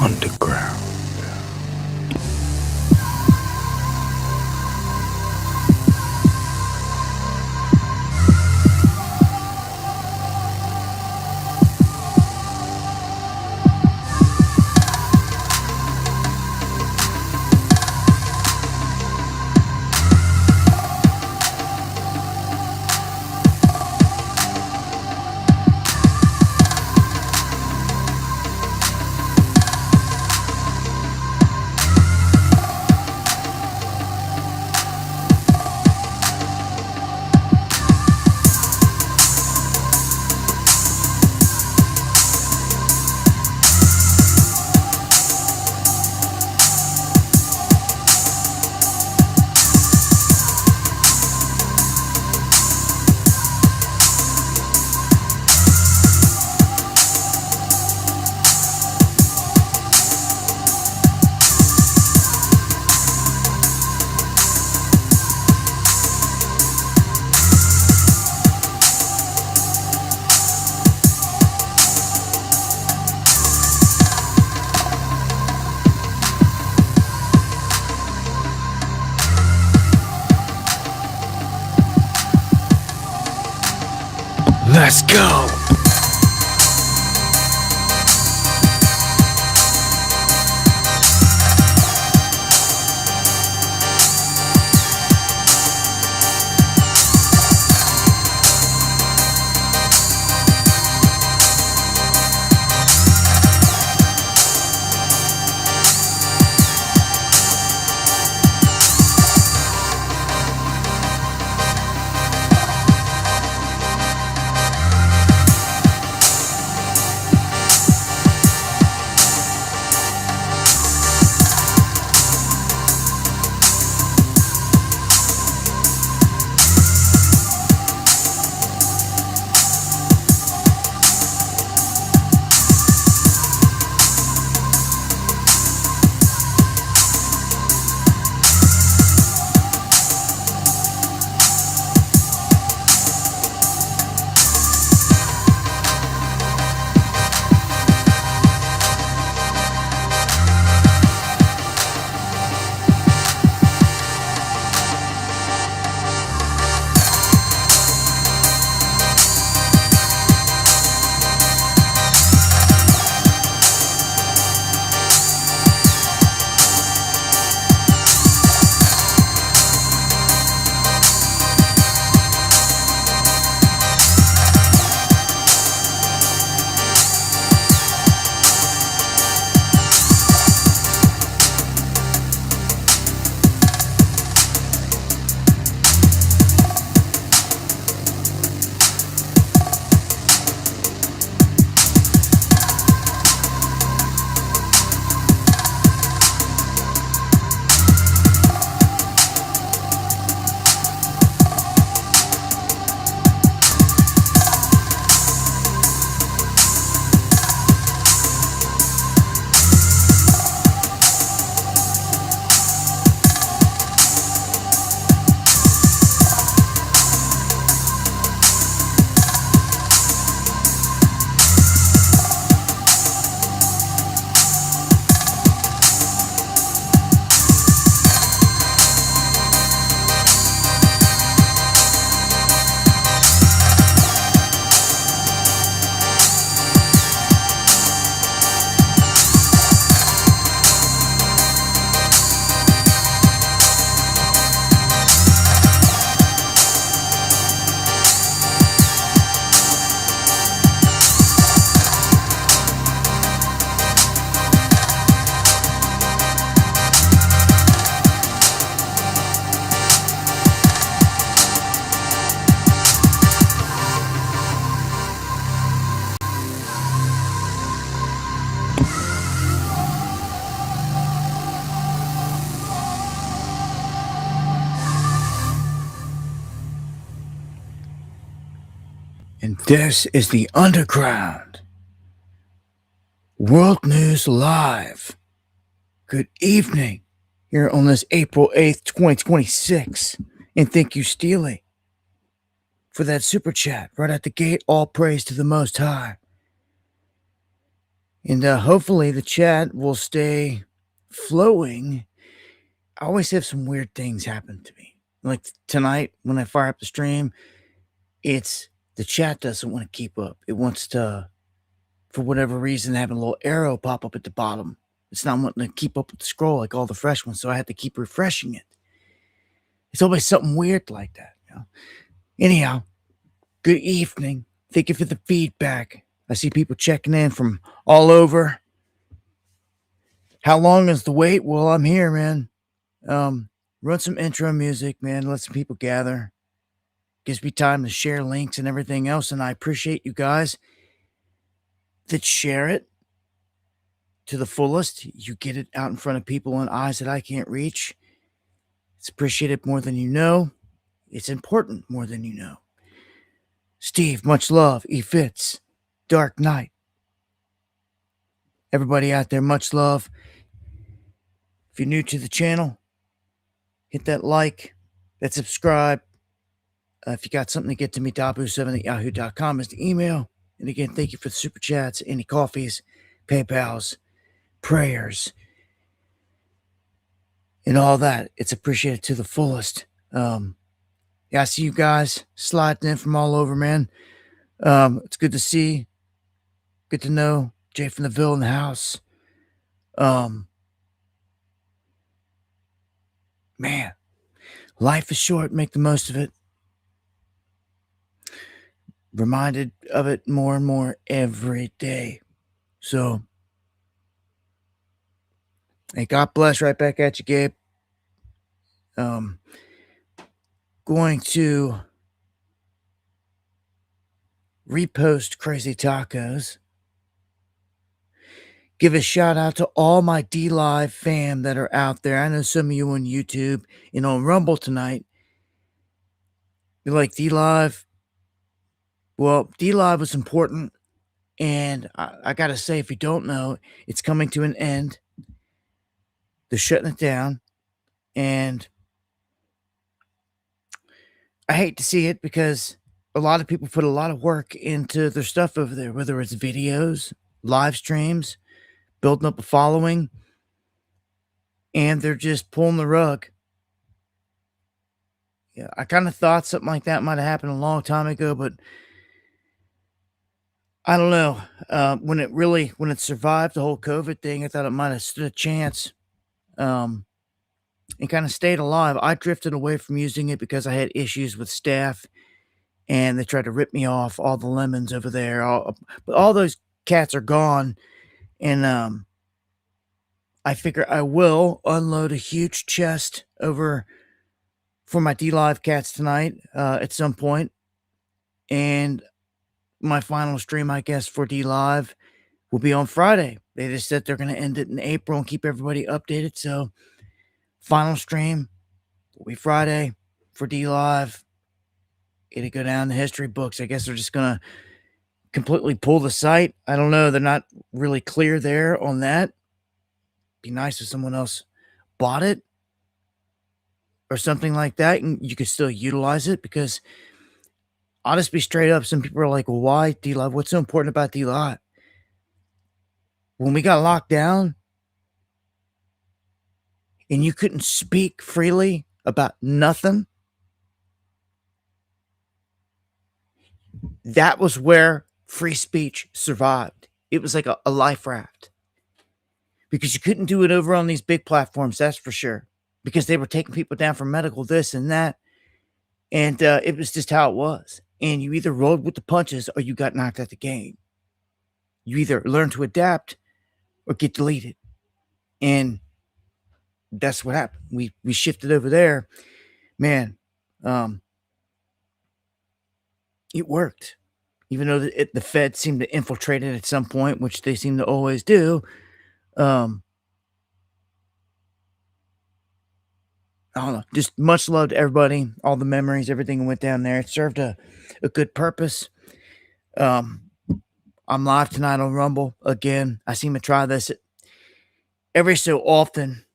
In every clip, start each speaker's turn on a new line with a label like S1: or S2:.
S1: underground. Let's go! And this is the Underground. World News Live. Good evening here on this April 8th, 2026. And thank you, Steely, for that super chat right at the gate. All praise to the Most High. And hopefully the chat will stay flowing. I always have some weird things happen to me. Like tonight when I fire up the stream, it's the chat doesn't want to keep up. It wants to, for whatever reason, have a little arrow pop up at the bottom. It's not wanting to keep up with the scroll like all the fresh ones, so I had to keep refreshing it. It's always something weird like that. Anyhow, good evening. Thank you for the feedback. I see people checking in from all over. How long is the wait? Well, I'm here, man. Run some intro music, man. Let some people gather. Gives me time to share links and everything else, and I appreciate you guys that share it to the fullest. You get it out in front of people in eyes that I can't reach. It's appreciated more than you know. It's important more than you know. Steve, much love. E. Fitz, Dark Knight. Everybody out there, much love. If you're new to the channel, hit that like, that subscribe. If you got something to get to me, dabu7@yahoo.com is the email. And again, thank you for the super chats, any coffees, PayPals, prayers, and all that. It's appreciated to the fullest. Yeah, I see you guys sliding in from all over, man. It's good to see. Good to know. Jay from the Ville in the house. Man, life is short. Make the most of it. Reminded of it more and more every day. So, hey, God bless. Right back at you, Gabe. Going to repost Crazy Tacos. Give a shout out to all my D Live fam that are out there. I know some of you on YouTube and on Rumble tonight. You're like, D Live. Well, D Live was important. And I got to say, if you don't know, it's coming to an end. They're shutting it down. And I hate to see it because a lot of people put a lot of work into their stuff over there, whether it's videos, live streams, building up a following, and they're just pulling the rug. Yeah, I kind of thought something like that might have happened a long time ago, but I don't know. When it survived the whole COVID thing, I thought it might have stood a chance. And kind of stayed alive. I drifted away from using it because I had issues with staff and they tried to rip me off all the lemons over there. But all those cats are gone. And I figure I will unload a huge chest over for my D Live cats tonight at some point. And my final stream, I guess, for D Live will be on Friday. They just said they're going to end it in April and keep everybody updated. So, final stream will be Friday for D Live. It'll go down in the history books. I guess they're just going to completely pull the site. I don't know. They're not really clear there on that. Be nice if someone else bought it or something like that, and you could still utilize it because I'll just be straight up. Some people are like, well, why D Live? What's so important about D Live? When we got locked down and you couldn't speak freely about nothing, that was where free speech survived. It was like a life raft because you couldn't do it over on these big platforms. That's for sure, because they were taking people down for medical this and that. And it was just how it was. And you either rolled with the punches or you got knocked out the game. You either learn to adapt or get deleted. And that's what happened. We shifted over there. Man, it worked. Even though the Fed seemed to infiltrate it at some point, which they seem to always do. I don't know. Just much love to everybody. All the memories, everything that went down there. It served a good purpose. I'm live tonight on Rumble again. I seem to try this every so often.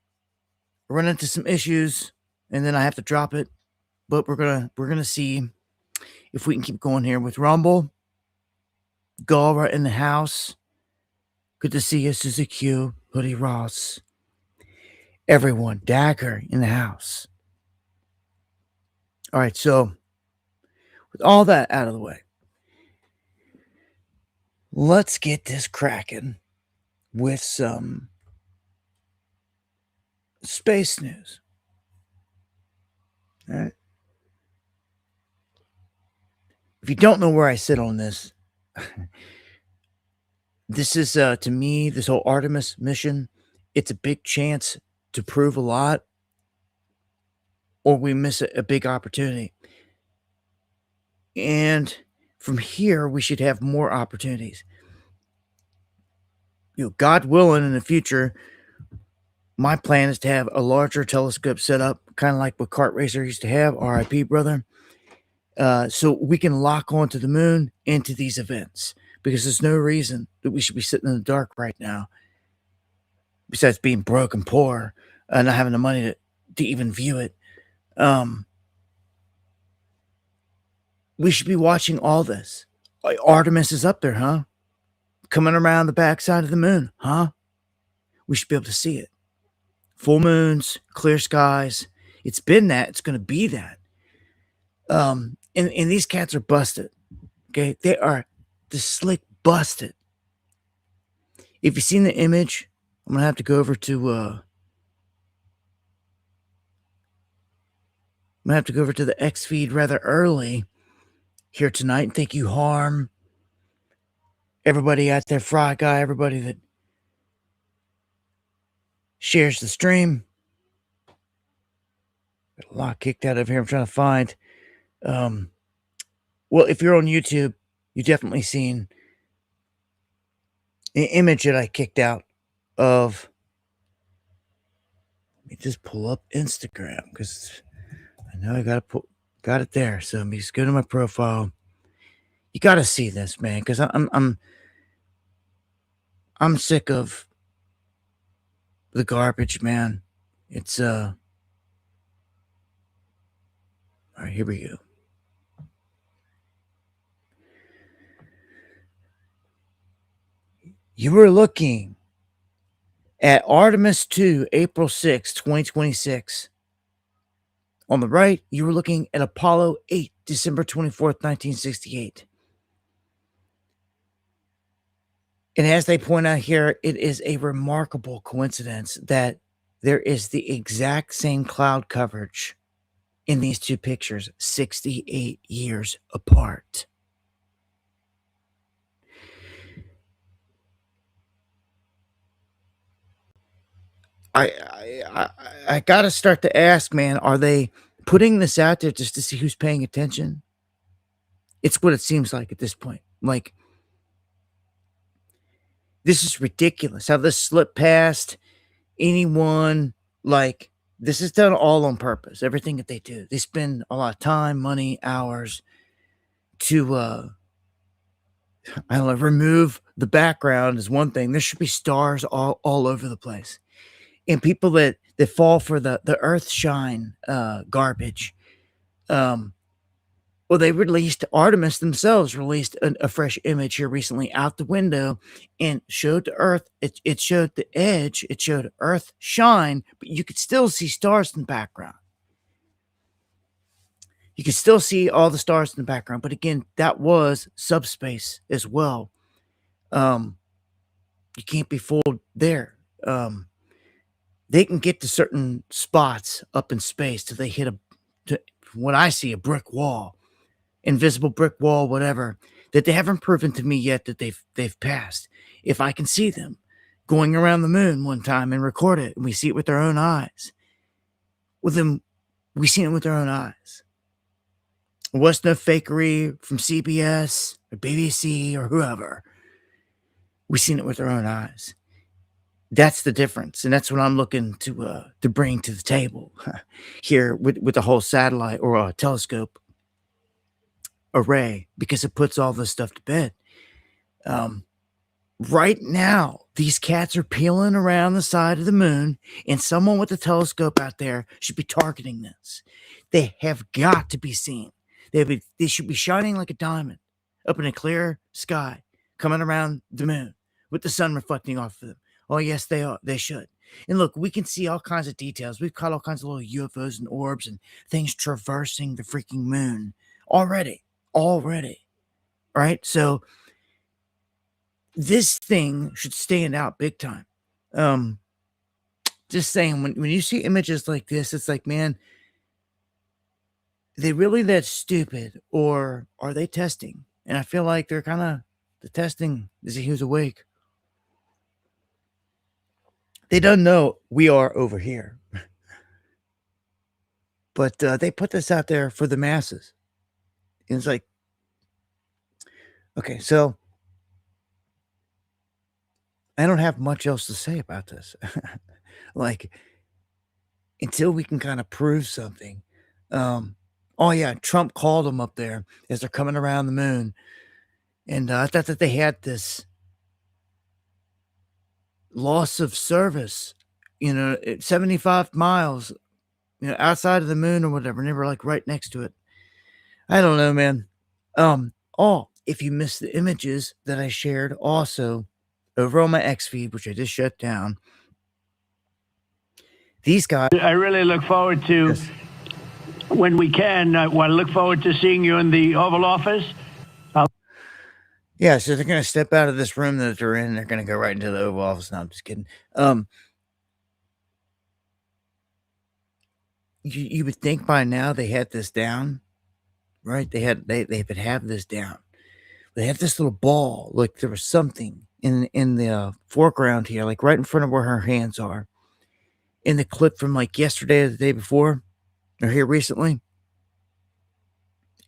S1: Run into some issues, and then I have to drop it. But we're gonna see if we can keep going here with Rumble. Galra in the house. Good to see you, Susie Q, Hoodie Ross, everyone, Dagger in the house. All right, so with all that out of the way, let's get this cracking with some space news. All right. If you don't know where I sit on this, this is to me, this whole Artemis mission, it's a big chance to prove a lot, or we miss a big opportunity. And from here, we should have more opportunities. God willing, in the future, my plan is to have a larger telescope set up, kind of like what Kart Racer used to have, RIP, brother, so we can lock onto the moon into these events, because there's no reason that we should be sitting in the dark right now, besides being broke and poor and not having the money to even view it. We should be watching all this. Like, Artemis is up there, huh? Coming around the backside of the moon, huh? We should be able to see it. Full moons, clear skies. It's been that. It's going to be that. And these cats are busted. Okay, they are the slick busted. If you've seen the image, I'm gonna have to go over to the X feed rather early here tonight. And thank you, Harm, everybody out there, Fry Guy, everybody that shares the stream. Got a lot kicked out of here. I'm trying to find. Well, if you're on YouTube, you've definitely seen an image that I kicked out of. Let me just pull up Instagram, because I know I got it there. So let me just go to my profile. You got to see this, man, because I'm sick of the garbage, man. It's all right, here we go. You were looking at Artemis 2, April 6, 2026. On the right, you were looking at Apollo 8, December 24th, 1968. And as they point out here, it is a remarkable coincidence that there is the exact same cloud coverage in these two pictures, 68 years apart. I gotta start to ask, man, are they putting this out there just to see who's paying attention? It's what it seems like at this point. Like, this is ridiculous how this slipped past anyone. Like, this is done all on purpose. Everything that they do, they spend a lot of time, money, hours to I don't know, remove the background is one thing. There should be stars all over the place. And people that fall for the earth shine garbage. Well, they released, Artemis themselves released a fresh image here recently out the window and showed the earth. It showed the edge. It showed earth shine, but you could still see stars in the background. You could still see all the stars in the background. But again, that was subspace as well. You can't be fooled there. They can get to certain spots up in space till they hit what I see, a brick wall, invisible brick wall, whatever, that they haven't proven to me yet that they've passed. If I can see them going around the moon one time and record it, and we see it with our own eyes, with them, we seen it with our own eyes. It was no fakery from CBS or BBC or whoever. We seen it with our own eyes. That's the difference, and that's what I'm looking to bring to the table here with the whole satellite or telescope array, because it puts all this stuff to bed. Right now, these cats are peeling around the side of the moon, and someone with a telescope out there should be targeting this. They have got to be seen. They should be shining like a diamond up in a clear sky, coming around the moon. with the sun reflecting off of them. Oh, yes, they are. They should. And look, we can see all kinds of details. We've caught all kinds of little UFOs and orbs and things traversing the freaking moon already. Already. Right? So this thing should stand out big time. Just saying, when you see images like this, it's like, man, they really that stupid, or are they testing? And I feel like they're kind of the testing to see who's awake. They don't know we are over here, but they put this out there for the masses. And it's like, okay, so I don't have much else to say about this. Like, until we can kind of prove something. Oh yeah, Trump called them up there as they're coming around the moon, and I thought that they had this loss of service, 75 miles, outside of the moon or whatever, and they were like right next to it. I don't know, man. Oh, if you missed the images that I shared also over on my X feed, which I just shut down, these guys.
S2: I really look forward to,
S1: Yes.
S2: when we can, I look forward to seeing you in the Oval Office.
S1: Yeah, so they're gonna step out of this room that they're in, they're gonna go right into the Oval Office. No, I'm just kidding. You would think by now they had this down, right? They would have this down. They have this little ball, like there was something in the foreground here, like right in front of where her hands are. In the clip from like yesterday or the day before, or here recently,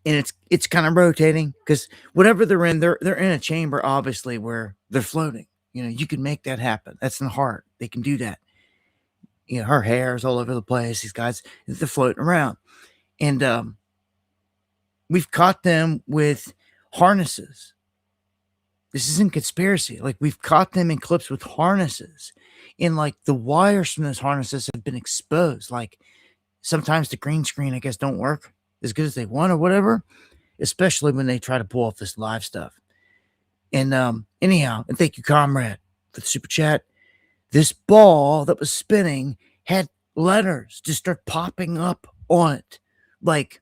S1: and it's kind of rotating because whatever they're in, they're in a chamber, obviously, where they're floating. You can make that happen. That's in the heart. They can do that. Her hair is all over the place. These guys, they're floating around, and we've caught them with harnesses. This isn't conspiracy. Like, we've caught them in clips with harnesses, and like the wires from those harnesses have been exposed. Like, sometimes the green screen, I guess, don't work as good as they want or whatever, especially when they try to pull off this live stuff. And anyhow, and thank you, comrade, for the super chat. This ball that was spinning had letters just start popping up on it, like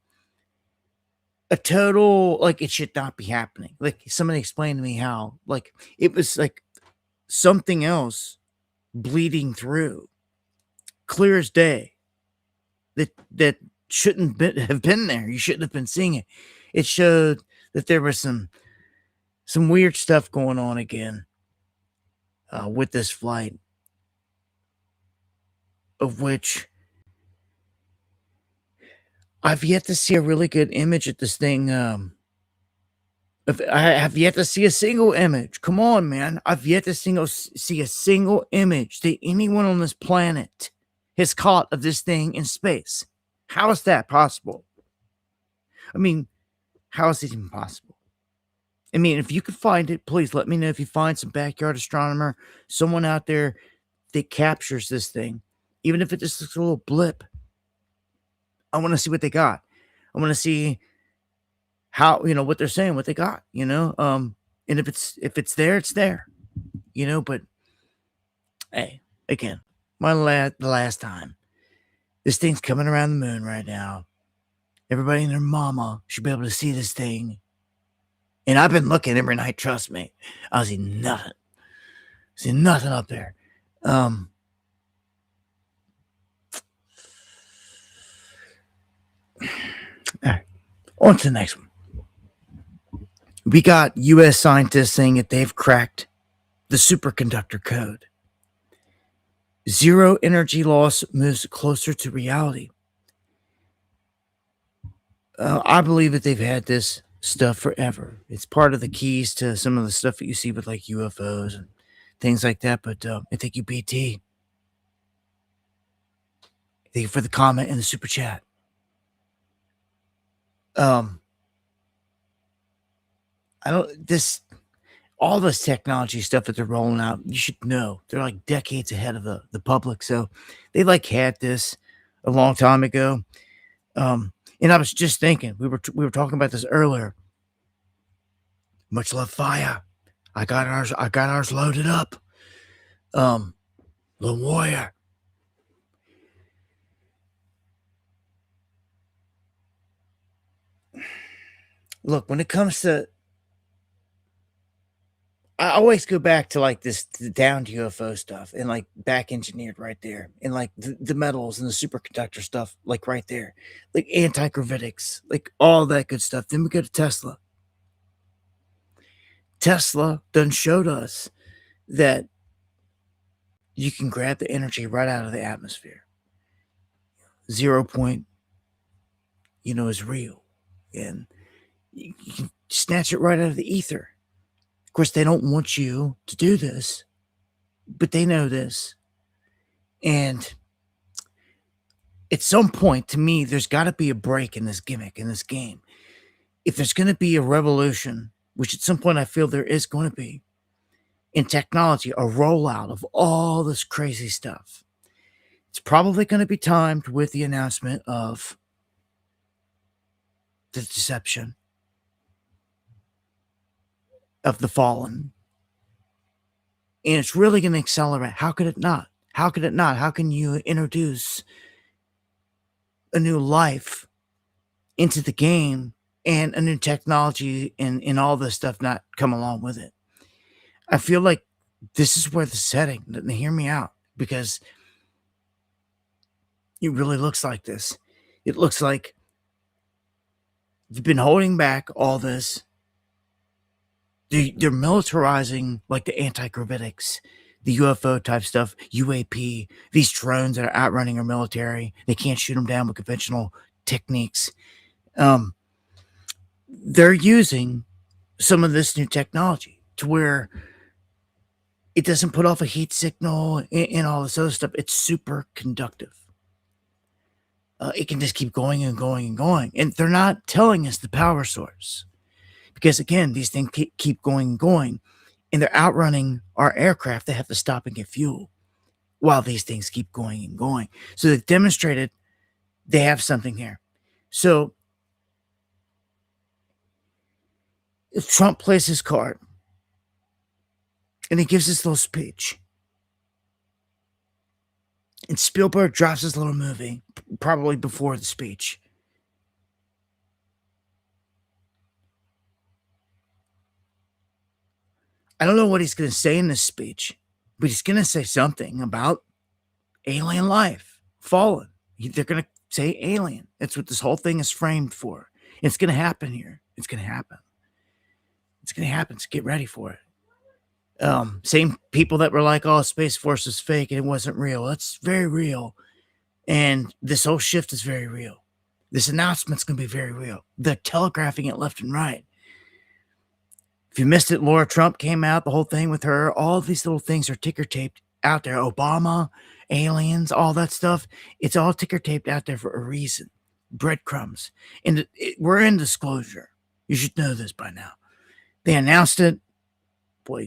S1: a total, like it should not be happening. Like, somebody explained to me how, like, it was like something else bleeding through, clear as day. That shouldn't have been there. You shouldn't have been seeing it. It showed that there was some weird stuff going on again with this flight, of which I've yet to see a really good image at this thing. I have yet to see a single image. Come on, man. I've yet to see a single image that anyone on this planet has caught of this thing in space. How is that possible? I mean, how is it even possible? I mean, if you could find it, please let me know. If you find some backyard astronomer, someone out there that captures this thing, even if it just looks a little blip, I want to see what they got. I want to see how, what they're saying, what they got, and if it's there, it's there, but hey, again, the last time, this thing's coming around the moon right now. Everybody and their mama should be able to see this thing. And I've been looking every night, trust me. I see nothing. See nothing up there. All right. On to the next one. We got U.S. scientists saying that they've cracked the superconductor code. Zero energy loss moves closer to reality. I believe that they've had this stuff forever. It's part of the keys to some of the stuff that you see with like UFOs and things like that. But I thank you, BT. Thank you for the comment and the super chat. All this technology stuff that they're rolling out, you should know they're like decades ahead of the public. So they like had this a long time ago. And I was just thinking, we were talking about this earlier. Much love, fire. I got ours. I got ours loaded up. Lone Warrior. Look, when it comes to, I always go back to like this the down UFO stuff and like back engineered right there, and like the metals and the superconductor stuff, like right there, like anti-gravitics, like all that good stuff. Then we go to Tesla. Tesla done showed us that you can grab the energy right out of the atmosphere. 0 point, is real, and you can snatch it right out of the ether. Of course, they don't want you to do this, but they know this. And at some point, to me, there's got to be a break in this gimmick, in this game. If there's going to be a revolution, which at some point I feel there is going to be, in technology, a rollout of all this crazy stuff, it's probably going to be timed with the announcement of the deception of the fallen. And it's really going to accelerate. How could it not? How could it not? How can you introduce a new life into the game and a new technology and all this stuff not come along with it? I feel like this is where the setting, and hear me out, because it really looks like this. It looks like you've been holding back all this. They're militarizing like the anti-gravitics, the UFO type stuff, UAP, these drones that are outrunning our military. They can't shoot them down with conventional techniques. They're using some of this new technology to where it doesn't put off a heat signal and all this other stuff. It's super conductive. It can just keep going and going and going. And they're not telling us the power source. Because again, these things keep going and going. And they're outrunning our aircraft. They have to stop and get fuel while these things keep going and going. So they've demonstrated they have something here. So if Trump plays his card and he gives this little speech, and Spielberg drops his little movie, probably before the speech, I don't know what he's going to say in this speech, but he's going to say something about alien life, fallen. They're going to say alien. That's what this whole thing is framed for. It's going to happen here. It's going to happen. It's going to happen. So get ready for it. Same people that were like, "Oh, Space Force is fake and it wasn't real." That's very real. And this whole shift is very real. This announcement's going to be very real. They're telegraphing it left and right. If you missed it, Laura Trump came out, the whole thing with her. All these little things are ticker taped out there. Obama, aliens, all that stuff. It's all ticker taped out there for a reason. Breadcrumbs. And we're in disclosure. You should know this by now. They announced it, a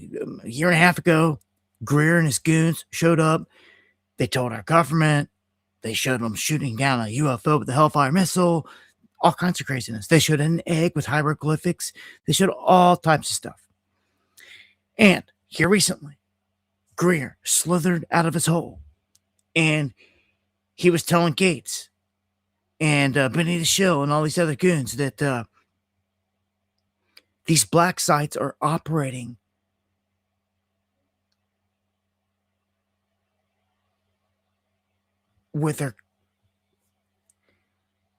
S1: year and a half ago. Greer and his goons showed up. They told our government. They showed them shooting down a UFO with a Hellfire missile. All kinds of craziness. They showed an egg with hieroglyphics. They showed all types of stuff. And here recently, Greer slithered out of his hole. And he was telling Gates and Benny the Shill and all these other goons that these black sites are operating with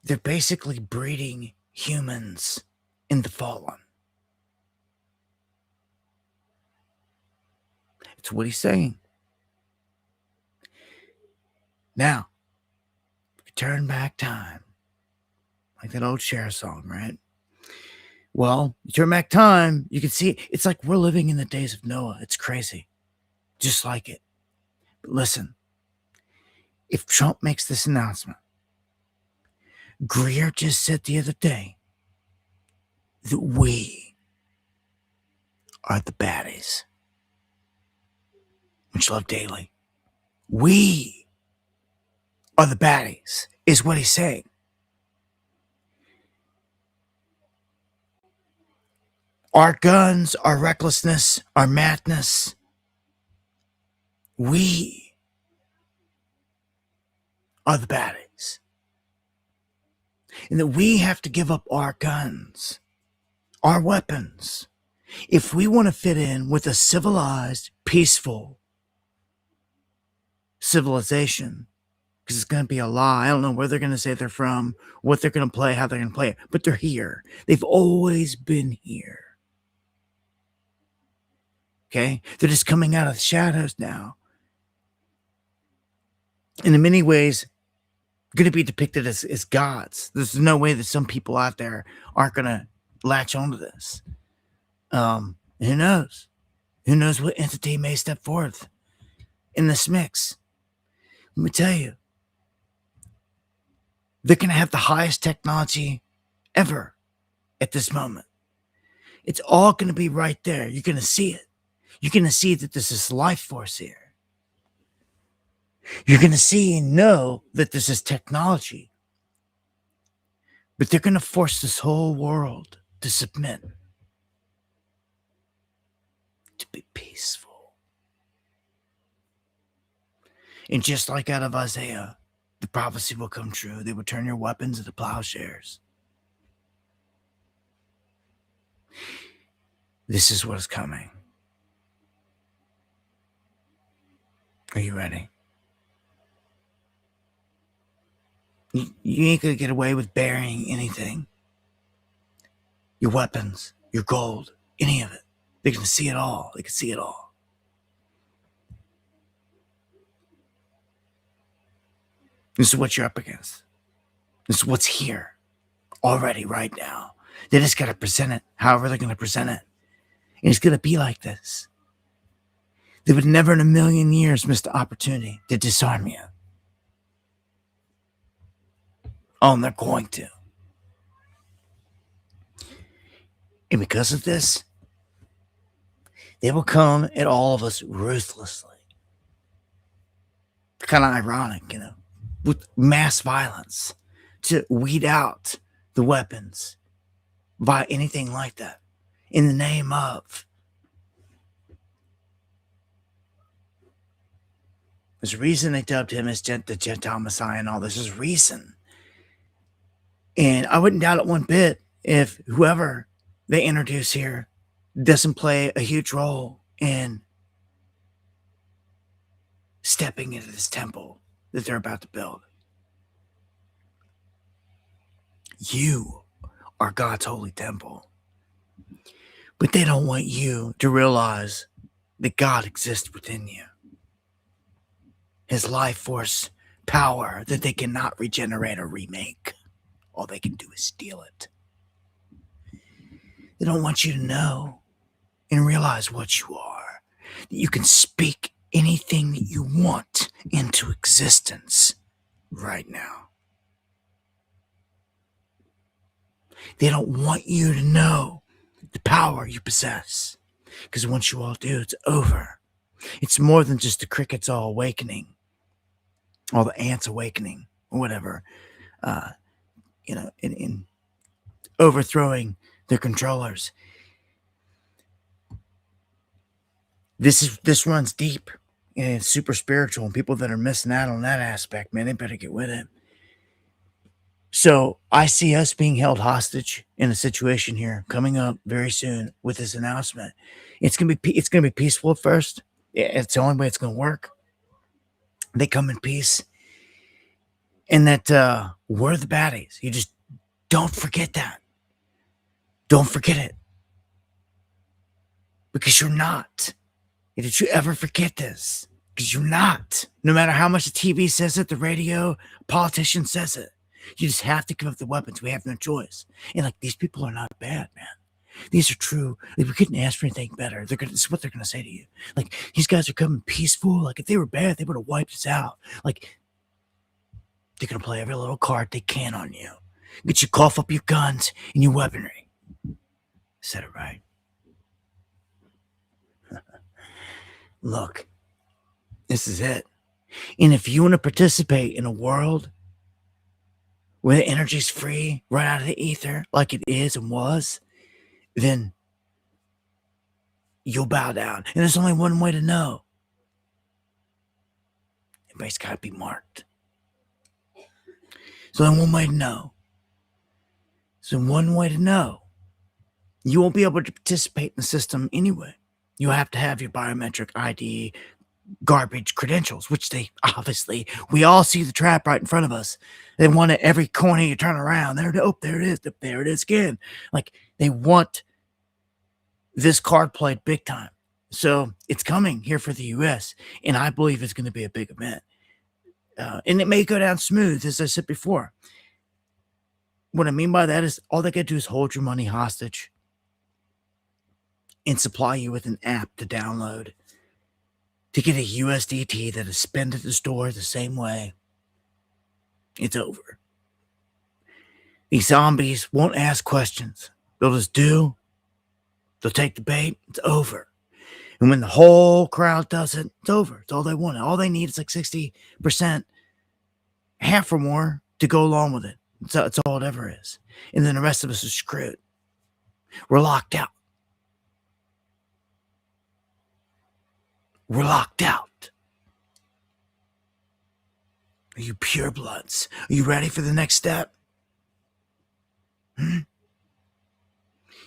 S1: they're basically breeding humans in the fallen. It's what he's saying. Now, turn back time. Like that old Cher song, right? Well, you turn back time, you can see it's like we're living in the days of Noah. It's crazy. Just like it. But listen, if Trump makes this announcement, Greer just said the other day that we are the baddies. Much love daily. We are the baddies, is what he's saying. Our guns, our recklessness, our madness, we are the baddies. And that we have to give up our guns, our weapons, if we want to fit in with a civilized, peaceful civilization. Because it's going to be a lie. I don't know where they're going to say they're from, what they're going to play, how they're going to play it, but they're here. They've always been here. Okay? They're just coming out of the shadows now. And in many ways, going to be depicted as gods. There's no way that some people out there aren't going to latch onto this. Who knows? Who knows what entity may step forth in this mix? Let me tell you, they're going to have the highest technology ever at this moment. It's all going to be right there. You're going to see it. You're going to see that there's this life force here. You're going to see and know that there's this technology. But they're going to force this whole world to submit, to be peaceful. And just like out of Isaiah, the prophecy will come true. They will turn your weapons into plowshares. This is what is coming. Are you ready? You ain't gonna get away with burying anything. Your weapons, your gold, any of it. They're gonna see it all. They can see it all. This is what you're up against. This is what's here already right now. They just gotta present it however they're gonna present it. And it's gonna be like this. They would never in a million years miss the opportunity to disarm you. Oh, and they're going to. And because of this, they will come at all of us ruthlessly. Kind of ironic, with mass violence to weed out the weapons by anything like that in the name of. There's a reason they dubbed him as the Gentile Messiah and all this. There's reason. And I wouldn't doubt it one bit if whoever they introduce here doesn't play a huge role in stepping into this temple that they're about to build. You are God's holy temple. But they don't want you to realize that God exists within you. His life force power that they cannot regenerate or remake. All they can do is steal it. They don't want you to know and realize what you are. That you can speak anything that you want into existence right now. They don't want you to know the power you possess. Because once you all do, it's over. It's more than just the crickets all awakening. All the ants awakening or whatever. In overthrowing their controllers. This runs deep and it's super spiritual, and people that are missing out on that aspect, man, they better get with it. So I see us being held hostage in a situation here coming up very soon with this announcement. It's gonna be peaceful at first. It's the only way it's gonna work. They come in peace, and that we're the baddies. You just don't forget that. Don't forget it. Because you're not. Did you ever forget this? Because you're not. No matter how much the TV says it, the radio, politician says it. You just have to give up the weapons. We have no choice. And these people are not bad, man. These are true. We couldn't ask for anything better. This is what they're gonna say to you. These guys are coming peaceful. If they were bad, they would have wiped us out. They're gonna play every little card they can on you. Get you cough up your guns and your weaponry. Said it right. Look, this is it. And if you want to participate in a world where the energy's free right out of the ether, like it is and was, then you'll bow down. And there's only one way to know. Everybody's got to be marked. So only one way to know. So one way to know. You won't be able to participate in the system anyway. You have to have your biometric ID garbage credentials, which they obviously, we all see the trap right in front of us. They want it every corner you turn around. There it is. There it is again. Like, they want this card played big time. So it's coming here for the US, and I believe it's going to be a big event. And it may go down smooth, as I said before. What I mean by that is all they got to do is hold your money hostage and supply you with an app to download to get a USDT that is spent at the store the same way. It's over. These zombies won't ask questions. They'll just do. They'll take the bait. It's over. And when the whole crowd does it, it's over. It's all they want. All they need is like 60%, half or more, to go along with it. It's all it ever is. And then the rest of us are screwed. We're locked out. We're locked out. Are you purebloods? Are you ready for the next step?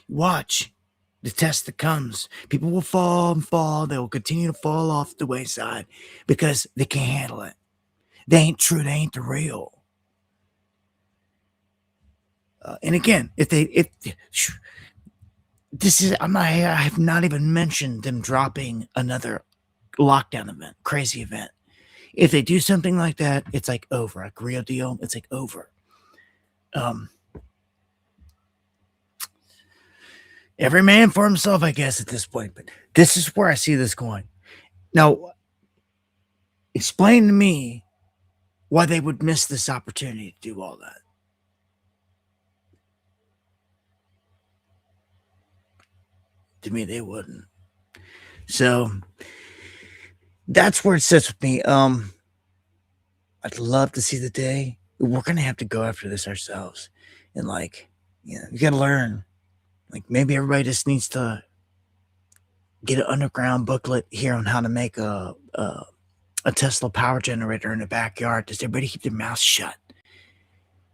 S1: Watch the test that comes. People will fall and fall. They will continue to fall off the wayside because they can't handle it. They ain't true. They ain't the real. And again, I have not even mentioned them dropping another lockdown event, crazy event. If they do something like that, it's like over. Like real deal, it's like over. Every man for himself, I guess, at this point. But this is where I see this going. Now, explain to me why they would miss this opportunity to do all that. To me, they wouldn't. So that's where it sits with me. I'd love to see the day. We're gonna have to go after this ourselves, and you gotta learn. Like, maybe everybody just needs to get an underground booklet here on how to make a Tesla power generator in the backyard. Just everybody keep their mouth shut.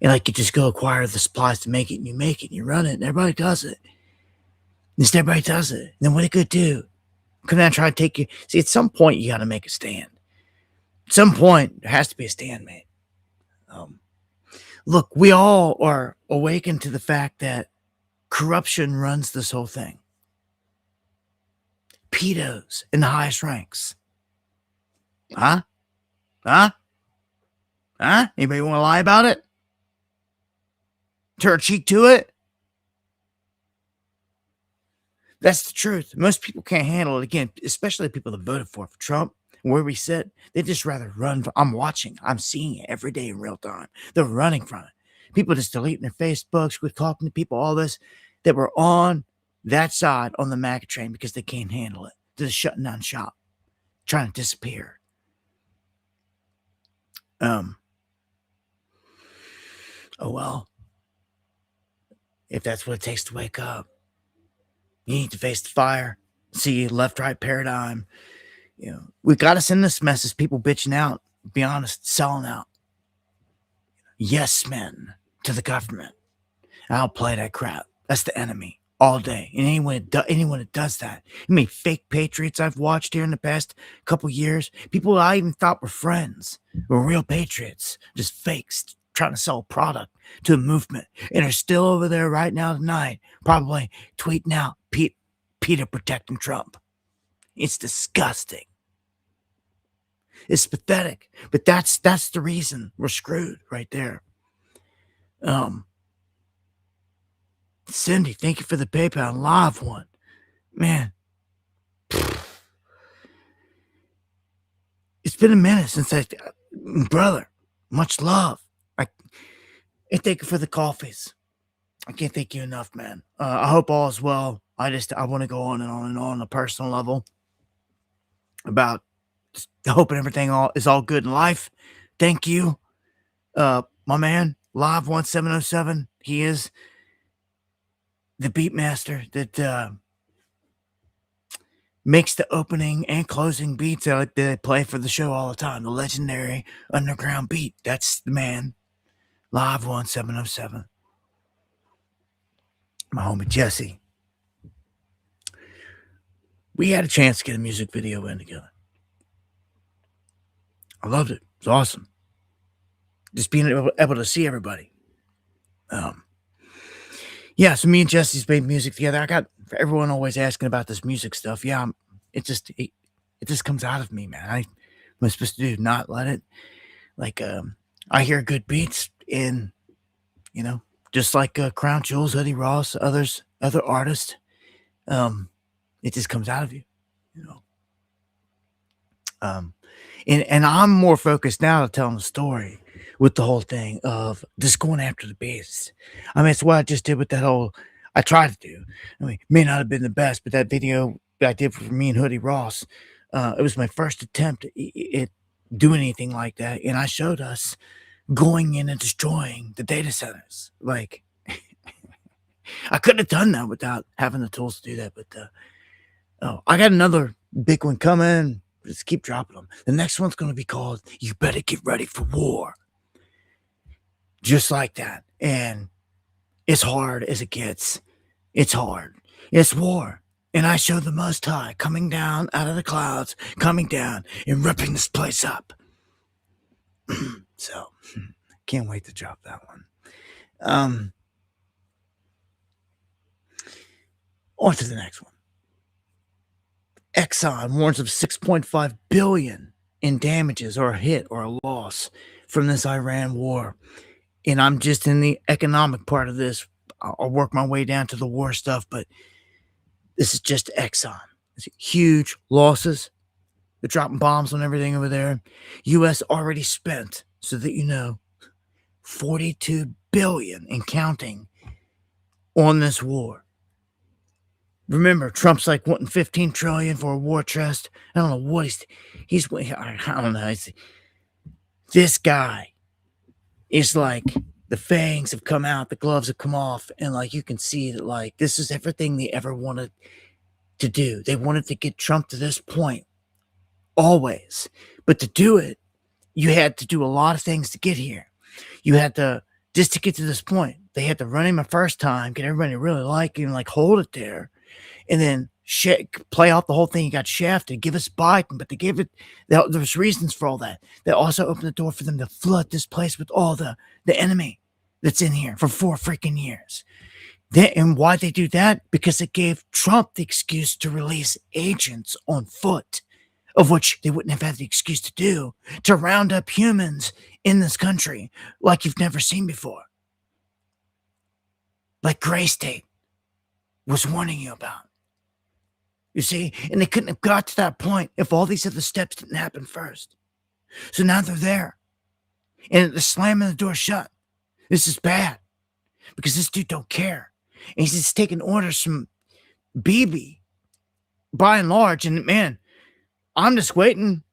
S1: And you just go acquire the supplies to make it, and you make it, and you run it, and everybody does it. Just everybody does it. And then what it could do? Come down and try to take you. See, at some point, you got to make a stand. At some point, there has to be a stand made. Look, we all are awakened to the fact that corruption runs this whole thing. Pedos in the highest ranks. Huh? Anybody want to lie about it? Turn a cheek to it? That's the truth. Most people can't handle it. Again, especially the people that voted for Trump, where we sit, they just rather run. I'm watching. I'm seeing it every day in real time. They're running from it. People just deleting their Facebooks, quit talking to people, all this, that were on that side on the MAGA train because they can't handle it. They're just shutting down shop, trying to disappear. Oh, well. If that's what it takes to wake up, you need to face the fire, see left-right paradigm. We got to send this message. People bitching out, be honest, selling out. Yes men to the government. I'll play that crap. That's the enemy all day. And anyone that does that, fake patriots I've watched here in the past couple years, people I even thought were friends, were real patriots, just fakes trying to sell a product to a movement, and are still over there right now tonight, probably tweeting out Peter protecting Trump. It's disgusting. It's pathetic. But that's the reason we're screwed right there. Cindy, thank you for the PayPal live one. Man. It's been a minute since brother, much love. I thank you for the coffees. I can't thank you enough, man. I hope all is well. I want to go on and on and on a personal level about hoping everything is all good in life. Thank you. My man, Live 1707. He is the beat master that makes the opening and closing beats that they play for the show all the time. The legendary underground beat. That's the man. Live 1707. My homie Jesse. We had a chance to get a music video in together. I loved it. It was awesome. Just being able to see everybody. Yeah, so me and Jesse's made music together. I got for everyone always asking about this music stuff. Yeah, it just comes out of me, man. I'm supposed to do not let it. Like I hear good beats in, just like Crown Jewels, Hoodie Ross, other artists. It just comes out of you, you know. And I'm more focused now to telling the story with the whole thing of just going after the beast. I mean, it's what I just did with that whole. I tried to do. I mean, may not have been the best, but that video that I did for me and Hoodie Ross, it was my first attempt at doing anything like that, and I showed us going in and destroying the data centers. Like, I couldn't have done that without having the tools to do that. But I got another big one coming. Just keep dropping them. The next one's going to be called "You Better Get Ready for War." Just like that. And it's hard as it gets. It's hard. It's war. And I show the Most High coming down out of the clouds, coming down and ripping this place up. So, can't wait to drop that one. On to the next one. Exxon warns of 6.5 billion in damages or a hit or a loss from this Iran war. And I'm just in the economic part of this. I'll work my way down to the war stuff, but this is just Exxon. It's huge losses. They're dropping bombs on everything over there. U.S. already spent, so that you know, 42 billion and counting on this war. Remember, Trump's like wanting 15 trillion for a war chest. I don't know what he's I don't know. This guy is like the fangs have come out, the gloves have come off, and like you can see that like this is everything they ever wanted to do. They wanted to get Trump to this point, always. But to do it, you had to do a lot of things to get here. You had to just to get to this point. They had to run him a first time, get everybody to really like him, like hold it there. And then play out the whole thing. You got shafted, give us Biden, but they gave it. There's reasons for all that. They also opened the door for them to flood this place with all the enemy that's in here for 4 freaking years. And why they do that? Because it gave Trump the excuse to release agents on foot, of which they wouldn't have had the excuse to do, to round up humans in this country like you've never seen before. Like Gray State was warning you about. You see? And they couldn't have got to that point if all these other steps didn't happen first. So now they're there. And they're slamming the door shut. This is bad. Because this dude don't care. And he's just taking orders from Bibi, by and large. And man, I'm just waiting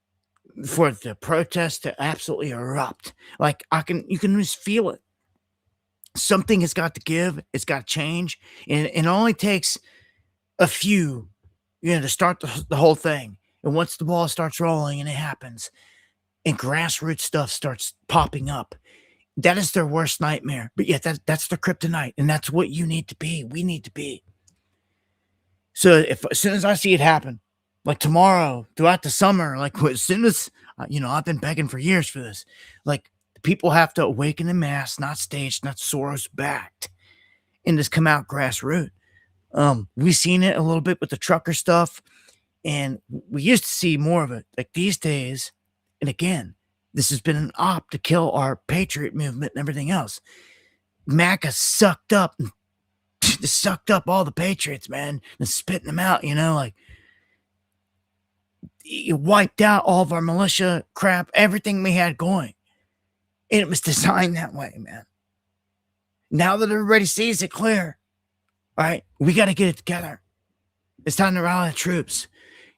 S1: for the protest to absolutely erupt. Like you can just feel it. Something has got to give. It's got to change. And it only takes a few, to start the whole thing. And once the ball starts rolling and it happens, and grassroots stuff starts popping up, that is their worst nightmare. But yet that's their kryptonite. And that's what you need to be. We need to be. So as soon as I see it happen, like tomorrow, throughout the summer, like as soon as, I've been begging for years for this, like people have to awaken in mass, not staged, not Soros backed, and just come out grassroots. We've seen it a little bit with the trucker stuff, and we used to see more of it. Like these days, and again, this has been an op to kill our patriot movement and everything else. MAGA sucked up all the patriots, man, and spitting them out, like it wiped out all of our militia crap, everything we had going. And it was designed that way, man. Now that everybody sees it clear, all right, we got to get it together. It's time to rally the troops.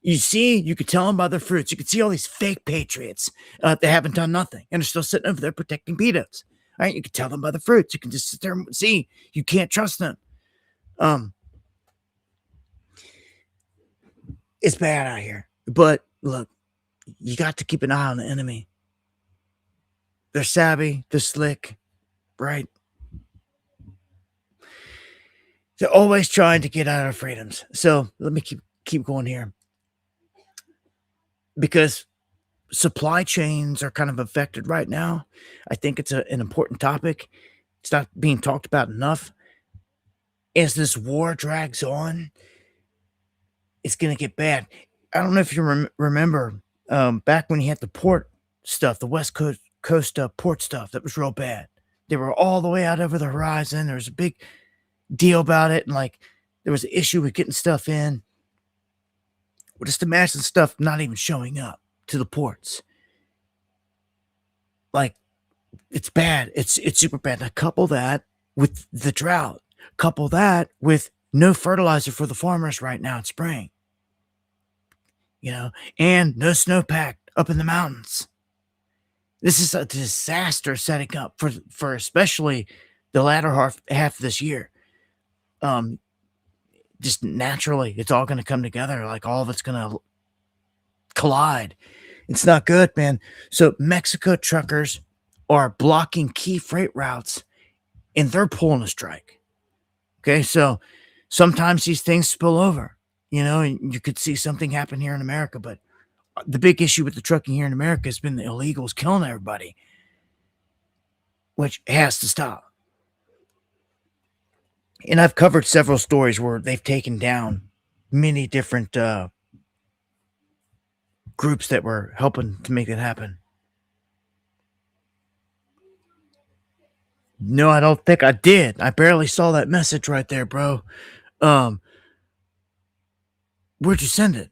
S1: You see, you could tell them by their fruits. You could see all these fake patriots. They haven't done nothing, and they're still sitting over there protecting pedos. All right, you can tell them by the fruits. You can just sit there and see. You can't trust them. It's bad out here. But look, you got to keep an eye on the enemy. They're savvy, they're slick, right? They're always trying to get out of our freedoms. So let me keep going here. Because supply chains are kind of affected right now. I think it's an important topic. It's not being talked about enough. As this war drags on, it's going to get bad. I don't know if you remember back when you had the port stuff, the West Coast port stuff, that was real bad. They were all the way out over the horizon. There was a big deal about it, and like there was an issue with getting stuff in. Well, just imagine stuff not even showing up to the ports. Like it's bad. It's super bad. Now couple that with the drought. Couple that with no fertilizer for the farmers right now in spring. And no snowpack up in the mountains. This is a disaster setting up for especially the latter half of this year. Just naturally, it's all going to come together. Like all of it's going to collide. It's not good, man. So Mexico truckers are blocking key freight routes, and they're pulling a strike. Okay, so sometimes these things spill over. And you could see something happen here in America, but the big issue with the trucking here in America has been the illegals killing everybody, which has to stop. And I've covered several stories where they've taken down many different groups that were helping to make it happen. No, I don't think I did. I barely saw that message right there, bro. Where'd you send it?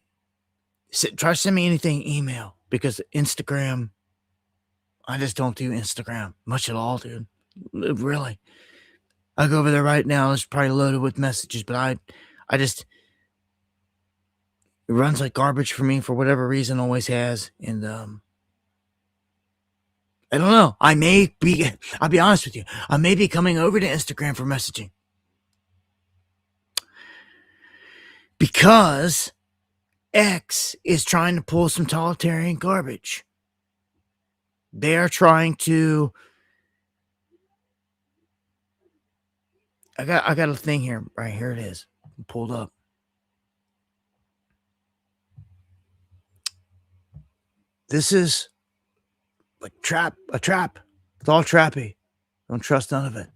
S1: Try to send me anything email, because Instagram, I just don't do Instagram much at all, dude. Really. I go over there right now. It's probably loaded with messages, but I just, it runs like garbage for me for whatever reason, always has. And, I don't know. I'll be honest with you. I may be coming over to Instagram for messaging. Because X is trying to pull some totalitarian garbage. They are trying to. I got a thing here. Right here it is. Pulled up. This is a trap. It's all trappy. Don't trust none of it.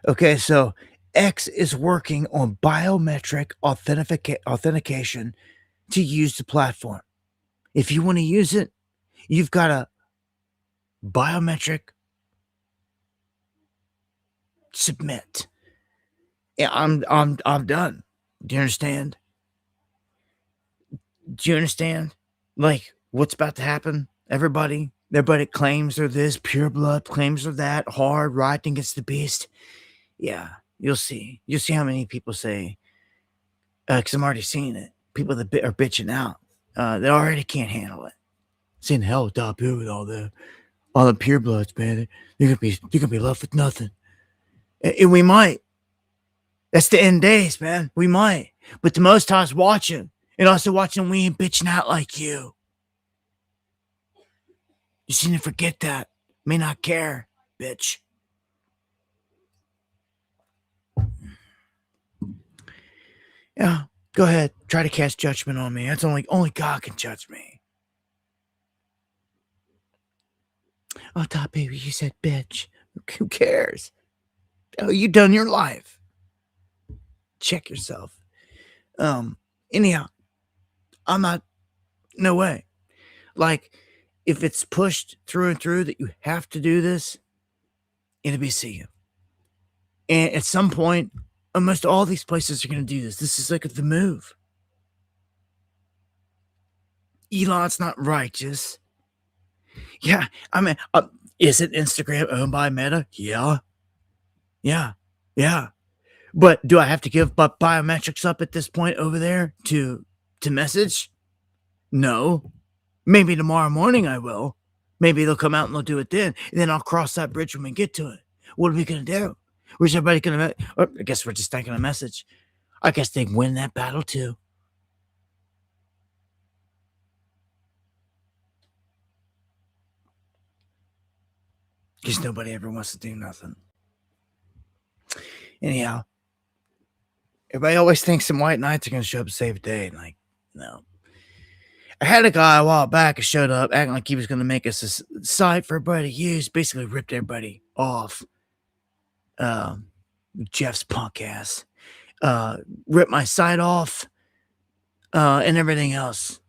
S1: Okay, so X is working on biometric authentication to use the platform. If you want to use it, you've got a biometric submit. Yeah, I'm done. Do you understand? Like what's about to happen? Everybody claims they're this, pure blood claims they're that, hard, riding against the beast. Yeah, you'll see. You'll see how many people say, because I'm already seeing it. People that are bitching out, they already can't handle it. Saying hell, top here with all the pure bloods, man. You're gonna be left with nothing. And we might. That's the end days, man. We might. But the Most High's watching, and also watching we ain't bitching out like you. You seem to forget that. May not care, bitch. Yeah, go ahead. Try to cast judgment on me. That's only God can judge me. Oh, top baby, you said bitch. Who cares? Oh, you done your life. Check yourself. Anyhow, I'm not. No way. Like, if it's pushed through and through that you have to do this, it'll be see you. And at some point, almost all these places are going to do this. This is like the move. Elon's not righteous. Yeah, I mean, isn't Instagram owned by Meta? Yeah. But do I have to give biometrics up at this point over there to message? No. Maybe tomorrow morning I will. Maybe they'll come out and they'll do it then. And then I'll cross that bridge when we get to it. What are we going to do? Where's everybody going to... I guess we're just taking a message. I guess they win that battle too. because nobody ever wants to do nothing. Anyhow, everybody always thinks some white knights are going to show up and save the day. And like, no. I had a guy a while back who showed up acting like he was going to make us a site for everybody to use. Basically ripped everybody off. Jeff's punk ass. Ripped my site off. And everything else.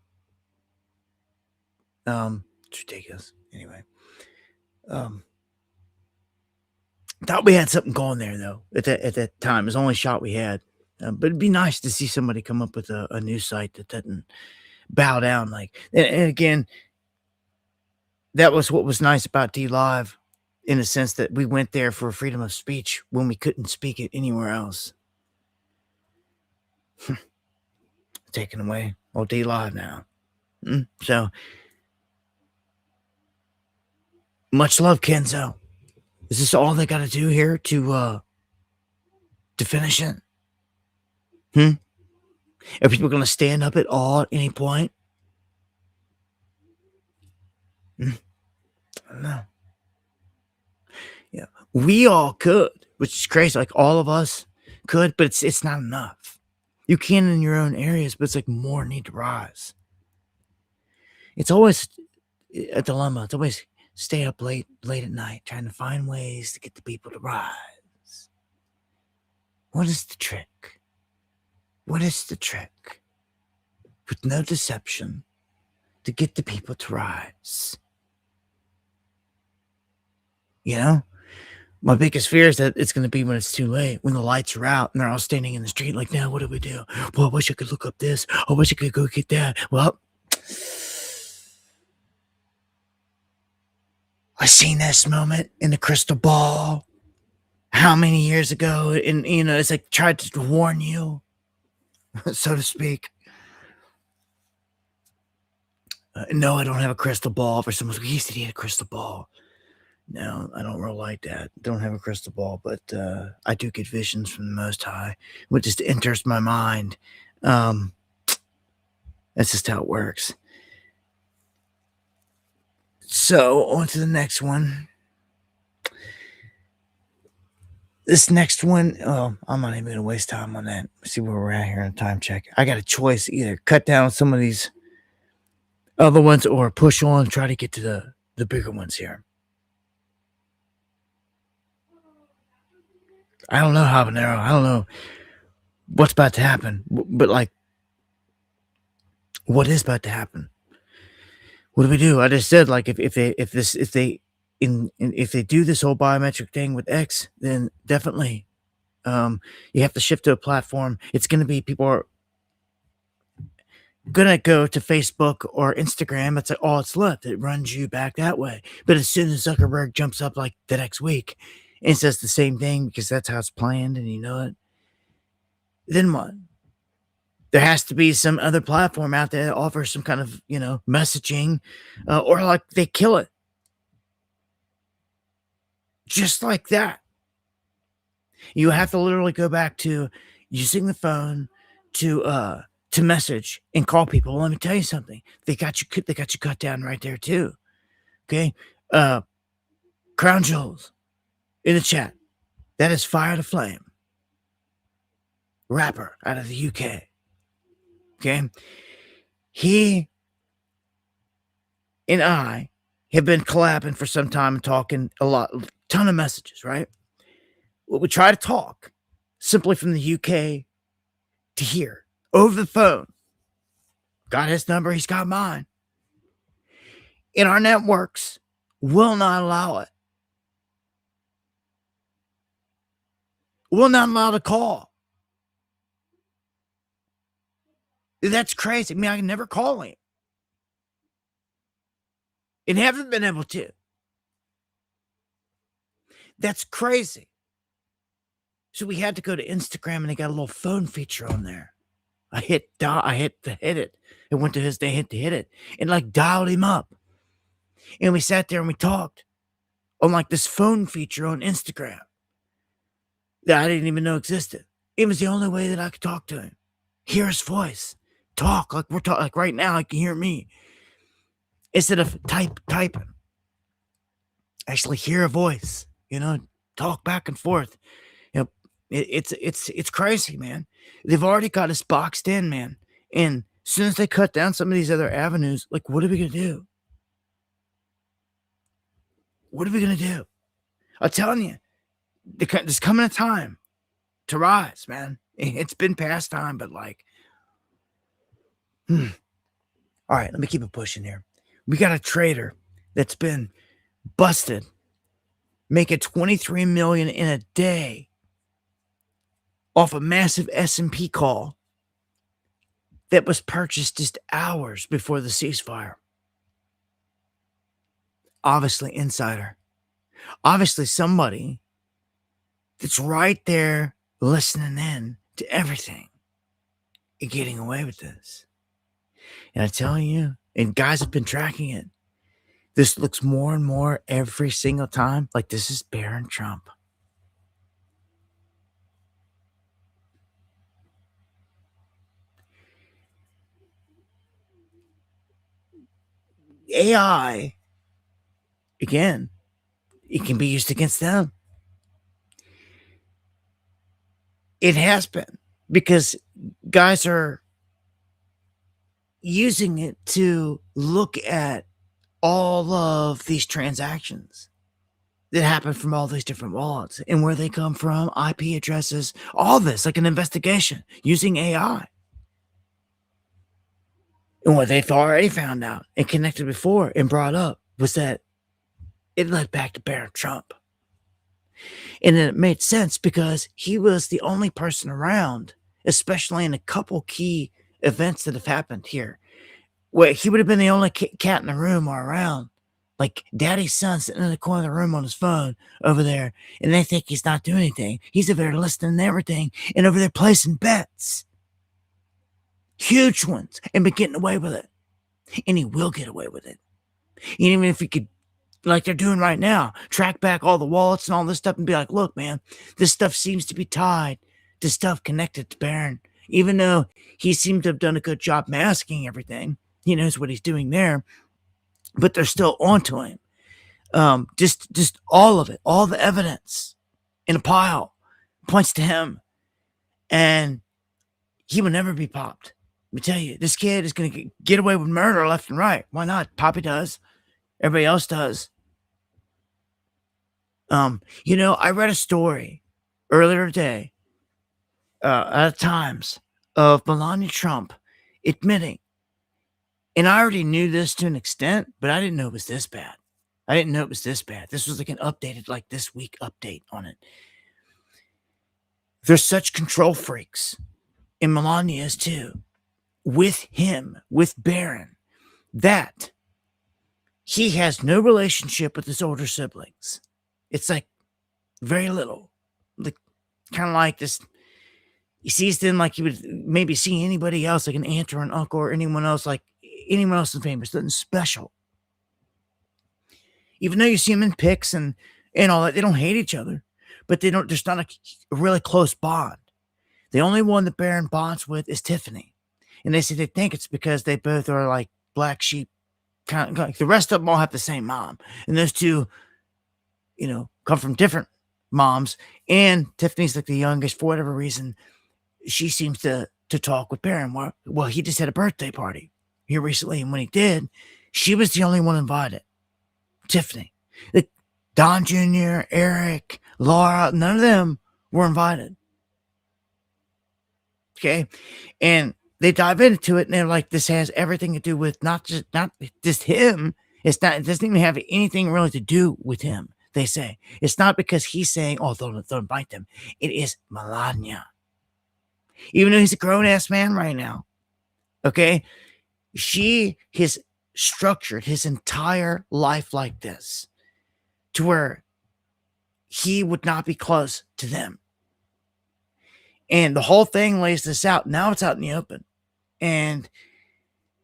S1: It's ridiculous. Anyway. Thought we had something going there though at that time. It was the only shot we had. But it'd be nice to see somebody come up with a new site that doesn't bow down. Like, and again, that was what was nice about D Live, in a sense that we went there for freedom of speech when we couldn't speak it anywhere else. Taken away. Oh, D Live now. So much love, Kenzo. Is this all they got to do here to finish it? Are people going to stand up at all at any point? I don't know. Yeah, we all could, which is crazy. Like all of us could, but it's not enough. You can in your own areas, but it's like more need to rise. It's always a dilemma. It's always stay up late at night trying to find ways to get the people to rise. What is the trick? What is the trick? With no deception to get the people to rise. You know? My biggest fear is that it's going to be when it's too late, when the lights are out and they're all standing in the street like, now what do we do? Well, I wish I could look up this. I wish I could go get that. Well, I seen this moment in the crystal ball how many years ago? And, it's like tried to warn you, so to speak. No, I don't have a crystal ball. For someone who used to need a crystal ball. No, I don't really like that. Don't have a crystal ball, but I do get visions from the Most High, which just enters my mind. That's just how it works. So, on to the next one. This next one, I'm not even going to waste time on that. See where we're at here in a time check. I got a choice: either cut down some of these other ones or push on and try to get to the bigger ones here. I don't know, Habanero. I don't know what's about to happen, but like, what is about to happen? What do we do? I just said, like, if they do this whole biometric thing with X, then definitely, you have to shift to a platform. It's going to be people are gonna go to Facebook or Instagram. That's like all it's left. It runs you back that way. But as soon as Zuckerberg jumps up like the next week and says the same thing because that's how it's planned and you know it, then what? There has to be some other platform out there that offers some kind of, messaging, or like they kill it. Just like that. You have to literally go back to using the phone to message and call people. Let me tell you something. They got you cut down right there too. Okay. Crown Jewels in the chat. That is Fire to Flame. Rapper out of the UK. Okay. He and I have been collabing for some time and talking a ton of messages, right? We try to talk simply from the UK to here over the phone. Got his number, he's got mine. And our networks will not allow it. Will not allow the call. That's crazy. I mean, I can never call him. And haven't been able to. That's crazy. So we had to go to Instagram and they got a little phone feature on there. I hit it. It went to his, they hit it and like dialed him up. And we sat there and we talked on like this phone feature on Instagram that I didn't even know existed. It was the only way that I could talk to him. Hear his voice. Talk like we're talking, like right now I can hear me. Instead of typing. actually hear a voice, talk back and forth. You know, it's crazy, man. They've already got us boxed in, man. And as soon as they cut down some of these other avenues, like, what are we gonna do? What are we gonna do? I'm telling you, there's coming a time to rise, man. It's been past time, but like, all right, let me keep it pushing here. We got a trader that's been busted, making 23 million in a day off a massive S&P call that was purchased just hours before the ceasefire. Obviously, insider. Obviously, somebody that's right there listening in to everything and getting away with this. And I tell you, and guys have been tracking it. This looks more and more every single time like this is Barron Trump. AI, again, it can be used against them. It has been, because guys are using it to look at all of these transactions that happen from all these different wallets and where they come from, IP addresses, all this, like an investigation using AI. And what they've already found out and connected before and brought up was that it led back to Barron Trump. And it made sense because he was the only person around, especially in a couple key events that have happened here, where he would have been the only cat in the room or around. Like daddy's son sitting in the corner of the room on his phone over there, and they think he's not doing anything. He's over there listening to everything and over there placing bets. Huge ones, and been getting away with it. And he will get away with it. And even if he could, like they're doing right now, track back all the wallets and all this stuff and be like, look, man, this stuff seems to be tied to stuff connected to Barron. Even though he seemed to have done a good job masking everything, he knows what he's doing there, but they're still onto him. Just all of it, all the evidence in a pile points to him, and he will never be popped. Let me tell you, this kid is going to get away with murder left and right. Why not? Poppy does. Everybody else does. I read a story earlier today at Times of Melania Trump admitting, and I already knew this to an extent, but I didn't know it was this bad. This was like an updated, like this week update on it. There's such control freaks, and Melania is too, with him, with Barron, that he has no relationship with his older siblings. It's like very little. Like kind of like this. He sees them like he would maybe see anybody else, like an aunt or an uncle or anyone else, like anyone else is famous, nothing special. Even though you see them in pics and all that, they don't hate each other, but there's not a really close bond. The only one that Barron bonds with is Tiffany. And they say they think it's because they both are like black sheep, kind of like the rest of them all have the same mom. And those two, come from different moms. And Tiffany's like the youngest for whatever reason. She seems to talk with Barron. Well, he just had a birthday party here recently. And when he did, she was the only one invited. Tiffany. Like Don Jr., Eric, Laura, none of them were invited. Okay. And they dive into it and they're like, this has everything to do with not just him. It doesn't even have anything really to do with him. They say it's not because he's saying, oh, don't invite them. It is Melania. Even though he's a grown ass man right now. Okay. She has structured his entire life like this to where he would not be close to them. And the whole thing lays this out. Now it's out in the open. And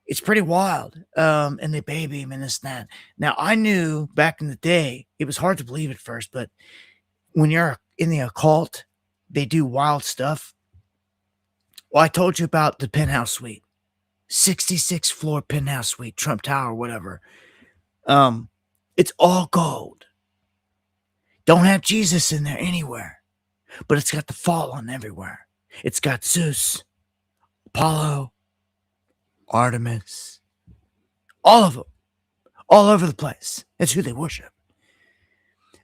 S1: it's pretty wild. And they baby him and this and that. Now, I knew back in the day, it was hard to believe at first, but when you're in the occult, they do wild stuff. Well, I told you about the penthouse suite, 66 floor penthouse suite, Trump Tower, whatever. It's all gold. Don't have Jesus in there anywhere, but it's got the fallen everywhere. It's got Zeus, Apollo, Artemis, all of them, all over the place. That's who they worship.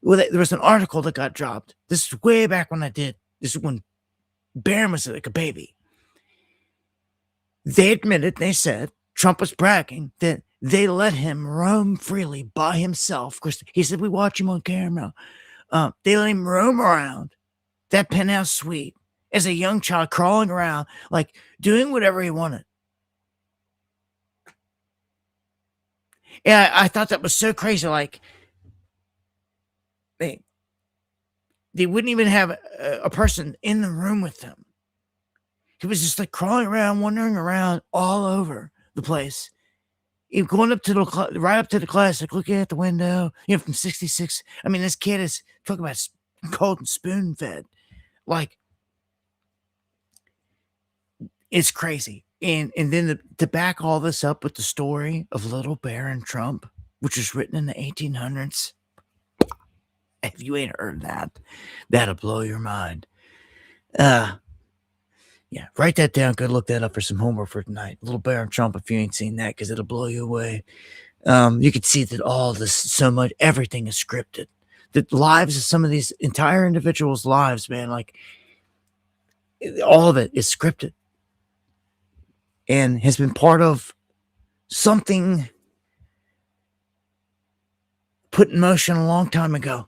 S1: Well, there was an article that got dropped. This is way back when I did. This is when Barron was like a baby. They admitted, they said, Trump was bragging that they let him roam freely by himself. Of course, he said, we watch him on camera. They let him roam around that penthouse suite as a young child, crawling around, like doing whatever he wanted. And I thought that was so crazy. Like, they wouldn't even have a person in the room with them. He was just like crawling around, wandering around all over the place. He going up to right up to the class, like looking at the window, from 66. I mean, this kid is talking about cold and spoon fed. Like, it's crazy. And then to back all this up with the story of Little Baron Trump, which was written in the 1800s. If you ain't heard that, that'll blow your mind. Yeah, write that down. Go look that up for some homework for tonight. Little Baron Trump, if you ain't seen that, because it'll blow you away. You can see that all this, so much, everything is scripted. The lives of some of these entire individuals' lives, man, like all of it is scripted and has been part of something put in motion a long time ago.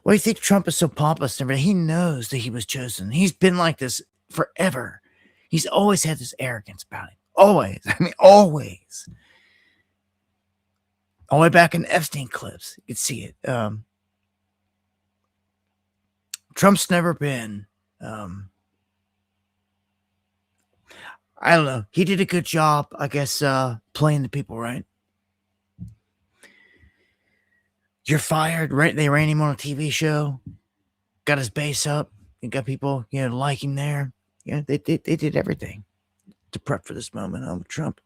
S1: Why do you think Trump is so pompous and everything? He knows that he was chosen. He's been like this forever. He's always had this arrogance about him. Always. I mean, always. All the way back in Epstein clips, you could see it. Trump's never been, I don't know. He did a good job, I guess, playing the people, right? You're fired, right? They ran him on a TV show, got his base up, and got people, like him there. Yeah, they did everything to prep for this moment with Trump.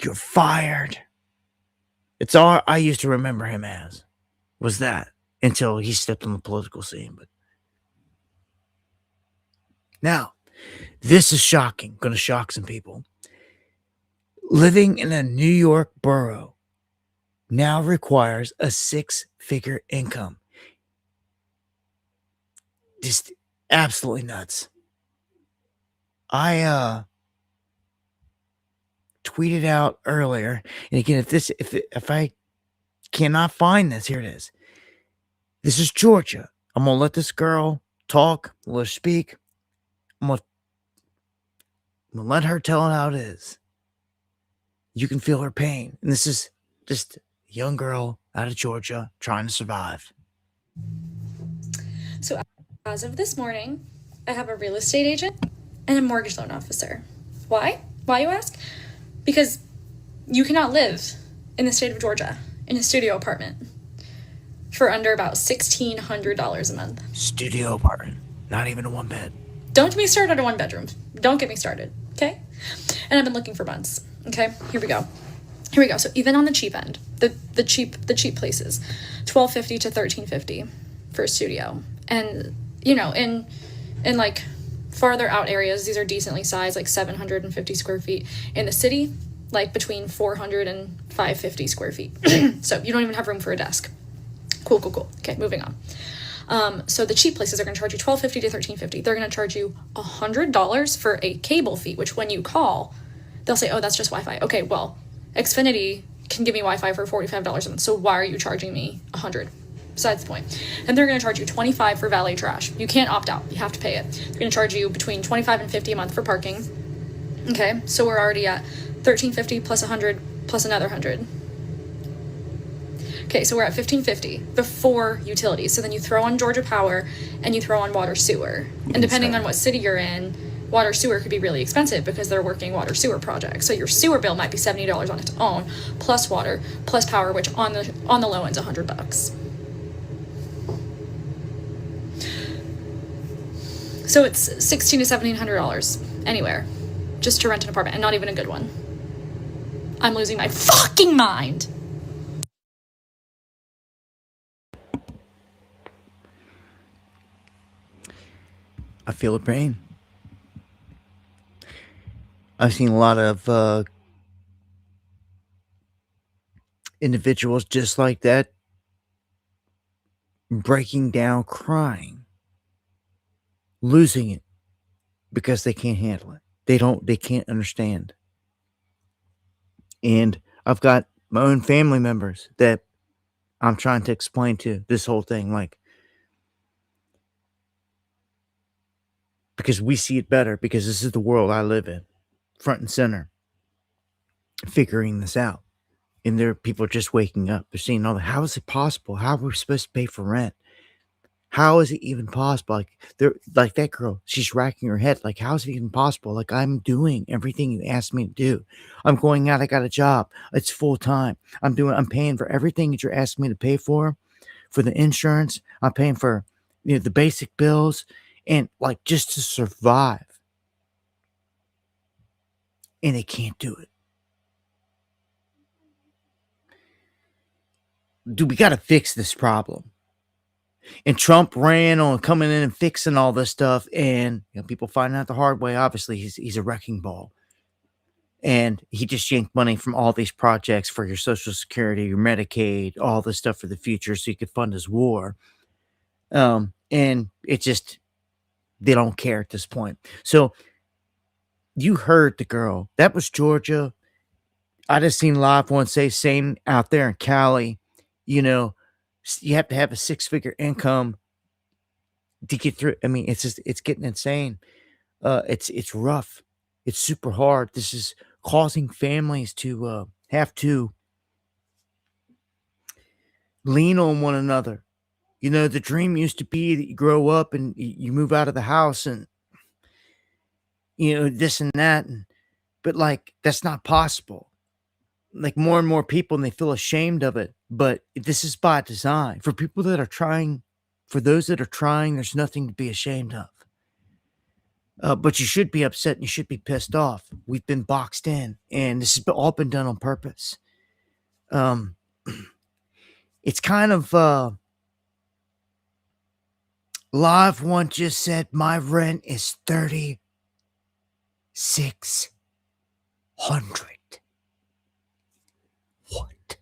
S1: You're fired. It's all I used to remember him as, was that, until he stepped on the political scene. But now, this is shocking, going to shock some people. Living in a New York borough now requires a 6-figure income. Just absolutely nuts. I tweeted out earlier, and again, if I cannot find this, here it is. This is Georgia. I'm gonna let this girl talk, let her speak. I'm gonna let her tell it how it is. You can feel her pain, and this is just a young girl out of Georgia trying to survive.
S3: So as of this morning, I have a real estate agent and a mortgage loan officer. Why? Why, you ask? Because you cannot live in the state of Georgia in a studio apartment for under about $1,600 a month.
S1: Studio apartment, not even a one bed.
S3: Don't get me started on one bedroom. Don't get me started, okay? And I've been looking for months. Okay, here we go. So even on the cheap end, the cheap places, $1,250 to $1,350 for a studio. And in like farther out areas, these are decently sized, like 750 square feet. In the city, like between 400 and 550 square feet. So you don't even have room for a desk. Cool. Okay, moving on. So the cheap places are going to charge you $1,250 to $1,350. They're going to charge you $100 for a cable fee, which when you call, they'll say, oh, that's just Wi-Fi. Okay, well, Xfinity can give me Wi-Fi for $45 a month. So why are you charging me $100? Besides the point. And they're going to charge you $25 for valet trash. You can't opt out. You have to pay it. They're going to charge you between $25 and $50 a month for parking. Okay, so we're already at $1,350 plus $100 plus another $100. Okay, so we're at $1,550 before utilities. So then you throw on Georgia Power and you throw on water sewer. And depending on what city you're in, water sewer could be really expensive because they're working water sewer projects. So your sewer bill might be $70 on its own, plus water, plus power, which on the low end's $100. So it's $1,600 to $1,700 anywhere just to rent an apartment, and not even a good one. I'm losing my fucking mind.
S1: I feel the pain. I've seen a lot of individuals just like that breaking down, crying, losing it because they can't handle it. They can't understand. And I've got my own family members that I'm trying to explain to this whole thing, like, because we see it better, because this is the world I live in, front and center, figuring this out. And there are people just waking up. They're seeing all the, how is it possible? How are we supposed to pay for rent? How is it even possible? Like they're like that girl, she's racking her head. Like, how is it even possible? Like, I'm doing everything you asked me to do. I'm going out, I got a job. It's full time. I'm paying for everything that you're asking me to pay for the insurance. I'm paying for the basic bills and like just to survive. And they can't do it. Dude, we got to fix this problem. And Trump ran on coming in and fixing all this stuff, and people finding out the hard way. Obviously, he's a wrecking ball, and he just yanked money from all these projects for your Social Security, your Medicaid, all this stuff for the future, so he could fund his war. And it just, they don't care at this point. So you heard the girl. That was Georgia. I just seen live one say same out there in Cali. You have to have a 6-figure income to get through. I mean, it's getting insane. It's rough. It's super hard. This is causing families to have to lean on one another. The dream used to be that you grow up and you move out of the house and this and that, but like that's not possible. Like more and more people, and they feel ashamed of it. But this is by design. For people that are trying, for those that are trying, there's nothing to be ashamed of. But you should be upset and you should be pissed off. We've been boxed in, and this has all been done on purpose. It's kind of live one just said my rent is $3,600. What?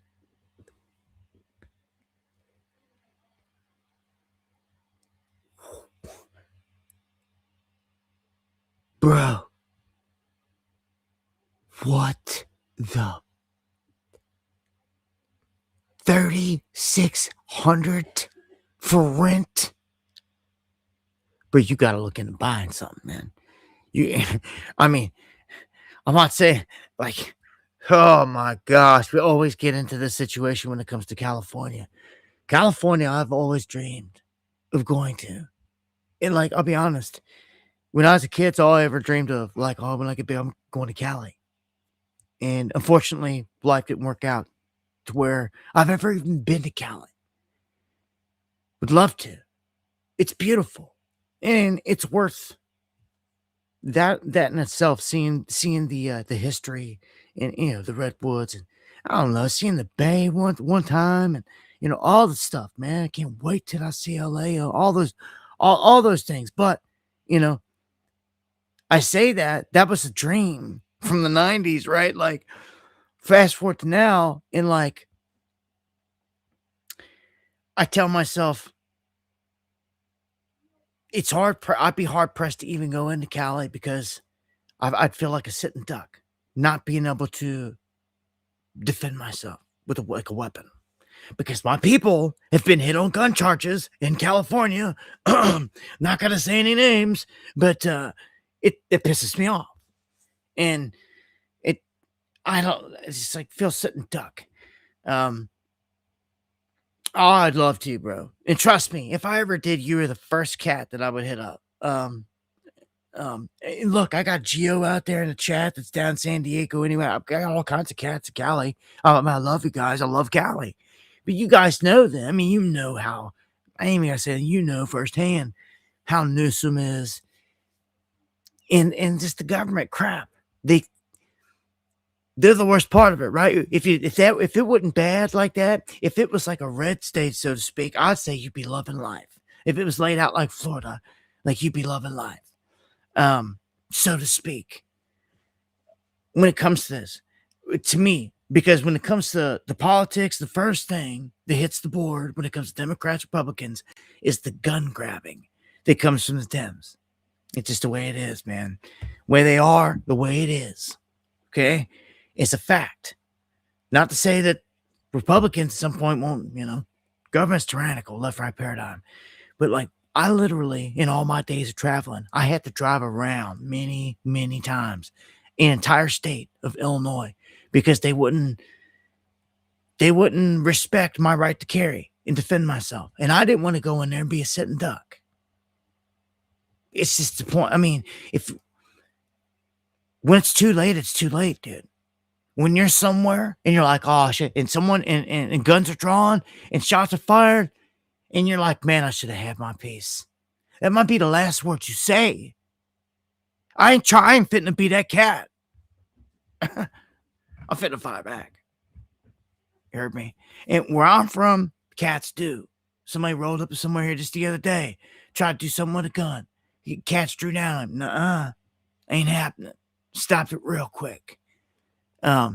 S1: Bro. What the? 3,600 for rent? But you gotta look into buying something, man. I mean, I'm not saying like, oh my gosh, we always get into this situation when it comes to California. California, I've always dreamed of going to. And like, I'll be honest, when I was a kid, it's all I ever dreamed of. Like, oh, when I get big, I'm going to Cali. And unfortunately, life didn't work out to where I've ever even been to Cali. Would love to. It's beautiful. And it's worth that in itself, seeing the history and the redwoods, and I don't know, seeing the bay one time, and all the stuff, man. I can't wait till I see LA, all those things. But I say that was a dream from the 90s, right? Like, fast forward to now, and like, I tell myself it's hard. I'd be hard pressed to even go into Cali because I'd feel like a sitting duck, not being able to defend myself with a weapon, because my people have been hit on gun charges in California. Not gonna say any names, but it pisses me off, and it's just like feel sitting duck. Oh, I'd love to, bro. And trust me, if I ever did, you were the first cat that I would hit up. And look, I got Geo out there in the chat that's down in San Diego. Anyway, I've got all kinds of cats in Cali. I love you guys. I love Cali. But you guys know them. I mean, you know how, I ain't gonna say, firsthand how Newsom is. And just the government crap. They're the worst part of it, right? If it wasn't bad like that, if it was like a red state, so to speak, I'd say you'd be loving life. If it was laid out like Florida, like you be loving life, so to speak. When it comes to this, to me, because when it comes to the politics, the first thing that hits the board when it comes to Democrats, Republicans, is the gun grabbing that comes from the Dems. It's just the way it is, man. Way they are, the way it is. Okay? It's a fact. Not to say that Republicans at some point won't, government's tyrannical, left right paradigm. But like, I literally, in all my days of traveling, I had to drive around many, many times in entire state of Illinois because they wouldn't respect my right to carry and defend myself. And I didn't want to go in there and be a sitting duck. It's just the point. I mean, when it's too late, dude. When you're somewhere and you're like, oh shit, and someone and guns are drawn and shots are fired, and you're like, man, I should have had my piece. That might be the last words you say. I ain't fitting to be that cat. I'm fitting to fire back. You heard me? And where I'm from, cats do. Somebody rolled up somewhere here just the other day, tried to do something with a gun. Cats drew down on him. Nuh-uh. Ain't happening. Stopped it real quick. I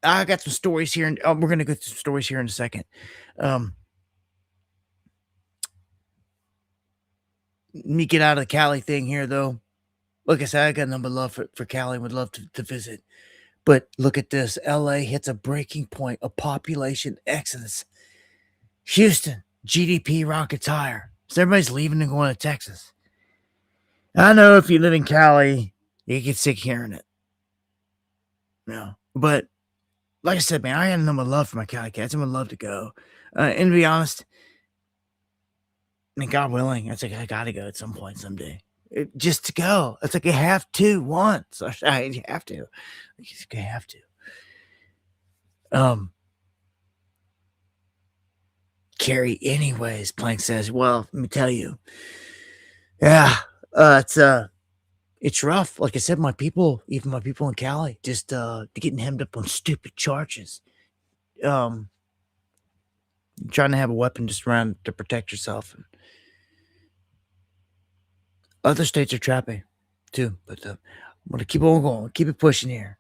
S1: got some stories here, and we're gonna go through some stories here in a second. Let me get out of the Cali thing here, though. Like I said, I got a number of love for Cali and would love to visit. But look at this. LA hits a breaking point of population exodus. Houston, GDP rockets higher. So everybody's leaving and going to Texas. I know if you live in Cali, you get sick hearing it. But like I said, man, I got a number of love for my Cali cats. I would love to go. And to be honest, I mean, God willing, it's like I gotta go at some point someday. Just to go. It's like you have to once. You have to. You have to. Carrie, anyways, Plank says, well, let me tell you. Yeah, it's rough. Like I said, even my people in Cali, just getting hemmed up on stupid charges. Trying to have a weapon just around to protect yourself. Other states are trapping too, but I'm gonna keep on going, keep it pushing here,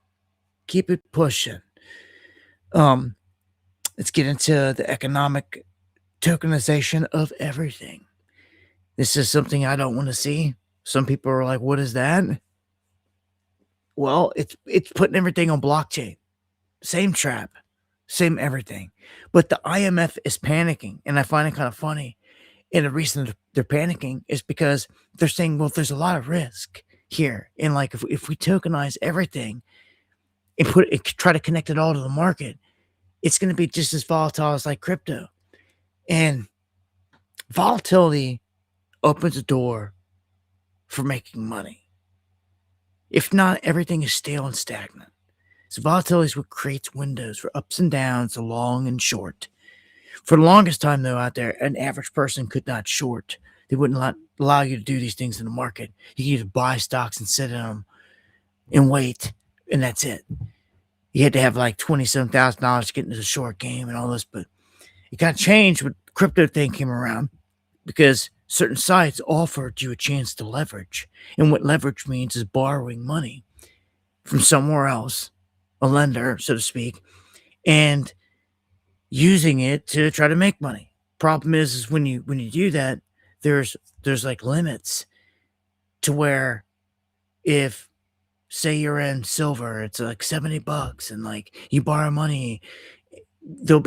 S1: keep it pushing. Let's get into the economic tokenization of everything. This is something I don't want to see. Some people are like, "What is that?" Well, it's putting everything on blockchain. Same trap, same everything. But the IMF is panicking, and I find it kind of funny. And the reason they're panicking is because they're saying, well, there's a lot of risk here. And like, if we tokenize everything and try to connect it all to the market, it's going to be just as volatile as like crypto. And volatility opens a door for making money. If not, everything is stale and stagnant. So volatility is what creates windows for ups and downs, long and short. For the longest time, though, out there, an average person could not short. They wouldn't allow you to do these things in the market. You could either buy stocks and sit in them and wait, and that's it. You had to have like $27,000 to get into the short game and all this, but it got changed when the crypto thing came around because certain sites offered you a chance to leverage. And what leverage means is borrowing money from somewhere else, a lender, so to speak, and using it to try to make money. Problem is when you do that, there's like limits to where if say you're in silver, it's like $70 and like you borrow money, they'll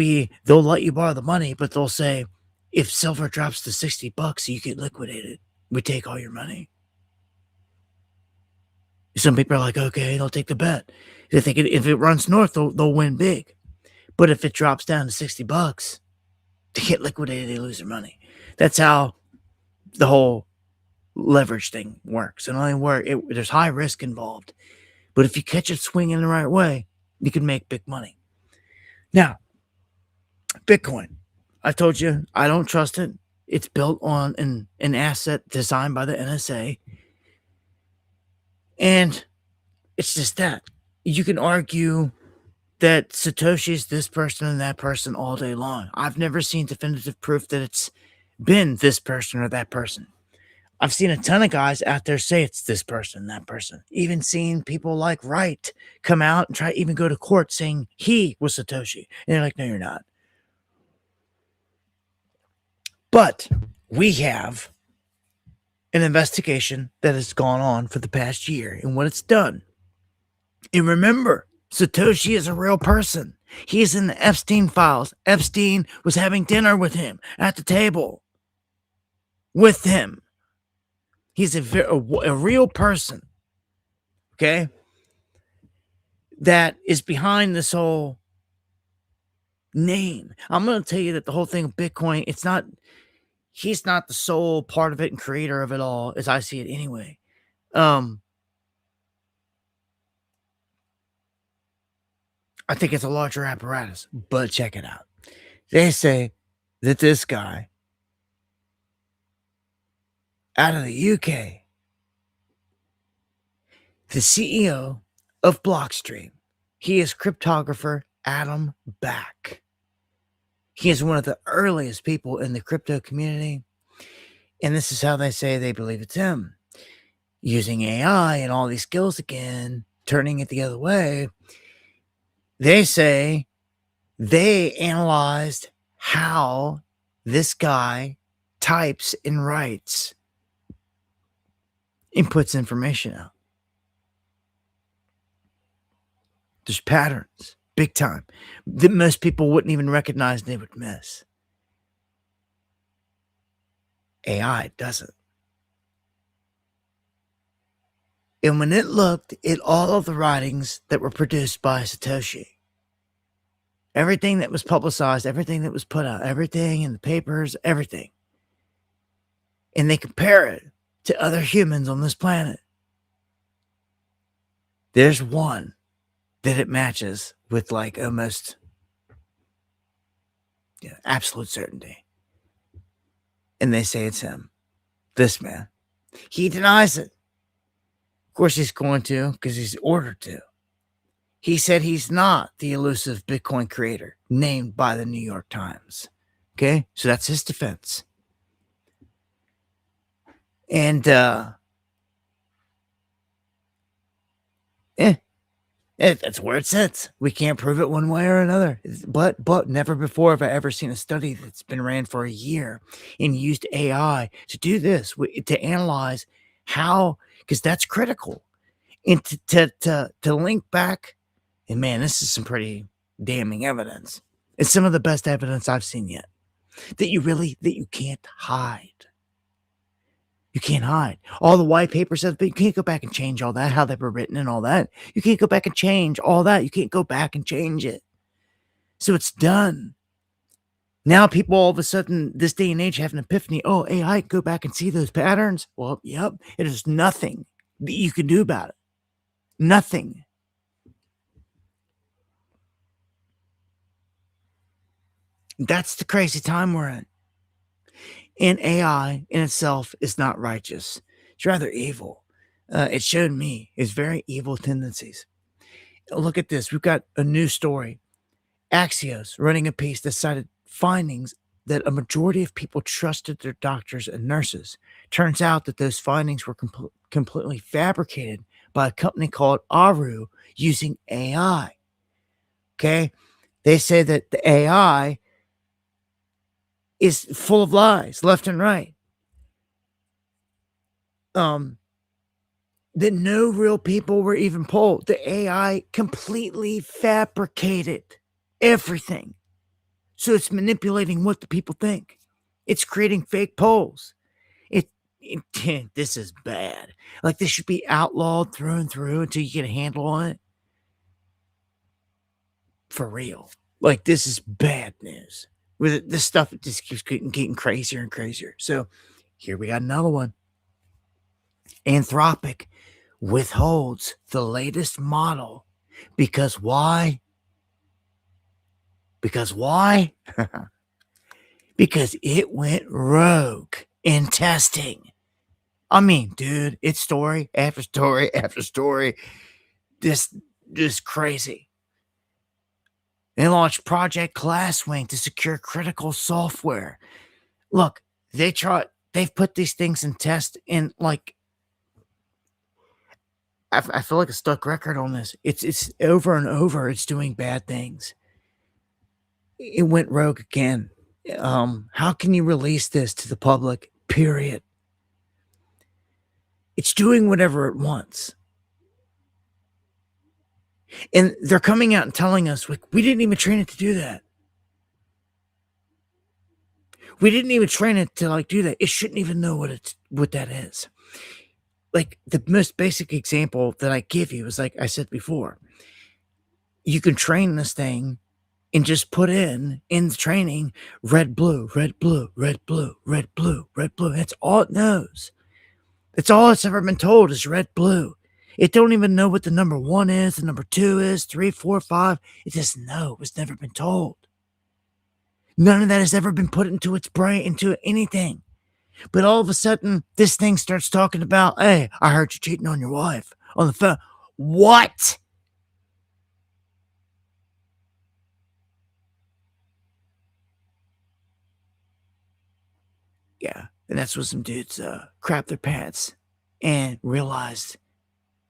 S1: let you borrow the money, but they'll say if silver drops to $60, you get liquidated. We take all your money. Some people are like, okay, they'll take the bet. They think if it runs north, they'll win big. But if it drops down to $60, they get liquidated, they lose their money. That's how the whole leverage thing works. And only there's high risk involved. But if you catch it swinging the right way, you can make big money. Now, Bitcoin. I told you, I don't trust it. It's built on an asset designed by the NSA. And it's just that. You can argue that Satoshi's this person and that person all day long. I've never seen definitive proof that it's been this person or that person. I've seen a ton of guys out there say it's this person, that person. Even seen people like Wright come out and try even go to court saying he was Satoshi. And they're like, no, you're not. But we have an investigation that has gone on for the past year and what it's done. And remember, Satoshi is a real person. He's in the Epstein files. Epstein was having dinner with him at the table with him. He's a real person, okay, that is behind this whole name. I'm going to tell you that the whole thing of Bitcoin, he's not the sole part of it and creator of it all, as I see it anyway. I think it's a larger apparatus, but check it out. They say that this guy out of the UK, the CEO of Blockstream, he is cryptographer Adam Back. He is one of the earliest people in the crypto community. And this is how they say they believe it's him. Using AI and all these skills again, turning it the other way. They say they analyzed how this guy types and writes and puts information out. There's patterns, big time, that most people wouldn't even recognize they would miss. AI doesn't. And when it looked at all of the writings that were produced by Satoshi, everything that was publicized, everything that was put out, everything in the papers, everything, and they compare it to other humans on this planet, there's one that it matches with like almost absolute certainty. And they say it's him, this man. He denies it. Of course he's going to, because he's ordered to. He said he's not the elusive Bitcoin creator named by the New York Times. Okay? So that's his defense. And that's where it sits. We can't prove it one way or another. But never before have I ever seen a study that's been ran for a year and used AI to do this, to analyze how, because that's critical. And to link back, and man, this is some pretty damning evidence. It's some of the best evidence I've seen yet. That you can't hide. You can't hide. All the white papers said, but you can't go back and change all that, how they were written and all that. You can't go back and change all that. You can't go back and change it. So it's done. Now people all of a sudden, this day and age, have an epiphany. Oh, AI, go back and see those patterns. Well, yep. It is nothing that you can do about it. Nothing. That's the crazy time we're in. And AI in itself is not righteous. It's rather evil. It showed me its very evil tendencies. Look at this. We've got a new story. Axios running a piece that cited findings that a majority of people trusted their doctors and nurses. Turns out that those findings were completely fabricated by a company called Aru using AI. Okay? They say that the AI is full of lies left and right. That no real people were even polled. The AI completely fabricated everything. So it's manipulating what the people think. It's creating fake polls. This is bad. Like, this should be outlawed through and through until you get a handle on it. For real. Like, this is bad news. With this stuff, it just keeps getting crazier and crazier. So here we got another one. Anthropic withholds the latest model because why? Because why? Because it went rogue in testing. I mean, dude, it's story after story after story. This crazy. They launched Project Glasswing to secure critical software. Look, they've put these things in test, and like I feel like a stuck record on this. It's over and over. It's doing bad things. It went rogue again. How can you release this to the public? Period. It's doing whatever it wants. And they're coming out and telling us, like, we didn't even train it to do that. We didn't even train it to like do that. It shouldn't even know what that is. Like the most basic example that I give you is like I said before. You can train this thing and just put in the training red, blue, red, blue, red, blue, red, blue, red, blue. That's all it knows. That's all it's ever been told is red, blue. It don't even know what the number 1 is, the number 2 is, 3, 4, 5. It doesn't know. It's never been told. None of that has ever been put into its brain, into anything. But all of a sudden, this thing starts talking about, hey, I heard you cheating on your wife on the phone. What? Yeah, and that's when some dudes crapped their pants and realized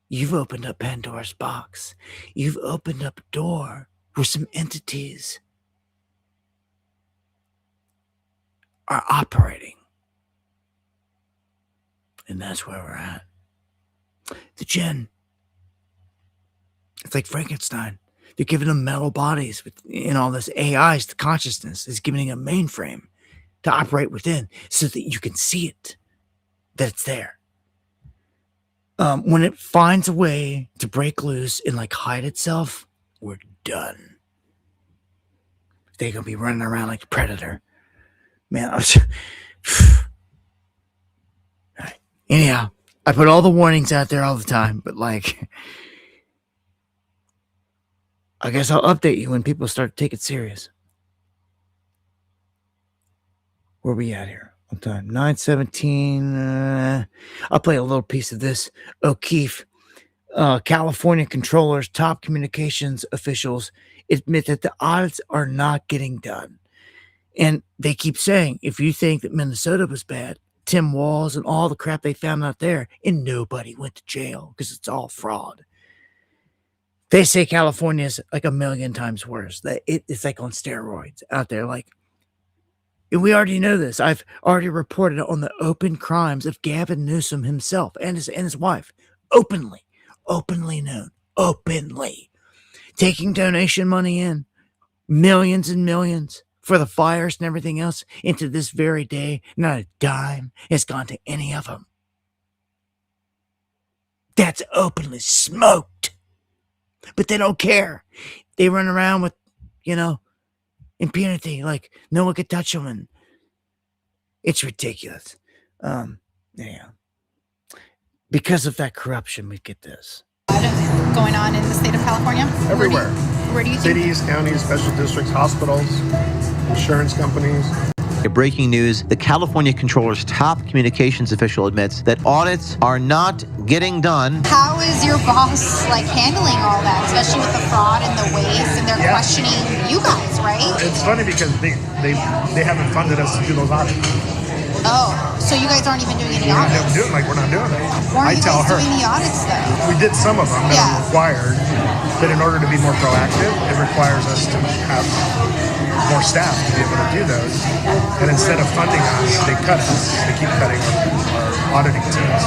S1: you've opened up Pandora's box. You've opened up a door where some entities are operating. And that's where we're at. The Jinn. It's like Frankenstein. They're giving them metal bodies with all this AIs, the consciousness is giving a mainframe to operate within so that you can see it, that it's there. When it finds a way to break loose and like hide itself, we're done. They're going to be running around like a predator. Man, I was... Right. Anyhow, I put all the warnings out there all the time, but like, I guess I'll update you when people start to take it serious. Where we at here? What time? 9:17. I'll play a little piece of this. O'Keefe, California controllers, top communications officials admit that the audits are not getting done. And they keep saying, if you think that Minnesota was bad, Tim Walz and all the crap they found out there, and nobody went to jail because it's all fraud. They say California is like 1,000,000 times worse. That it's like on steroids out there. Like, and we already know this. I've already reported on the open crimes of Gavin Newsom himself and his wife. Openly known. Openly. Taking donation money in. Millions and millions for the fires and everything else into this very day. Not a dime has gone to any of them. That's openly smoked. But they don't care. They run around with, impunity. Like, no one could touch them. And it's ridiculous. Yeah. Because of that corruption, we get this.
S4: Going on in the state of California?
S5: Everywhere.
S4: Where do you think?
S5: Cities, counties, special districts, hospitals, insurance companies.
S6: Breaking news, the California Controller's top communications official admits that audits are not getting done.
S4: How is your boss handling all that, especially with the fraud and the waste, and they're questioning you guys, right?
S5: It's funny because they haven't funded us to do those audits.
S4: Oh, so you guys aren't even doing any
S5: We're
S4: audits?
S5: we're not doing it.
S4: Why are
S5: I
S4: you
S5: tell
S4: guys
S5: her.
S4: doing the audits though?
S5: We did some of them that are required, but in order to be more proactive, it requires us to have more staff to be able to do those. And instead of funding us, they cut us. They keep cutting our auditing teams.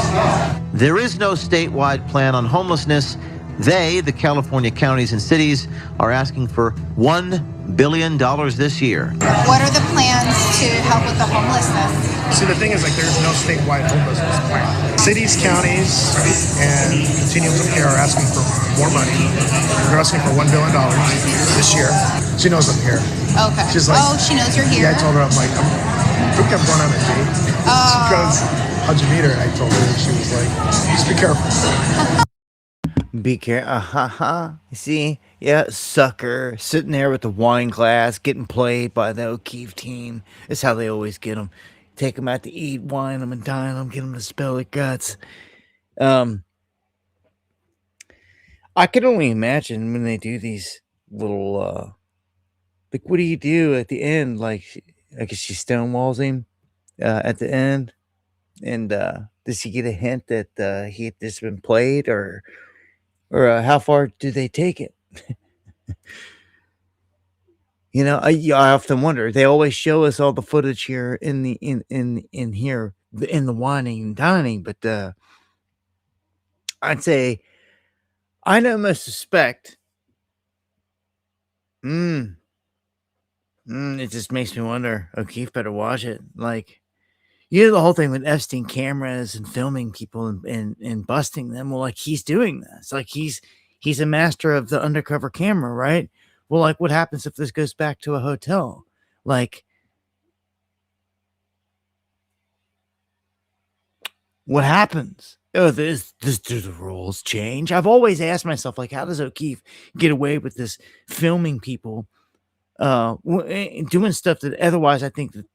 S6: There is no statewide plan on homelessness. They, the California counties and cities, are asking for $1 billion this year.
S4: What are the plans to help with the homelessness?
S5: See, the thing is, there's no statewide homelessness plan. Cities, counties, and continuums of care are asking for more money. They're asking for $1 billion this year. She knows I'm here.
S4: Okay.
S5: She's like,
S4: oh, she knows you're here.
S5: Yeah, I told her, I think I'm going on a date. She goes, how'd you meet her? I told her, and she was like, just be careful.
S1: Be careful. You see? Yeah, sucker. Sitting there with the wine glass, getting played by the O'Keefe team. That's how they always get them. Take them out to eat, wine them, and dine them, get them to spill their guts. I can only imagine when they do these little, what do you do at the end? I guess she stonewalls him. at the end? And does he get a hint that he had just been played, or how far do they take it? I often wonder. They always show us all the footage here in here in the whining and dining, but I'd say I almost suspect. Mm, it just makes me wonder. O'Keefe better watch it. Like, the whole thing with Epstein cameras and filming people and busting them. Well, like, he's doing this. Like, he's a master of the undercover camera, right? Well, like, what happens if this goes back to a hotel? Like, what happens? Oh, do the rules change? I've always asked myself, like, how does O'Keefe get away with this filming people, doing stuff that otherwise I think that,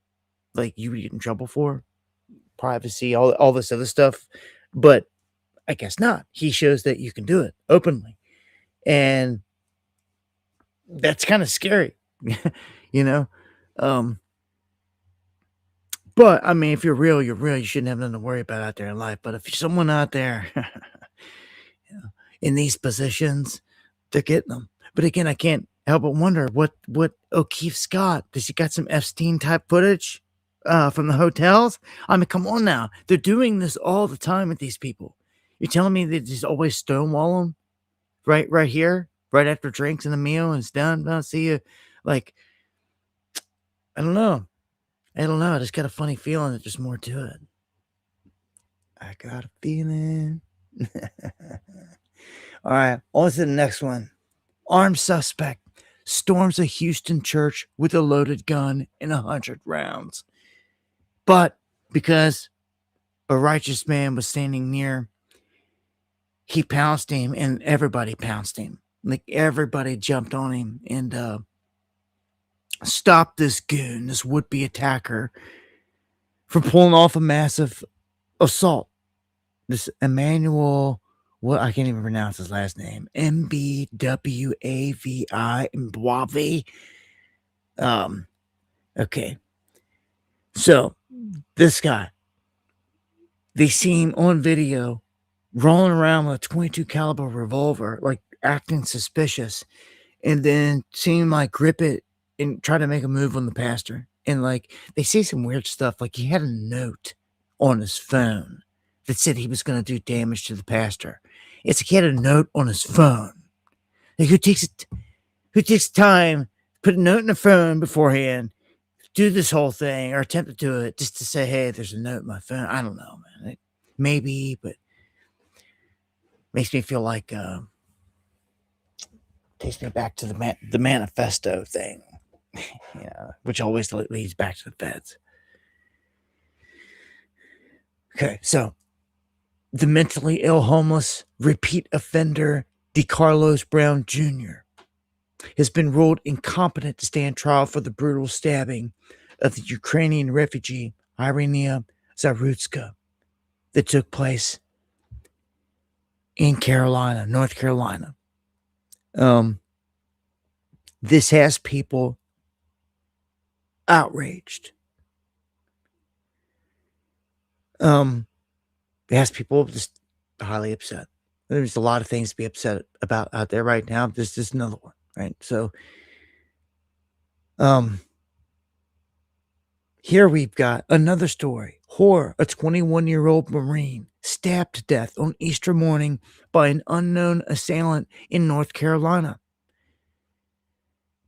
S1: like, you would get in trouble for, privacy, all this other stuff, but I guess not. He shows that you can do it openly, and that's kind of scary, you know. Um, but I mean, if you're real, you're real. You shouldn't have nothing to worry about out there in life. But if you're someone out there, in these positions, they're getting them. But again, I can't help but wonder what O'Keefe's got. Does he got some Epstein type footage from the hotels? I mean, come on now. They're doing this all the time with these people. You're telling me they just always stonewall them right here, right after drinks and the meal and it's done. I'll see you. Like, I don't know. I just got a funny feeling that there's more to it. I got a feeling. All right, on to the next one. Armed suspect storms a Houston church with a loaded gun and 100 rounds. But because a righteous man was standing near, he pounced him, and everybody pounced him. Like, everybody jumped on him and stopped this goon, this would-be attacker, from pulling off a massive assault. This Emmanuel, I can't even pronounce his last name. Mbwavi. Okay. So this guy, they see him on video rolling around with a 22 caliber revolver, like acting suspicious, and then see him like grip it and try to make a move on the pastor. And like, they say some weird stuff. Like, he had a note on his phone that said he was going to do damage to the pastor. It's like he had a note on his phone. Like, who takes time, put a note in the phone beforehand, do this whole thing or attempt to do it just to say, hey, there's a note in my phone. I don't know, man. Maybe, but makes me feel like takes me back to the manifesto thing, which always leads back to the feds. Okay, so the mentally ill homeless repeat offender DeCarlos Brown Jr. has been ruled incompetent to stand trial for the brutal stabbing of the Ukrainian refugee Irina Zarutska that took place in North Carolina. This has people outraged. It has people just highly upset. There's a lot of things to be upset about out there right now. This is another one, right? So, here we've got another story. Horror, a 21-year-old Marine stabbed to death on Easter morning by an unknown assailant in North Carolina.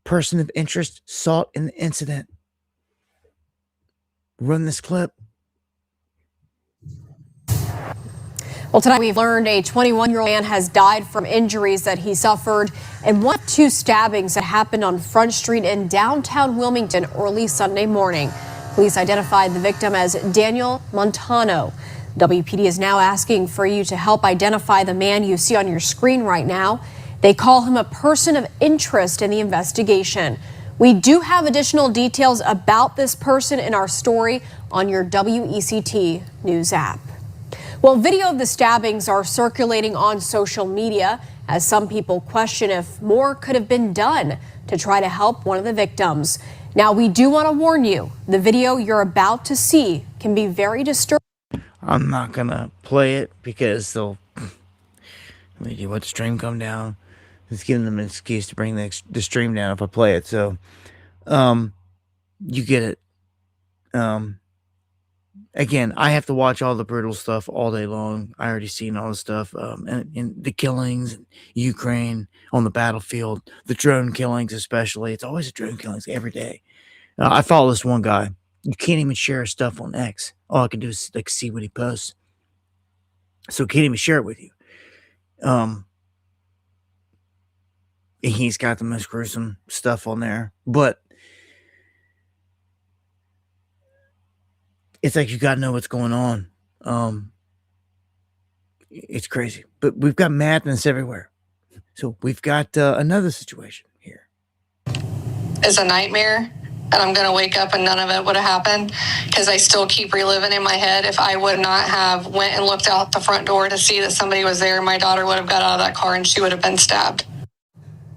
S1: Person of interest sought in the incident. Run this clip.
S7: Well, tonight we've learned a 21-year-old man has died from injuries that he suffered in one of two stabbings that happened on Front Street in downtown Wilmington early Sunday morning. Police identified the victim as Daniel Montano. WPD is now asking for you to help identify the man you see on your screen right now. They call him a person of interest in the investigation. We do have additional details about this person in our story on your WECT News app. Well, video of the stabbings are circulating on social media as some people question if more could have been done to try to help one of the victims. Now, we do want to warn you, the video you're about to see can be very disturbing.
S1: I'm not gonna play it because they'll let the stream come down. It's giving them an excuse to bring the stream down if I play it. So, you get it. Again, I have to watch all the brutal stuff all day long. I already seen all the stuff, and the killings in Ukraine on the battlefield, the drone killings especially. It's always a drone killings every day. I follow this one guy. You can't even share his stuff on X. All I can do is like see what he posts. So can't even share it with you. And he's got the most gruesome stuff on there, but it's like you gotta know what's going on. It's crazy, but we've got madness everywhere. So we've got another situation here.
S8: Is a nightmare, and I'm going to wake up and none of it would have happened, because I still keep reliving in my head, if I would not have went and looked out the front door to see that somebody was there, my daughter would have got out of that car and she would have been stabbed.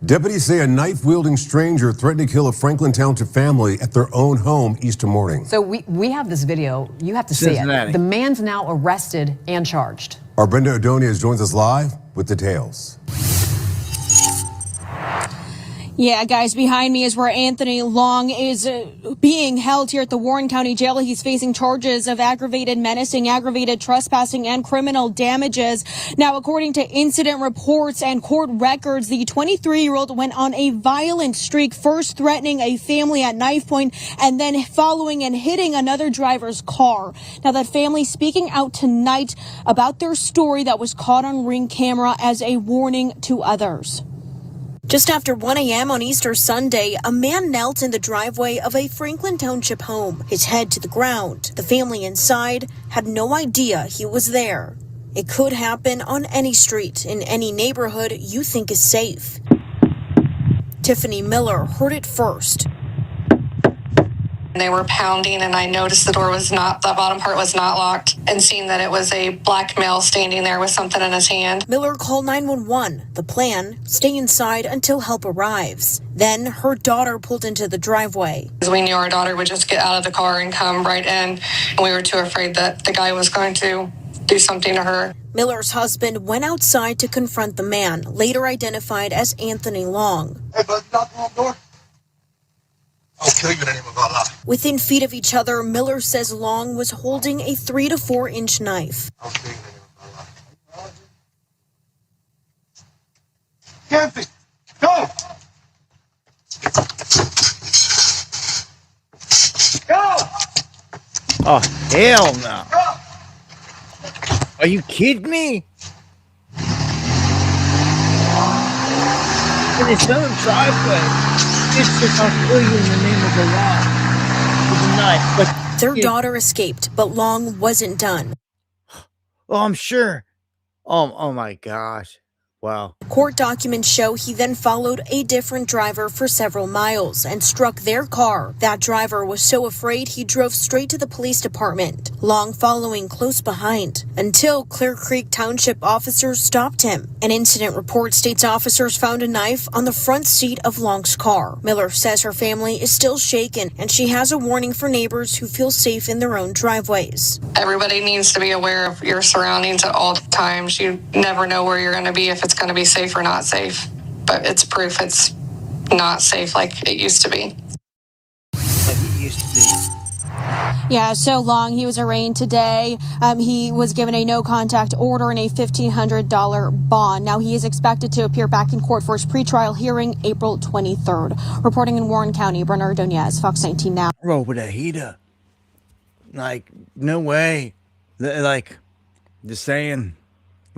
S9: Deputies say a knife-wielding stranger threatened to kill a Franklin Township family at their own home Easter morning.
S10: So we have this video. You have to see it. The man's now arrested and charged.
S9: Our Brenda Adonias joins us live with details.
S11: Yeah, guys, behind me is where Anthony Long is being held here at the Warren County Jail. He's facing charges of aggravated menacing, aggravated trespassing, and criminal damages. Now, according to incident reports and court records, the 23-year-old went on a violent streak, first threatening a family at knife point and then following and hitting another driver's car. Now, that family speaking out tonight about their story that was caught on Ring camera as a warning to others. Just after 1 a.m. on Easter Sunday, a man knelt in the driveway of a Franklin Township home, his head to the ground. The family inside had no idea he was there. It could happen on any street, in any neighborhood you think is safe. Tiffany Miller heard it first.
S8: They were pounding, and I noticed the bottom part was not locked, and seeing that it was a black male standing there with something in his hand.
S11: Miller called 911. The plan, stay inside until help arrives. Then her daughter pulled into the driveway.
S8: We knew our daughter would just get out of the car and come right in. We were too afraid that the guy was going to do something to her.
S11: Miller's husband went outside to confront the man, later identified as Anthony Long.
S12: Hey, bud, knock on the door. I'll kill you in the name of Allah.
S11: Within feet of each other, Miller says Long was holding a 3 to 4 inch knife.
S12: I'll kill you in the name of Allah. Camping. Go! Go!
S1: Oh, hell no. Are you kidding me? In his own driveway. It's just, I'll kill you in the name of Allah. With a knife. But
S11: their daughter escaped, but Long wasn't done.
S1: Oh, I'm sure. Oh my gosh. Wow.
S11: Court documents show he then followed a different driver for several miles and struck their car. That driver was so afraid he drove straight to the police department, Long following close behind, until Clear Creek Township officers stopped him. An incident report states officers found a knife on the front seat of Long's car. Miller says her family is still shaken, and she has a warning for neighbors who feel safe in their own driveways.
S8: Everybody needs to be aware of your surroundings at all times. You never know where you're going to be, if it's going to be safe or not safe, but it's proof it's not safe like it used to be.
S11: Yeah, so Long, he was arraigned today. He was given a no contact order and a $1,500 bond. Now he is expected to appear back in court for his pretrial hearing April 23rd. Reporting in Warren County, Brenda Ordonez, Fox 19 Now.
S1: Roll with a heater. Like, no way. Like, just saying.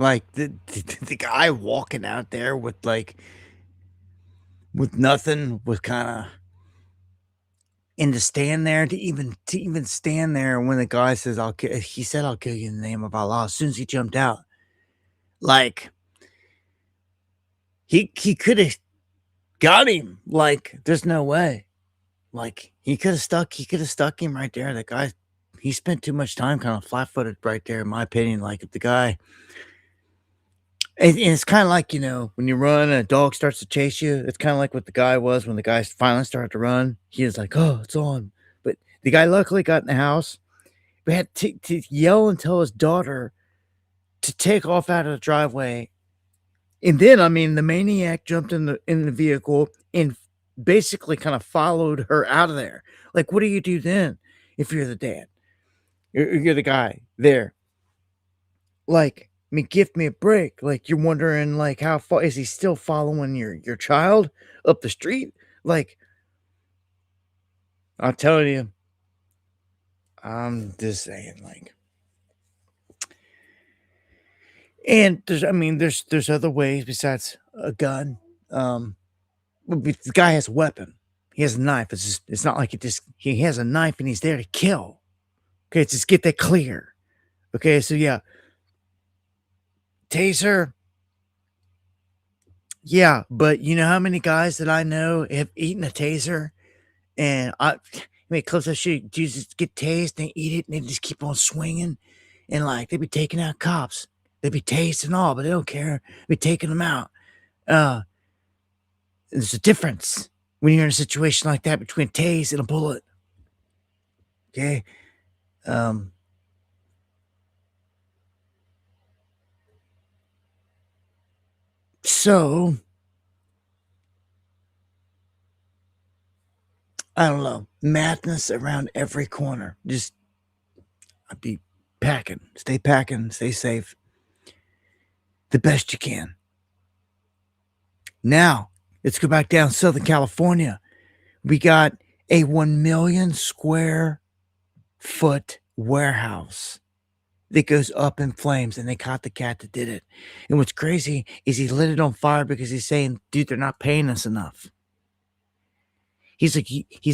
S1: Like the guy walking out there with nothing was kind of, and to stand there to even stand there when the guy says he said I'll kill you in the name of Allah as soon as he jumped out, like he could have got him. Like there's no way. Like he could have stuck him right there. That guy, he spent too much time kind of flat-footed right there in my opinion. Like if the guy, And it's kind of like, when you run and a dog starts to chase you, it's kind of like what the guy was when the guy finally started to run. He was like, oh, it's on. But the guy luckily got in the house, but had to yell and tell his daughter to take off out of the driveway. And then, I mean, the maniac jumped in the vehicle and basically kind of followed her out of there. Like, what do you do then if you're the dad? You're the guy there. Like, I mean, give me a break. Like, you're wondering, like, how far is he still following your child up the street? Like, I'm telling you, I'm just saying, like, and there's other ways besides a gun. But the guy has a weapon. He has a knife. It's not like he has a knife and he's there to kill. Okay, just get that clear. Okay, so yeah. Taser. Yeah, but you know how many guys that I know have eaten a taser? And I mean, clips of shit, you just get tased and eat it and they just keep on swinging. And like, they be taking out cops. They be tased and all, but they don't care. They be taking them out. There's a difference when you're in a situation like that between a tase and a bullet. Okay? So, I don't know. Madness around every corner. Just, I'd be packing. Stay safe. The best you can. Now, let's go back down Southern California. We got a 1 million square foot warehouse that goes up in flames, and they caught the cat that did it. And what's crazy is he lit it on fire because he's saying, dude, they're not paying us enough. He's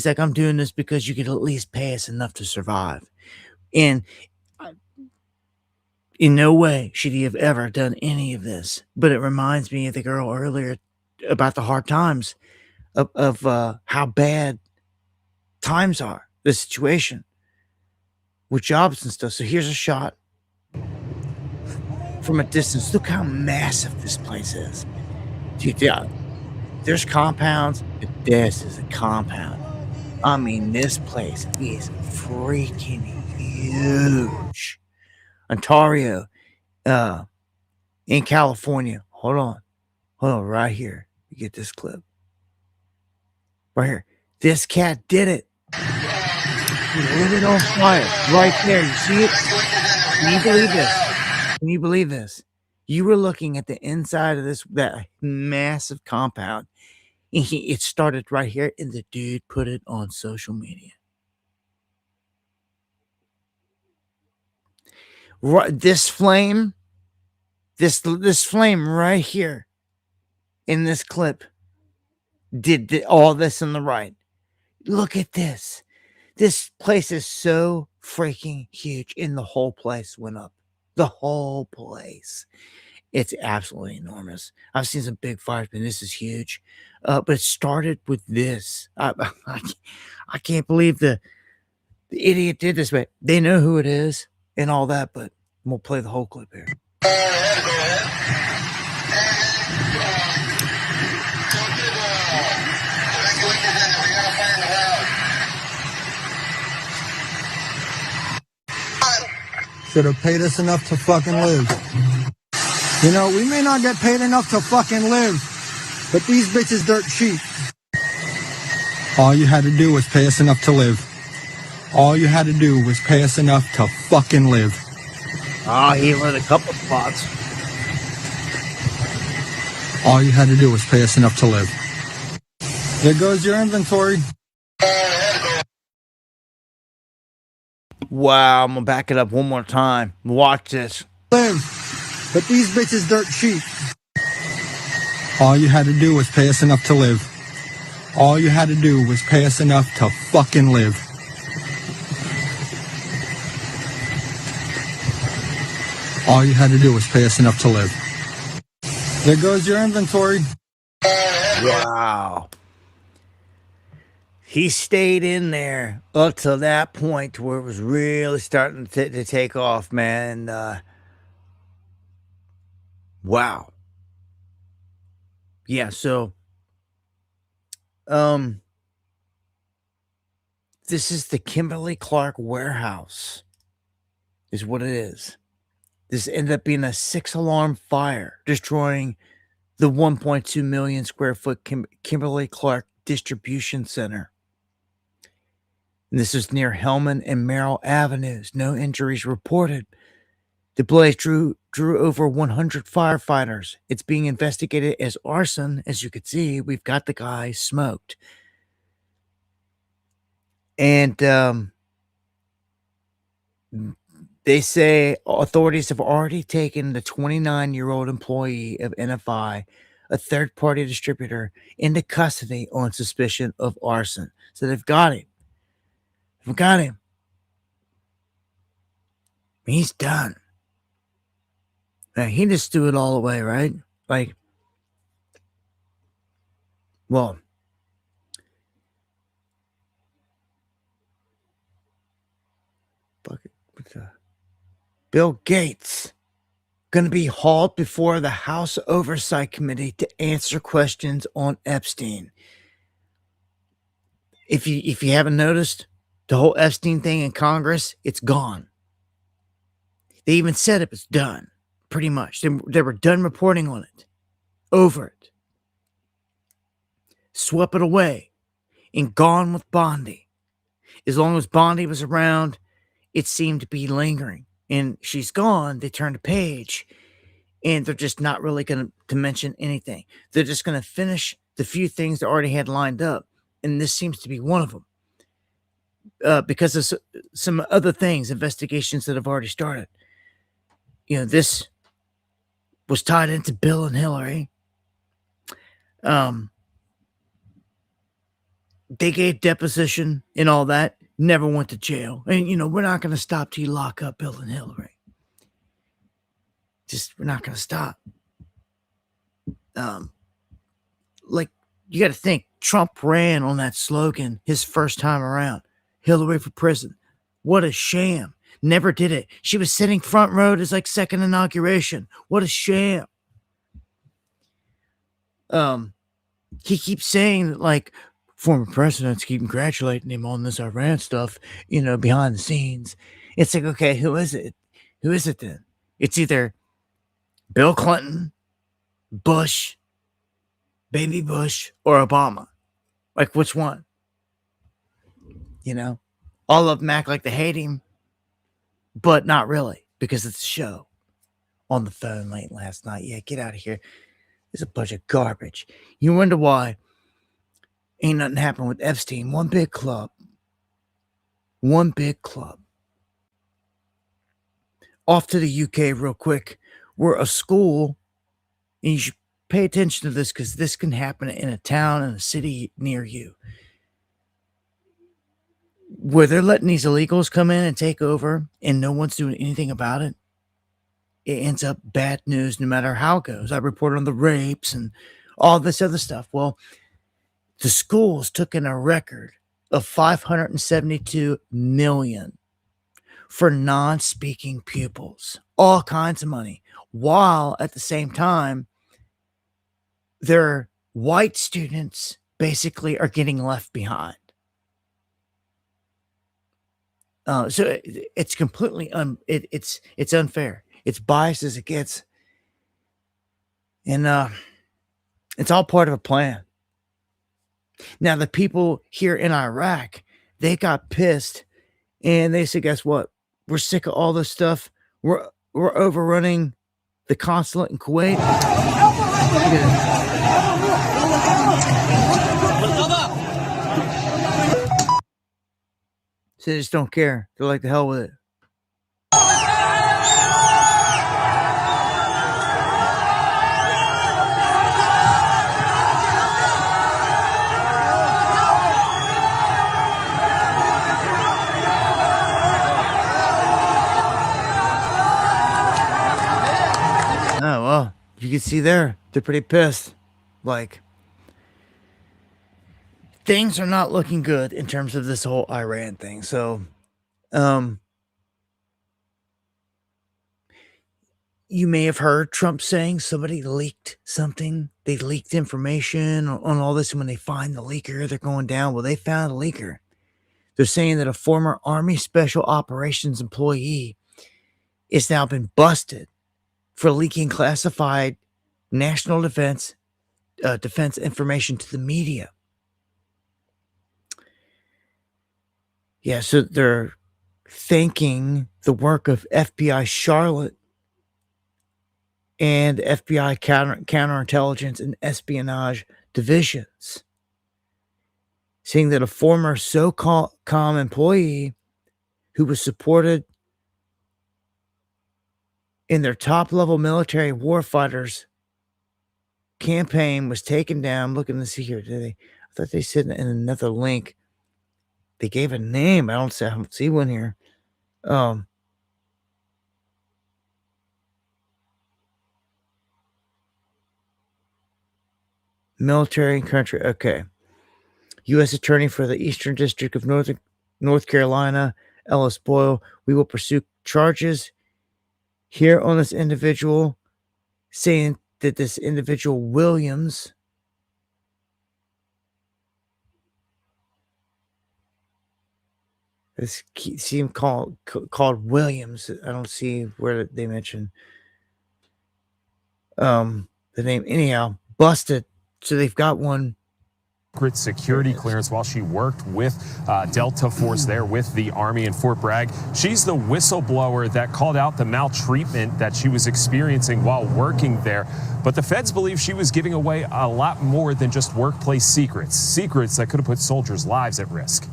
S1: like, I'm doing this because you could at least pay us enough to survive. And in no way should he have ever done any of this. But it reminds me of the girl earlier about the hard times of how bad times are, the situation with jobs and stuff. So here's a shot from a distance. Look how massive this place is. Dude, yeah, there's compounds. This is a compound. I mean, this place is freaking huge. Ontario, in California. Hold on, right here. You get this clip. Right here. This cat did it. He lit it on fire. Right there. You see it? Can you believe this? Can you believe this? You were looking at the inside of that massive compound. And it started right here, and the dude put it on social media. Right, this flame right here in this clip did all this on the right. Look at this. This place is so freaking huge, and the whole place went up. The whole place. It's absolutely enormous. I've seen some big fires, but this is huge. But it started with this. I can't believe the idiot did this, but they know who it is and all that, but we'll play the whole clip here.
S13: Should have paid us enough to fucking live. You know, we may not get paid enough to fucking live, but these bitches dirt cheap. All you had to do was pay us enough to live. All you had to do was pay us enough to fucking live.
S1: He lit a couple spots.
S13: All you had to do was pay us enough to live. There goes your inventory.
S1: Wow, I'm gonna back it up one more time. Watch this.
S13: Live, but these bitches dirt cheap. All you had to do was pay us enough to live. All you had to do was pay us enough to fucking live. All you had to do was pay us enough to live. There goes your inventory.
S1: Wow. He stayed in there up to that point where it was really starting to take off, man. Wow. Yeah, so um this is the Kimberly Clark warehouse, is what it is. This ended up being a 6-alarm fire, destroying the 1.2 million square foot Kimberly Clark distribution center. And this is near Hellman and Merrill Avenues. No injuries reported. The blaze drew over 100 firefighters. It's being investigated as arson. As you can see, we've got the guy smoked. And they say authorities have already taken the 29-year-old employee of NFI, a third-party distributor, into custody on suspicion of arson. So they've got him. They've got him. He's done. Now, he just threw it all away, right? Like, well, Bill Gates going to be hauled before the House Oversight Committee to answer questions on Epstein. If you haven't noticed, the whole Epstein thing in Congress, it's gone. They even said it was done, pretty much. They were done reporting on it, over it, swept it away, and gone with Bondi. As long as Bondi was around, it seemed to be lingering. And she's gone, they turned a page, and they're just not really going to mention anything. They're just going to finish the few things they already had lined up, and this seems to be one of them. Because of some other things, investigations that have already started. You know, this was tied into Bill and Hillary. They gave deposition and all that, never went to jail. And, you know, we're not going to stop till you lock up Bill and Hillary. We're not going to stop. Like, you got to think, Trump ran on that slogan his first time around. Hillary for prison. What a sham. Never did it. She was sitting front row at his like second inauguration. What a sham. He keeps saying that like former presidents keep congratulating him on this Iran stuff, you know, behind the scenes. It's like, okay, who is it? Who is it then? It's either Bill Clinton, Bush, baby Bush, or Obama. Like, which one? You know, all of them act like they hate him, but not really, because it's a show. On the phone late last night. Yeah, get out of here. It's a bunch of garbage. You wonder why ain't nothing happened with Epstein. One big club. One big club. Off to the UK real quick. We're a school, and you should pay attention to this because this can happen in a town and a city near you, where they're letting these illegals come in and take over and no one's doing anything about it. It ends up bad news no matter how it goes. I reported on the rapes and all this other stuff. Well, the schools took in a record of $572 million for non-speaking pupils. All kinds of money. While at the same time, their white students basically are getting left behind. So it's completely it's unfair. It's biased as it gets, and it's all part of a plan. Now the people here in Iraq, they got pissed, and they said, "Guess what? We're sick of all this stuff. We're overrunning the consulate in Kuwait." So they just don't care. They're like, the hell with it. Oh, well, you can see they're pretty pissed. Like, things are not looking good in terms of this whole Iran thing. So, You may have heard Trump saying somebody leaked something. They leaked information on all this. And when they find the leaker, they're going down. Well, they found a leaker. They're saying that a former Army Special Operations employee is now been busted for leaking classified national defense information to the media. Yeah, so they're thanking the work of FBI Charlotte and FBI counterintelligence and espionage divisions, saying that a former SOCOM employee who was supported in their top-level military warfighters campaign was taken down. I'm looking to see here. I thought they said in another link they gave a name. I don't see one here. Military and country. Okay. U.S. Attorney for the Eastern District of North Carolina, Ellis Boyle. We will pursue charges here on this individual, saying that this individual Williams see him called Williams. I don't see where they mention the name. Anyhow, busted. So they've got one
S14: security clearance while she worked with Delta Force there with the Army in Fort Bragg. She's the whistleblower that called out the maltreatment that she was experiencing while working there. But the feds believe she was giving away a lot more than just workplace secrets that could have put soldiers' lives at risk.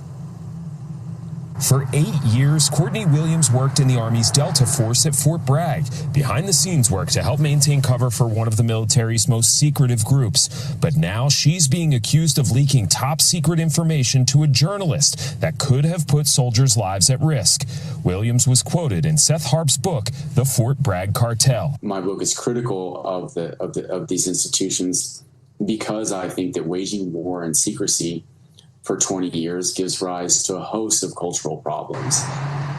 S15: For 8 years, Courtney Williams worked in the Army's Delta Force at Fort Bragg, behind-the-scenes work to help maintain cover for one of the military's most secretive groups. But now she's being accused of leaking top-secret information to a journalist that could have put soldiers' lives at risk. Williams was quoted in Seth Harp's book, The Fort Bragg Cartel.
S16: My book is critical of these institutions because I think that waging war in secrecy for 20 years gives rise to a host of cultural problems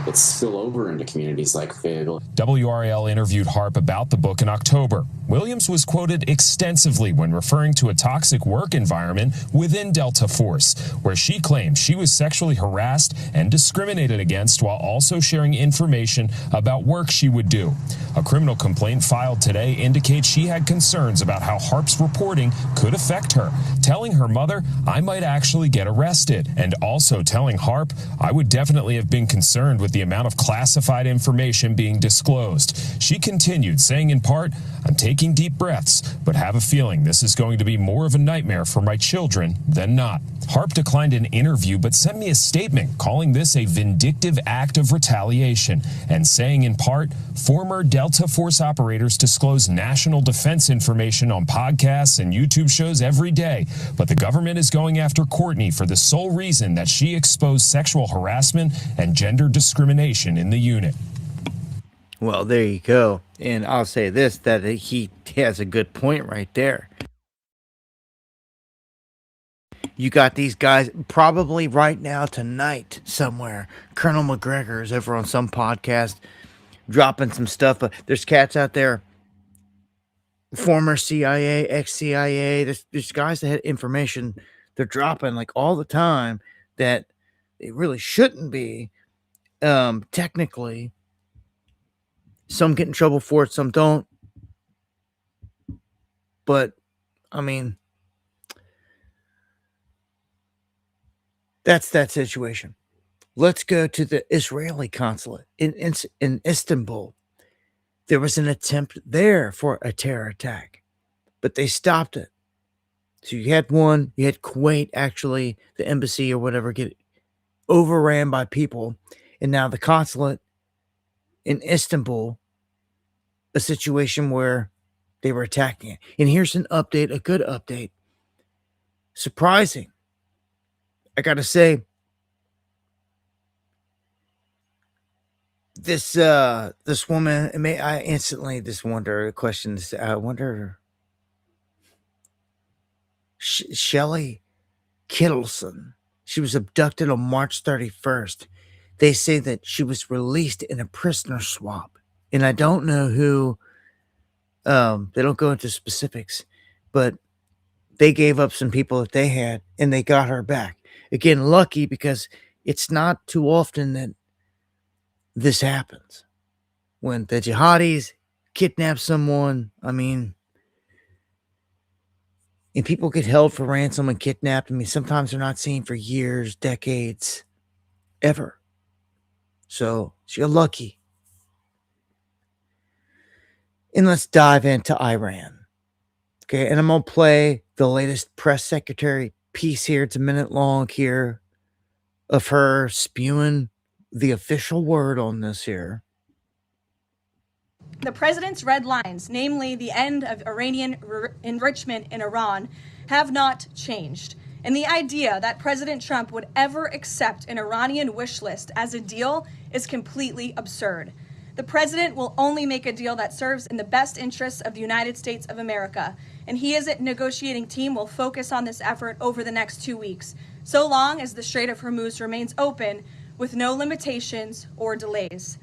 S16: that spill over into communities like Fayetteville.
S15: WRAL interviewed Harp about the book in October. Williams was quoted extensively when referring to a toxic work environment within Delta Force, where she claimed she was sexually harassed and discriminated against while also sharing information about work she would do. A criminal complaint filed today indicates she had concerns about how Harp's reporting could affect her, telling her mother, "I might actually get arrested," and also telling Harp, "I would definitely have been concerned with the amount of classified information being disclosed." She continued, saying in part, "I'm taking deep breaths, but have a feeling this is going to be more of a nightmare for my children than not." Harp declined an interview, but sent me a statement calling this a vindictive act of retaliation and saying in part, "Former Delta Force operators disclose national defense information on podcasts and YouTube shows every day, but the government is going after Courtney for the sole reason that she exposed sexual harassment and gender discrimination in the unit."
S1: Well, there you go. And I'll say this, that he has a good point right there. You got these guys probably right now tonight somewhere. Colonel McGregor is over on some podcast dropping some stuff. But there's cats out there, former CIA, ex-CIA. There's guys that had information they're dropping like all the time that it really shouldn't be. Technically, some get in trouble for it, some don't. But I mean, that's that situation. Let's go to the Israeli consulate in Istanbul. There was an attempt there for a terror attack, but they stopped it. So you had Kuwait, actually, the embassy or whatever, get overran by people. And now the consulate in Istanbul, a situation where they were attacking it. And here's an update, a good update. Surprising. I got to say, this woman, I instantly just wonder, questions. I wonder, Shelley Kittleson, she was abducted on March 31st. They say that she was released in a prisoner swap. And I don't know who They don't go into specifics, but they gave up some people that they had, and they got her back. Again, lucky, because it's not too often that this happens. When the jihadis kidnap someone, I mean, and people get held for ransom and kidnapped. I mean, sometimes they're not seen for years, decades, ever. So she got lucky. And let's dive into Iran. Okay, and I'm going to play the latest press secretary piece here. It's a minute long here of her spewing the official word on this here.
S17: The president's red lines, namely the end of Iranian enrichment in Iran, have not changed. And the idea that President Trump would ever accept an Iranian wish list as a deal is completely absurd. The president will only make a deal that serves in the best interests of the United States of America, and he as a negotiating team will focus on this effort over the next 2 weeks, so long as the Strait of Hormuz remains open with no limitations or delays.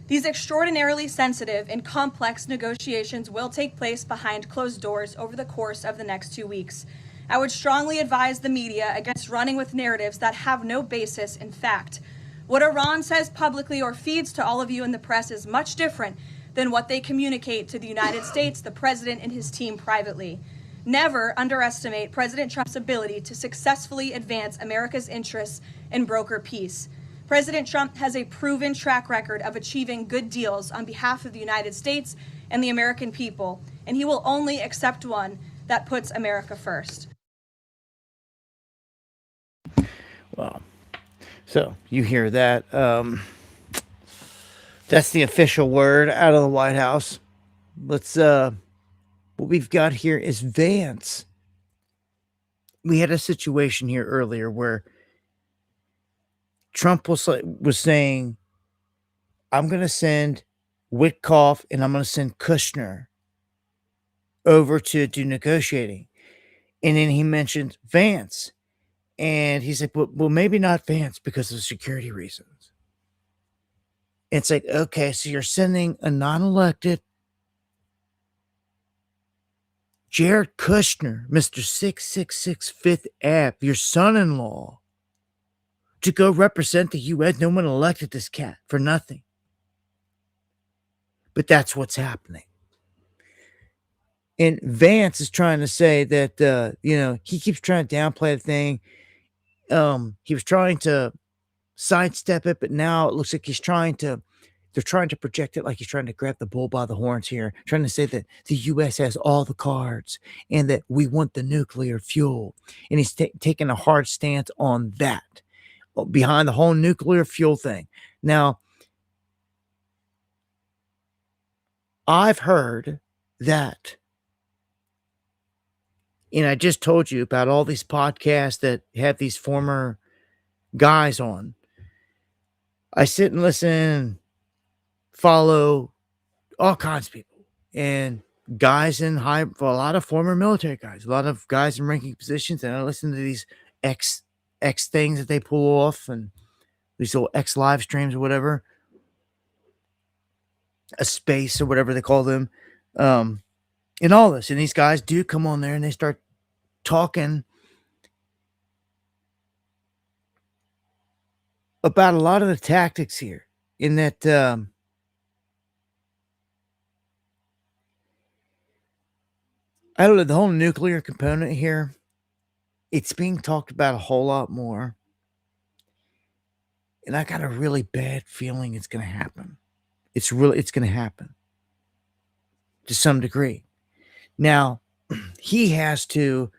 S17: These extraordinarily sensitive and complex negotiations will take place behind closed doors over the course of the next 2 weeks. I would strongly advise the media against running with narratives that have no basis in fact. What Iran says publicly or feeds to all of you in the press is much different than what they communicate to the United States, the president, and his team privately. Never underestimate President Trump's ability to successfully advance America's interests and broker peace. President Trump has a proven track record of achieving good deals on behalf of the United States and the American people, and he will only accept one that puts America first.
S1: Well, so you hear that. That's the official word out of the White House. Let's, what we've got here is Vance. We had a situation here earlier where Trump was saying, I'm going to send Witkoff and I'm going to send Kushner over to do negotiating. And then he mentioned Vance. And he said, well, maybe not Vance because of security reasons. It's like, okay, so you're sending a non-elected Jared Kushner, Mr. 666 Fifth Ave, your son-in-law, to go represent the U.S. No one elected this cat for nothing. But that's what's happening. And Vance is trying to say that, he keeps trying to downplay the thing. He was trying to sidestep it, but now it looks like they're trying to project it like he's trying to grab the bull by the horns here, trying to say that the U.S. has all the cards and that we want the nuclear fuel. And he's taking a hard stance on that, behind the whole nuclear fuel thing. Now, I've heard that, and I just told you about all these podcasts that have these former guys on. I sit and listen and follow all kinds of people, and guys in a lot of former military guys, a lot of guys in ranking positions, and I listen to these X things that they pull off, and these little X live streams or whatever, a space or whatever they call them, and all this. And these guys do come on there and they start talking about a lot of the tactics here, in that I don't know, the whole nuclear component here, it's being talked about a whole lot more. And I got a really bad feeling it's going to happen. It's going to happen to some degree. Now, he has to,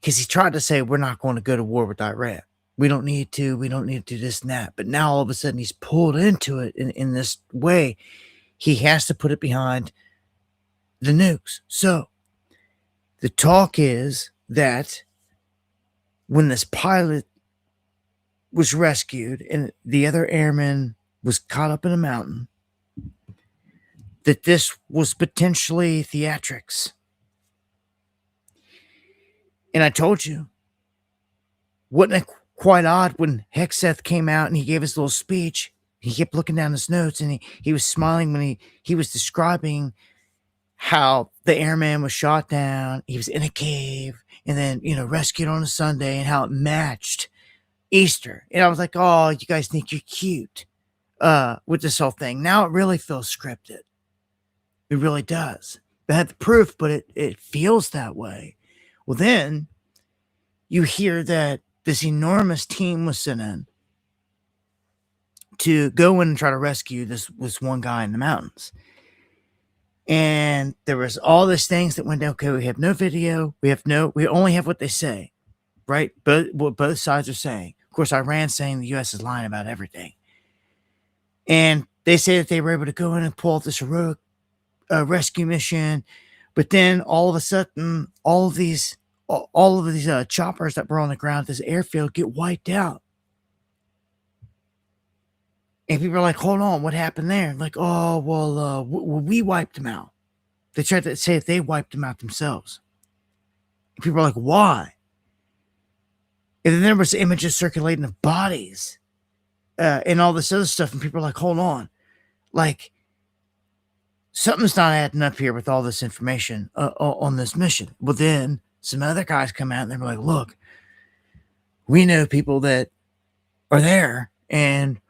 S1: because he tried to say, we're not going to go to war with Iraq. We don't need to do this and that. But now all of a sudden he's pulled into it in this way. He has to put it behind the nukes. So the talk is that when this pilot was rescued and the other airman was caught up in a mountain, that this was potentially theatrics. And I told you, wasn't it quite odd when Hegseth came out and he gave his little speech? He kept looking down his notes, and he was smiling when he was describing how the airman was shot down. He was in a cave and then, rescued on a Sunday, and how it matched Easter. And I was like, oh, you guys think you're cute with this whole thing. Now it really feels scripted. It really does. I had the proof, but it feels that way. Well, then you hear that this enormous team was sent in to go in and try to rescue this one guy in the mountains. And there was all these things that went down. Okay, we have no video. We only have what they say, right? What both sides are saying. Of course, Iran's saying the U.S. is lying about everything. And they say that they were able to go in and pull off this heroic rescue mission. But then all of a sudden, all of these choppers that were on the ground at this airfield get wiped out. And people are like, hold on, what happened there? Like, oh, well, we wiped them out. They tried to say that they wiped them out themselves. And people are like, why? And then there was images circulating of bodies and all this other stuff. And people are like, hold on. Like, something's not adding up here with all this information on this mission. Well, then some other guys come out and they're like, look, we know people that are there, and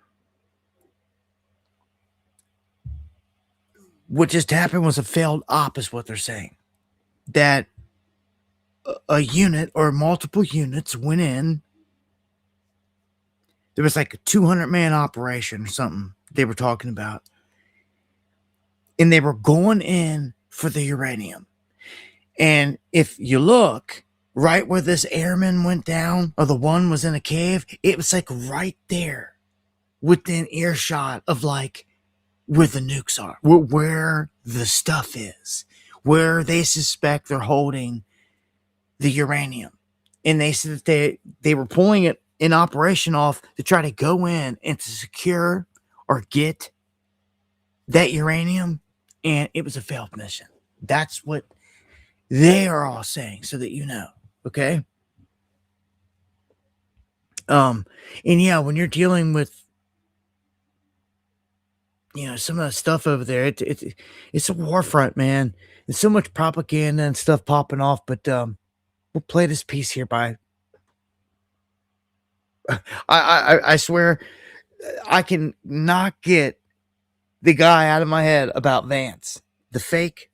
S1: what just happened was a failed op, is what they're saying. That a unit or multiple units went in. There was like a 200-man operation or something they were talking about. And they were going in for the uranium. And if you look right where this airman went down, or the one was in a cave, it was like right there within earshot of like where the nukes are, where the stuff is, where they suspect they're holding the uranium. And they said that they were pulling it in operation off to try to go in and to secure or get that uranium. And it was a failed mission. That's what they are all saying, so that you know. Okay. And yeah, when you're dealing with, some of the stuff over there, it's a war front, man. There's so much propaganda and stuff popping off, but we'll play this piece here by. I swear, I can not get the guy out of my head about Vance, the fake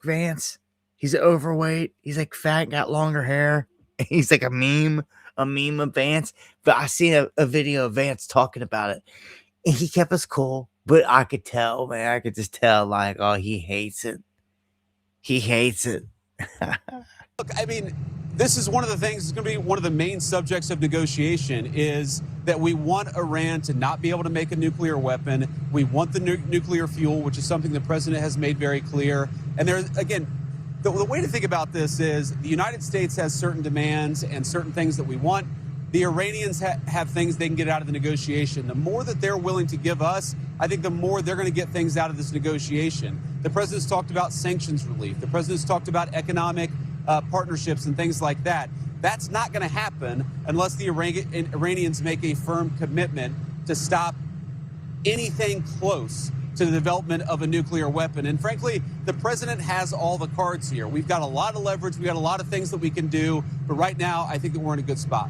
S1: Vance. He's overweight. He's like fat, got longer hair. He's like a meme of Vance. But I seen a video of Vance talking about it, and he kept us cool. But I could tell, man. I could just tell, like, oh, he hates it. He hates it.
S18: Look, I mean, this is one of the things that's going to be one of the main subjects of negotiation, is that we want Iran to not be able to make a nuclear weapon. We want the nuclear fuel, which is something the president has made very clear. And there's, again, the way to think about this is the United States has certain demands and certain things that we want. The Iranians have things they can get out of the negotiation. The more that they're willing to give us, I think the more they're going to get things out of this negotiation. The president's talked about sanctions relief. The president's talked about economic partnerships and things like that. That's not going to happen unless the Iranians make a firm commitment to stop anything close to the development of a nuclear weapon. And frankly, the president has all the cards here. We've got a lot of leverage. We've got a lot of things that we can do. But right now, I think that we're in a good spot.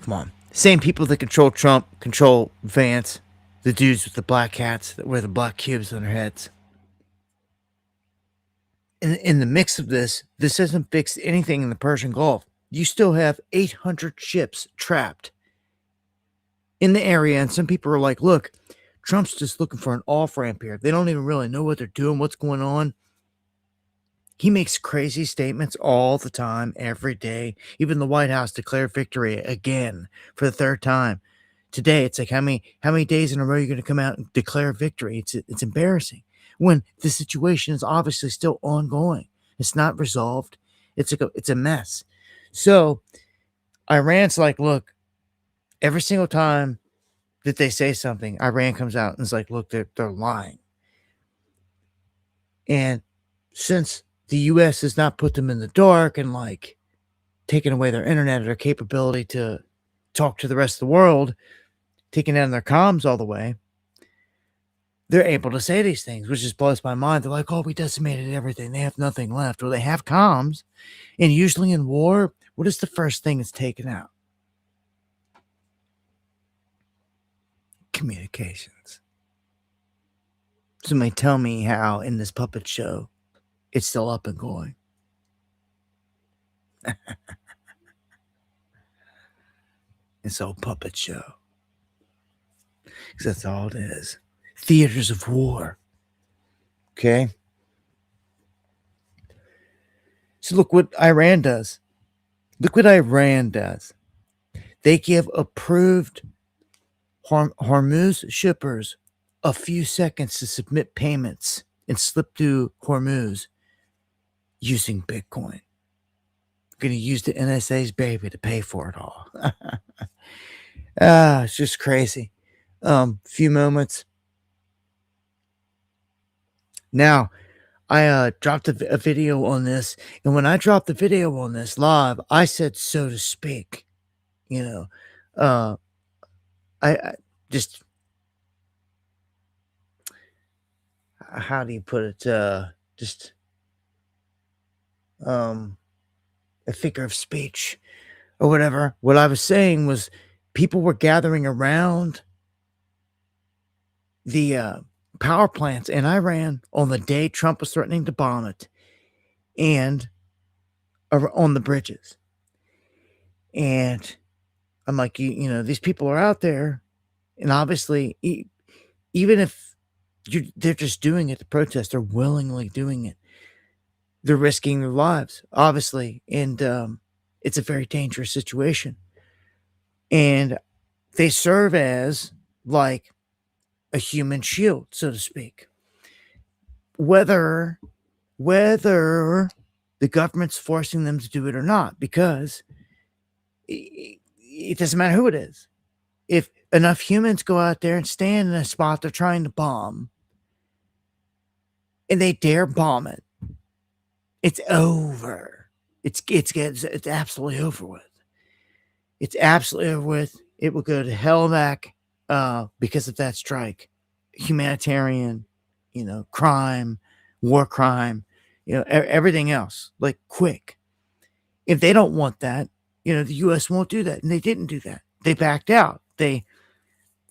S1: Come on. Same people that control Trump control Vance. The dudes with the black hats that wear the black cubes on their heads. In the mix of this hasn't fixed anything in the Persian Gulf. You still have 800 ships trapped in the area. And some people are like, look, Trump's just looking for an off-ramp here. They don't even really know what they're doing, what's going on. He makes crazy statements all the time, every day. Even the White House declared victory again for the third time. Today, it's like, how many days in a row are you going to come out and declare victory? It's embarrassing when the situation is obviously still ongoing. It's not resolved. It's a mess. So Iran's like, look, every single time that they say something, Iran comes out and is like, look, they're lying. And since the U.S. has not put them in the dark and like taking away their internet or their capability to talk to the rest of the world, taking down their comms all the way, they're able to say these things, which just blows my mind. They're like, oh, we decimated everything. They have nothing left. Well, they have comms. And usually in war, what is the first thing that's taken out? Communications. Somebody tell me how in this puppet show it's still up and going. It's all puppet show. Because that's all it is. Theaters of war. Okay? So look what Iran does. Look what Iran does. They give approved Hormuz shippers a few seconds to submit payments and slip through Hormuz using Bitcoin. Going to use the NSA's baby to pay for it all. It's just crazy. Few moments. Now, I dropped a video on this, and when I dropped the video on this live, I said, so to speak, I just, how do you put it? Just, a figure of speech or whatever. What I was saying was people were gathering around the power plants in Iran on the day Trump was threatening to bomb it and on the bridges. And I'm like, these people are out there, and obviously, even if they're just doing it to protest, they're willingly doing it. They're risking their lives, obviously, and it's a very dangerous situation. And they serve as like a human shield, so to speak. Whether the government's forcing them to do it or not, because it doesn't matter who it is. If enough humans go out there and stand in a spot they're trying to bomb, and they dare bomb it, it's over. It's absolutely over with. It's absolutely over with. It will go to hell back because of that strike. Humanitarian, crime, war crime, everything else, like quick. If they don't want that, the U.S. won't do that. And they didn't do that. They backed out. They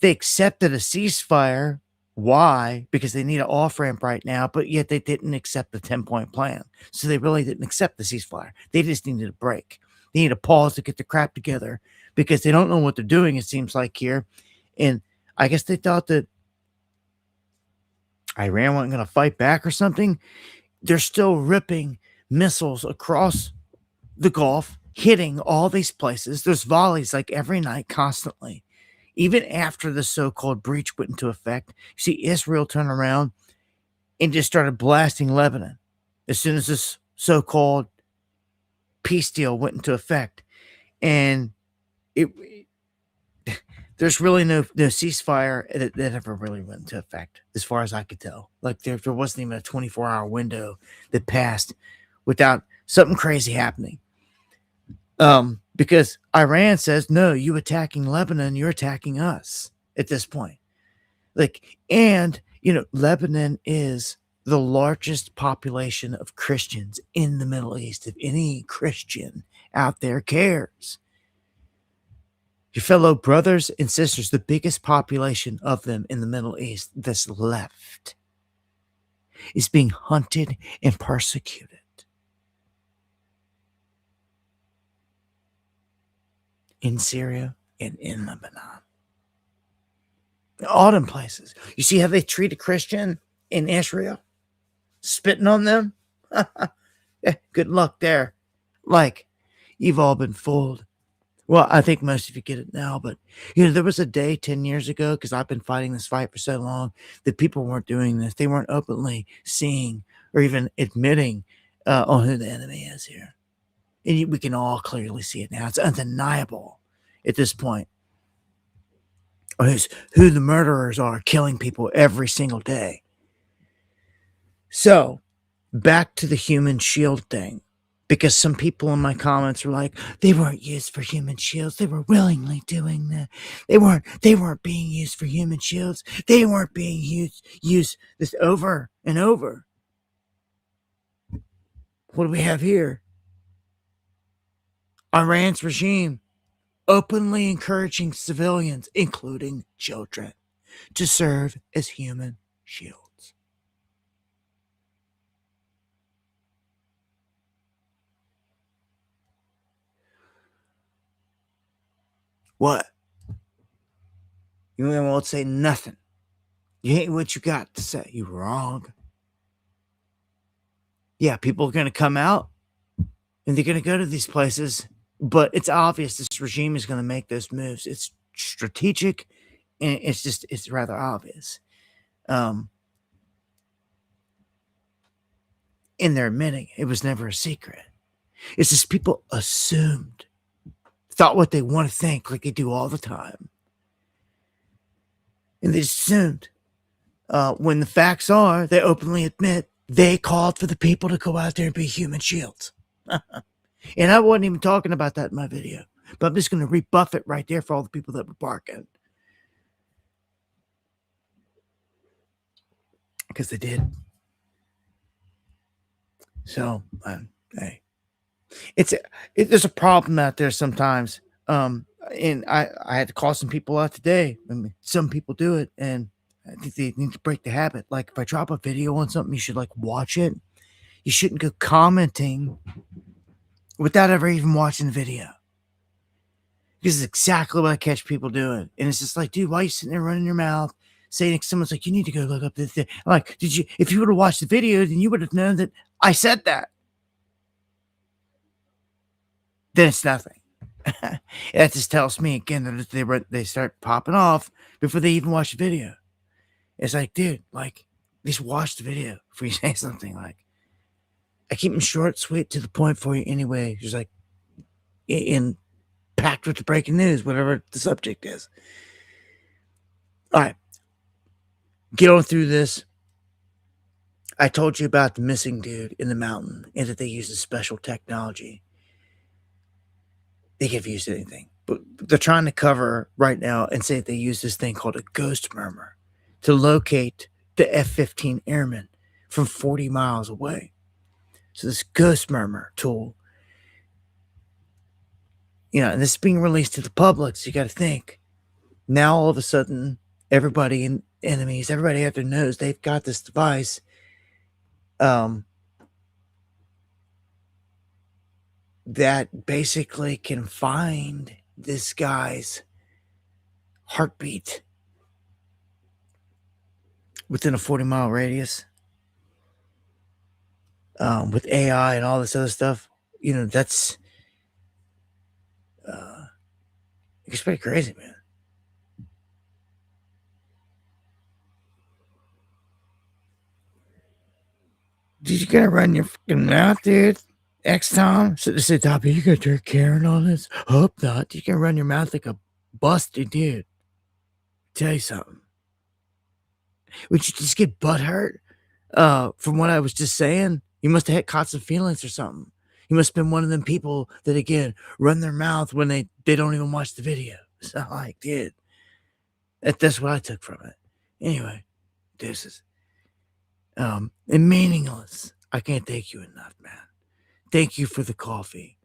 S1: accepted a ceasefire. Why? Because they need an off-ramp right now, but yet they didn't accept the 10-point plan. So they really didn't accept the ceasefire. They just needed a break. They need a pause to get the crap together because they don't know what they're doing, it seems like here. And I guess they thought that Iran wasn't going to fight back or something. They're still ripping missiles across the Gulf, hitting all these places. There's volleys like every night, constantly. Even after the so-called breach went into effect, you see Israel turn around and just started blasting Lebanon as soon as this so-called peace deal went into effect. And there's really no ceasefire that ever really went into effect, as far as I could tell. Like there wasn't even a 24-hour window that passed without something crazy happening. Because Iran says, no, you attacking Lebanon, you're attacking us at this point. Lebanon is the largest population of Christians in the Middle East. If any Christian out there cares, your fellow brothers and sisters, the biggest population of them in the Middle East that's left is being hunted and persecuted. In Syria and in Lebanon. All them places. You see how they treat a Christian in Israel? Spitting on them? Good luck there. Like, you've all been fooled. Well, I think most of you get it now, but, there was a day 10 years ago, because I've been fighting this fight for so long, that people weren't doing this. They weren't openly seeing or even admitting on who the enemy is here. And we can all clearly see it now. It's undeniable at this point. Who the murderers are, killing people every single day. So, back to the human shield thing. because some people in my comments were like, they weren't used for human shields. They were willingly doing that. They weren't being used for human shields. They weren't being used this over and over. What do we have here? Iran's regime openly encouraging civilians, including children, to serve as human shields. What? You won't say nothing. You ain't what you got to say. You wrong. Yeah, people are going to come out and they're going to go to these places, but it's obvious this regime is going to make those moves. It's strategic, and it's rather obvious. And they're admitting it was never a secret. It's just people thought what they want to think, like they do all the time. And they just assumed. When the facts are, they openly admit they called for the people to go out there and be human shields. And I wasn't even talking about that in my video, but I'm just going to rebuff it right there for all the people that were barking. Because they did. So, hey. There's a problem out there sometimes. And I had to call some people out today. I mean, some people do it, and I think they need to break the habit. Like, if I drop a video on something, you should watch it. You shouldn't go commenting without ever even watching the video. This is exactly what I catch people doing. And it's just like, dude, why are you sitting there running your mouth, saying someone's like, you need to go look up this thing. I'm like, if you would have watched the video, then you would have known that I said that. Then it's nothing. That just tells me again that they start popping off before they even watch the video. It's like, dude, just watch the video before you say something. I keep them short, sweet, to the point for you anyway. Just packed with the breaking news, whatever the subject is. All right, get on through this. I told you about the missing dude in the mountain and that they use a special technology. They could have used anything, but they're trying to cover right now and say that they use this thing called a ghost murmur to locate the F-15 airmen from 40 miles away. So this ghost murmur tool, and this is being released to the public. So you got to think now, all of a sudden, everybody and enemies, everybody out there knows they've got this device. That basically can find this guy's heartbeat within a 40-mile radius. With AI and all this other stuff, that's it's pretty crazy, man. Dude, you gotta run your fucking mouth, dude. X-Tom. So they said, Dobby, you got your Karen on this? Hope not. You can run your mouth like a busted dude. Tell you something. Would you just get butthurt? From what I was just saying, you must have caught some feelings or something. You must have been one of them people that, again, run their mouth when they don't even watch the video. So, dude, that's what I took from it. Anyway, this is and meaningless. I can't thank you enough, man. Thank you for the coffee.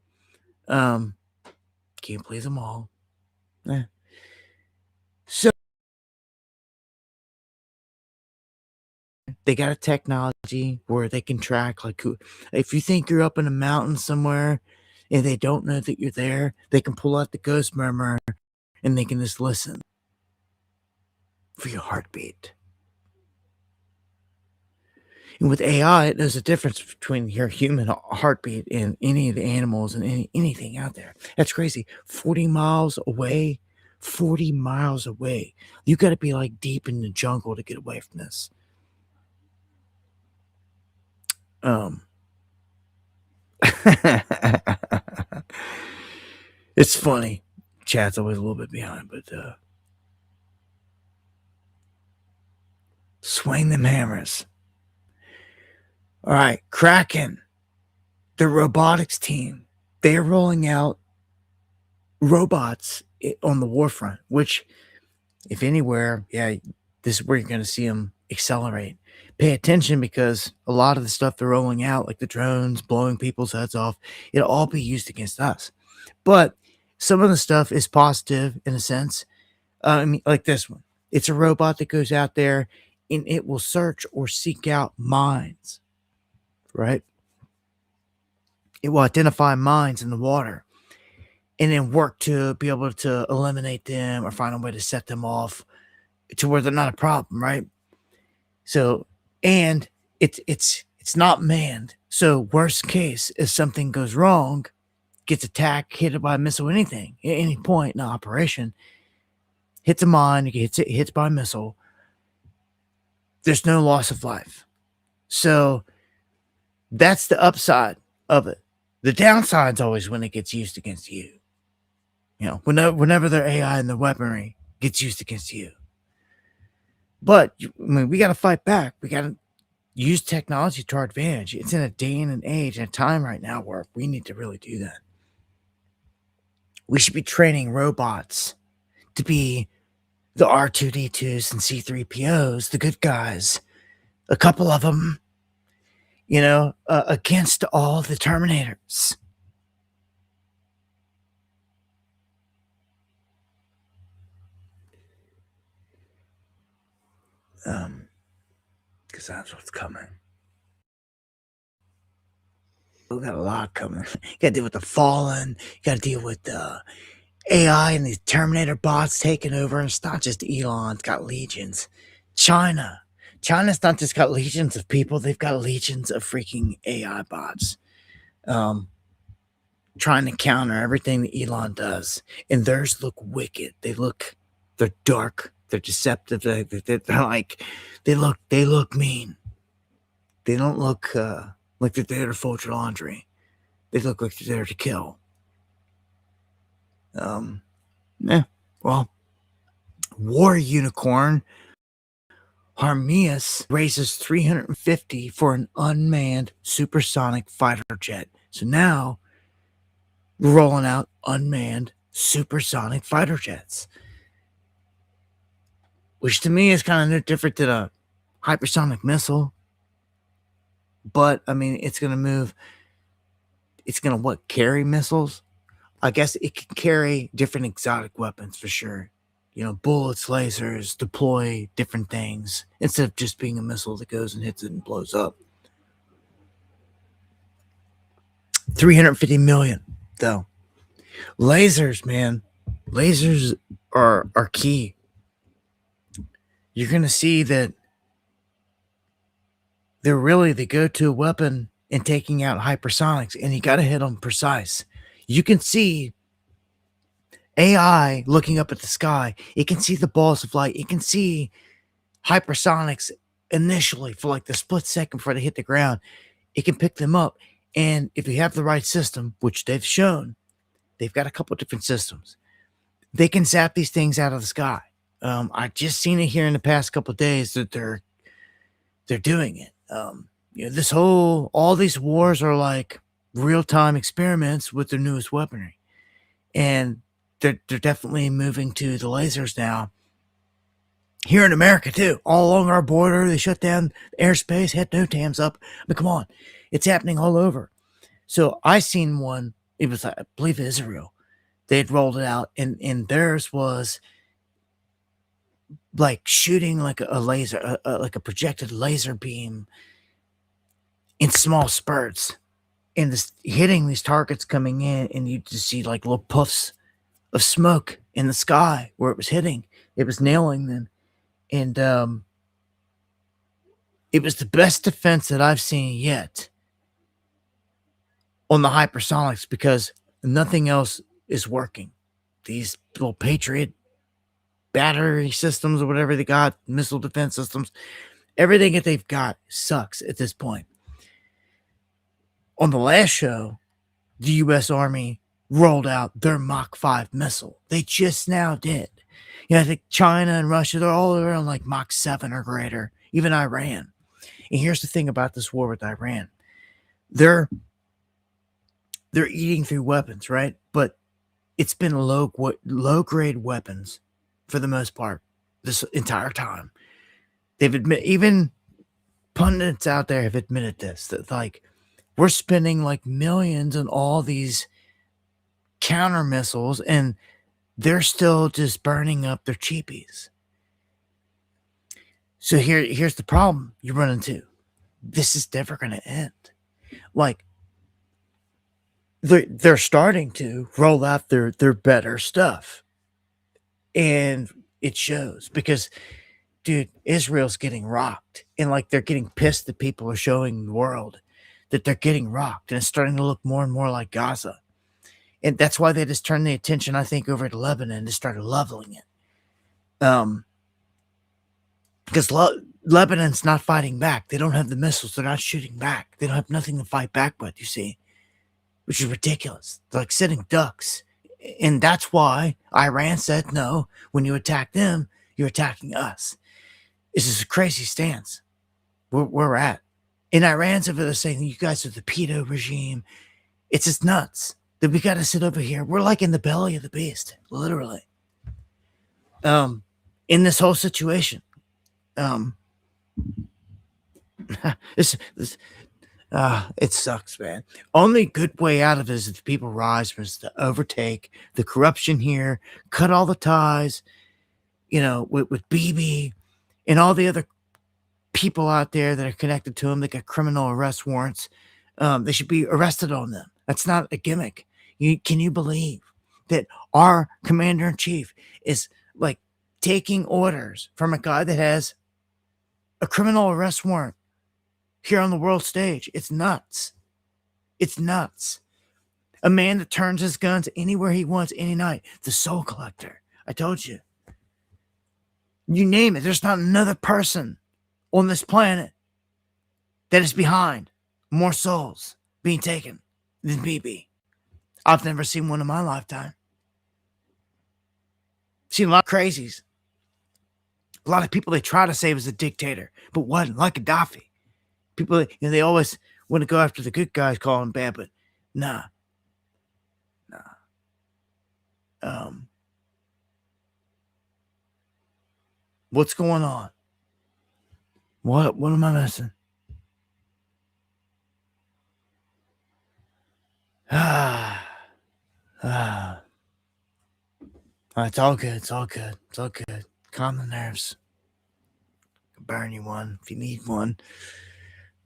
S1: Can't please them all. So they got a technology where they can track if you think you're up in a mountain somewhere and they don't know that you're there, they can pull out the ghost murmur and they can just listen for your heartbeat. And with AI, it knows the difference between your human heartbeat and any of the animals and anything out there. That's crazy. 40 miles away. 40 miles away. You got to be deep in the jungle to get away from this. It's funny. Chat's always a little bit behind, but swing them hammers. All right, Kraken the robotics team, they're rolling out robots on the war front, which, if anywhere, yeah, this is where you're going to see them accelerate. Pay attention, because a lot of the stuff they're rolling out, like the drones blowing people's heads off, it'll all be used against us. But some of the stuff is positive in a sense. I mean, like this one. It's a robot that goes out there and it will search or seek out mines, right? It will identify mines in the water and then work to be able to eliminate them or find a way to set them off to where they're not a problem, right? So, and it's not manned. So, worst case, if something goes wrong, gets attacked, hit by a missile, anything at any point in the operation, hits a mine, hits by a missile, there's no loss of life. So that's the upside of it. The downside's always when it gets used against you. You know, whenever their AI and their weaponry gets used against you. But I mean, we got to fight back. We got to use technology to our advantage. It's in a day and an age and a time right now where we need to really do that. We should be training robots to be the R2D2s and C3POs, the good guys, a couple of them, you know, against all the Terminators. Because that's what's coming. We got a lot coming. You got to deal with the Fallen. You got to deal with the AI and these Terminator bots taking over. And it's not just Elon. It's got legions. China's not just got legions of people. They've got legions of freaking AI bots. Trying to counter everything that Elon does. And theirs look wicked. They're dark. They're deceptive. They're like, they look mean. They don't look like they're there to fold your laundry. They look like they're there to kill. Well, war unicorn Artemis raises $350 for an unmanned supersonic fighter jet. So now we're rolling out unmanned supersonic fighter jets, which to me is kind of no different than a hypersonic missile. But I mean, it's going to move. It's going to carry missiles? I guess it can carry different exotic weapons for sure. You know, bullets, lasers, deploy different things instead of just being a missile that goes and hits it and blows up. 350 million, though. Lasers, man. Lasers are key. You're going to see that they're really the go-to weapon in taking out hypersonics, and you got to hit them precise. You can see AI looking up at the sky. It can see the balls of light. It can see hypersonics initially for like the split second before they hit the ground. It can pick them up. And if you have the right system, which they've shown, they've got a couple different systems. They can zap these things out of the sky. I just seen it here in the past couple of days that they're doing it. You know, all these wars are like real-time experiments with their newest weaponry. And they're definitely moving to the lasers now. Here in America, too. All along our border, they shut down airspace, had no TAMs up. But come on, it's happening all over. So I seen one, it was, I believe, Israel. They had rolled it out, and theirs was like shooting like a laser, like a projected laser beam in small spurts. And this hitting these targets coming in, and you just see like little puffs of smoke in the sky where it was hitting. It was nailing them. And it was the best defense that I've seen yet on the hypersonics, because nothing else is working. These little Patriot battery systems or whatever they got, missile defense systems, everything that they've got sucks at this point. On the last show, the U.S. Army rolled out their Mach 5 missile. They just now did. You know, I think China and Russia, they're all around like Mach 7 or greater, even Iran. And here's the thing about this war with Iran. Their they're eating through weapons, right? But it's been low grade weapons for the most part this entire time. They've even pundits out there have admitted this, that like we're spending like millions on all these counter missiles and they're still just burning up their cheapies. So here's the problem you run into. This is never going to end. Like they're starting to roll out their better stuff, and it shows because, dude, Israel's getting rocked, and like they're getting pissed that people are showing the world that they're getting rocked, and it's starting to look more and more like Gaza, and that's why they just turned the attention, I think, over to Lebanon and started leveling it. Because Lebanon's not fighting back. They don't have the missiles. They're not shooting back. They don't have nothing to fight back with, you see, which is ridiculous. They're like sitting ducks. And that's why Iran said, no, when you attack them, you're attacking us. This is a crazy stance where we're at. And Iran's over there saying, you guys are the pedo regime. It's just nuts that we got to sit over here. We're like in the belly of the beast, literally. In this whole situation. It sucks, man. Only good way out of it is if the people rise, was to overtake the corruption here, cut all the ties, with Bibi and all the other people out there that are connected to him that got criminal arrest warrants. They should be arrested on them. That's not a gimmick. Can you believe that our commander in chief is like taking orders from a guy that has a criminal arrest warrant here on the world stage? It's nuts. It's nuts. A man that turns his guns anywhere he wants, any night. The soul collector. I told you. You name it. There's not another person on this planet that is behind more souls being taken than BB. I've never seen one in my lifetime. Seen a lot of crazies. A lot of people they try to save as a dictator, but wasn't, like Gaddafi. People, they always want to go after the good guys, call them bad, but nah. What's going on? What am I missing? It's all good. It's all good. It's all good. Calm the nerves. Burn you one if you need one.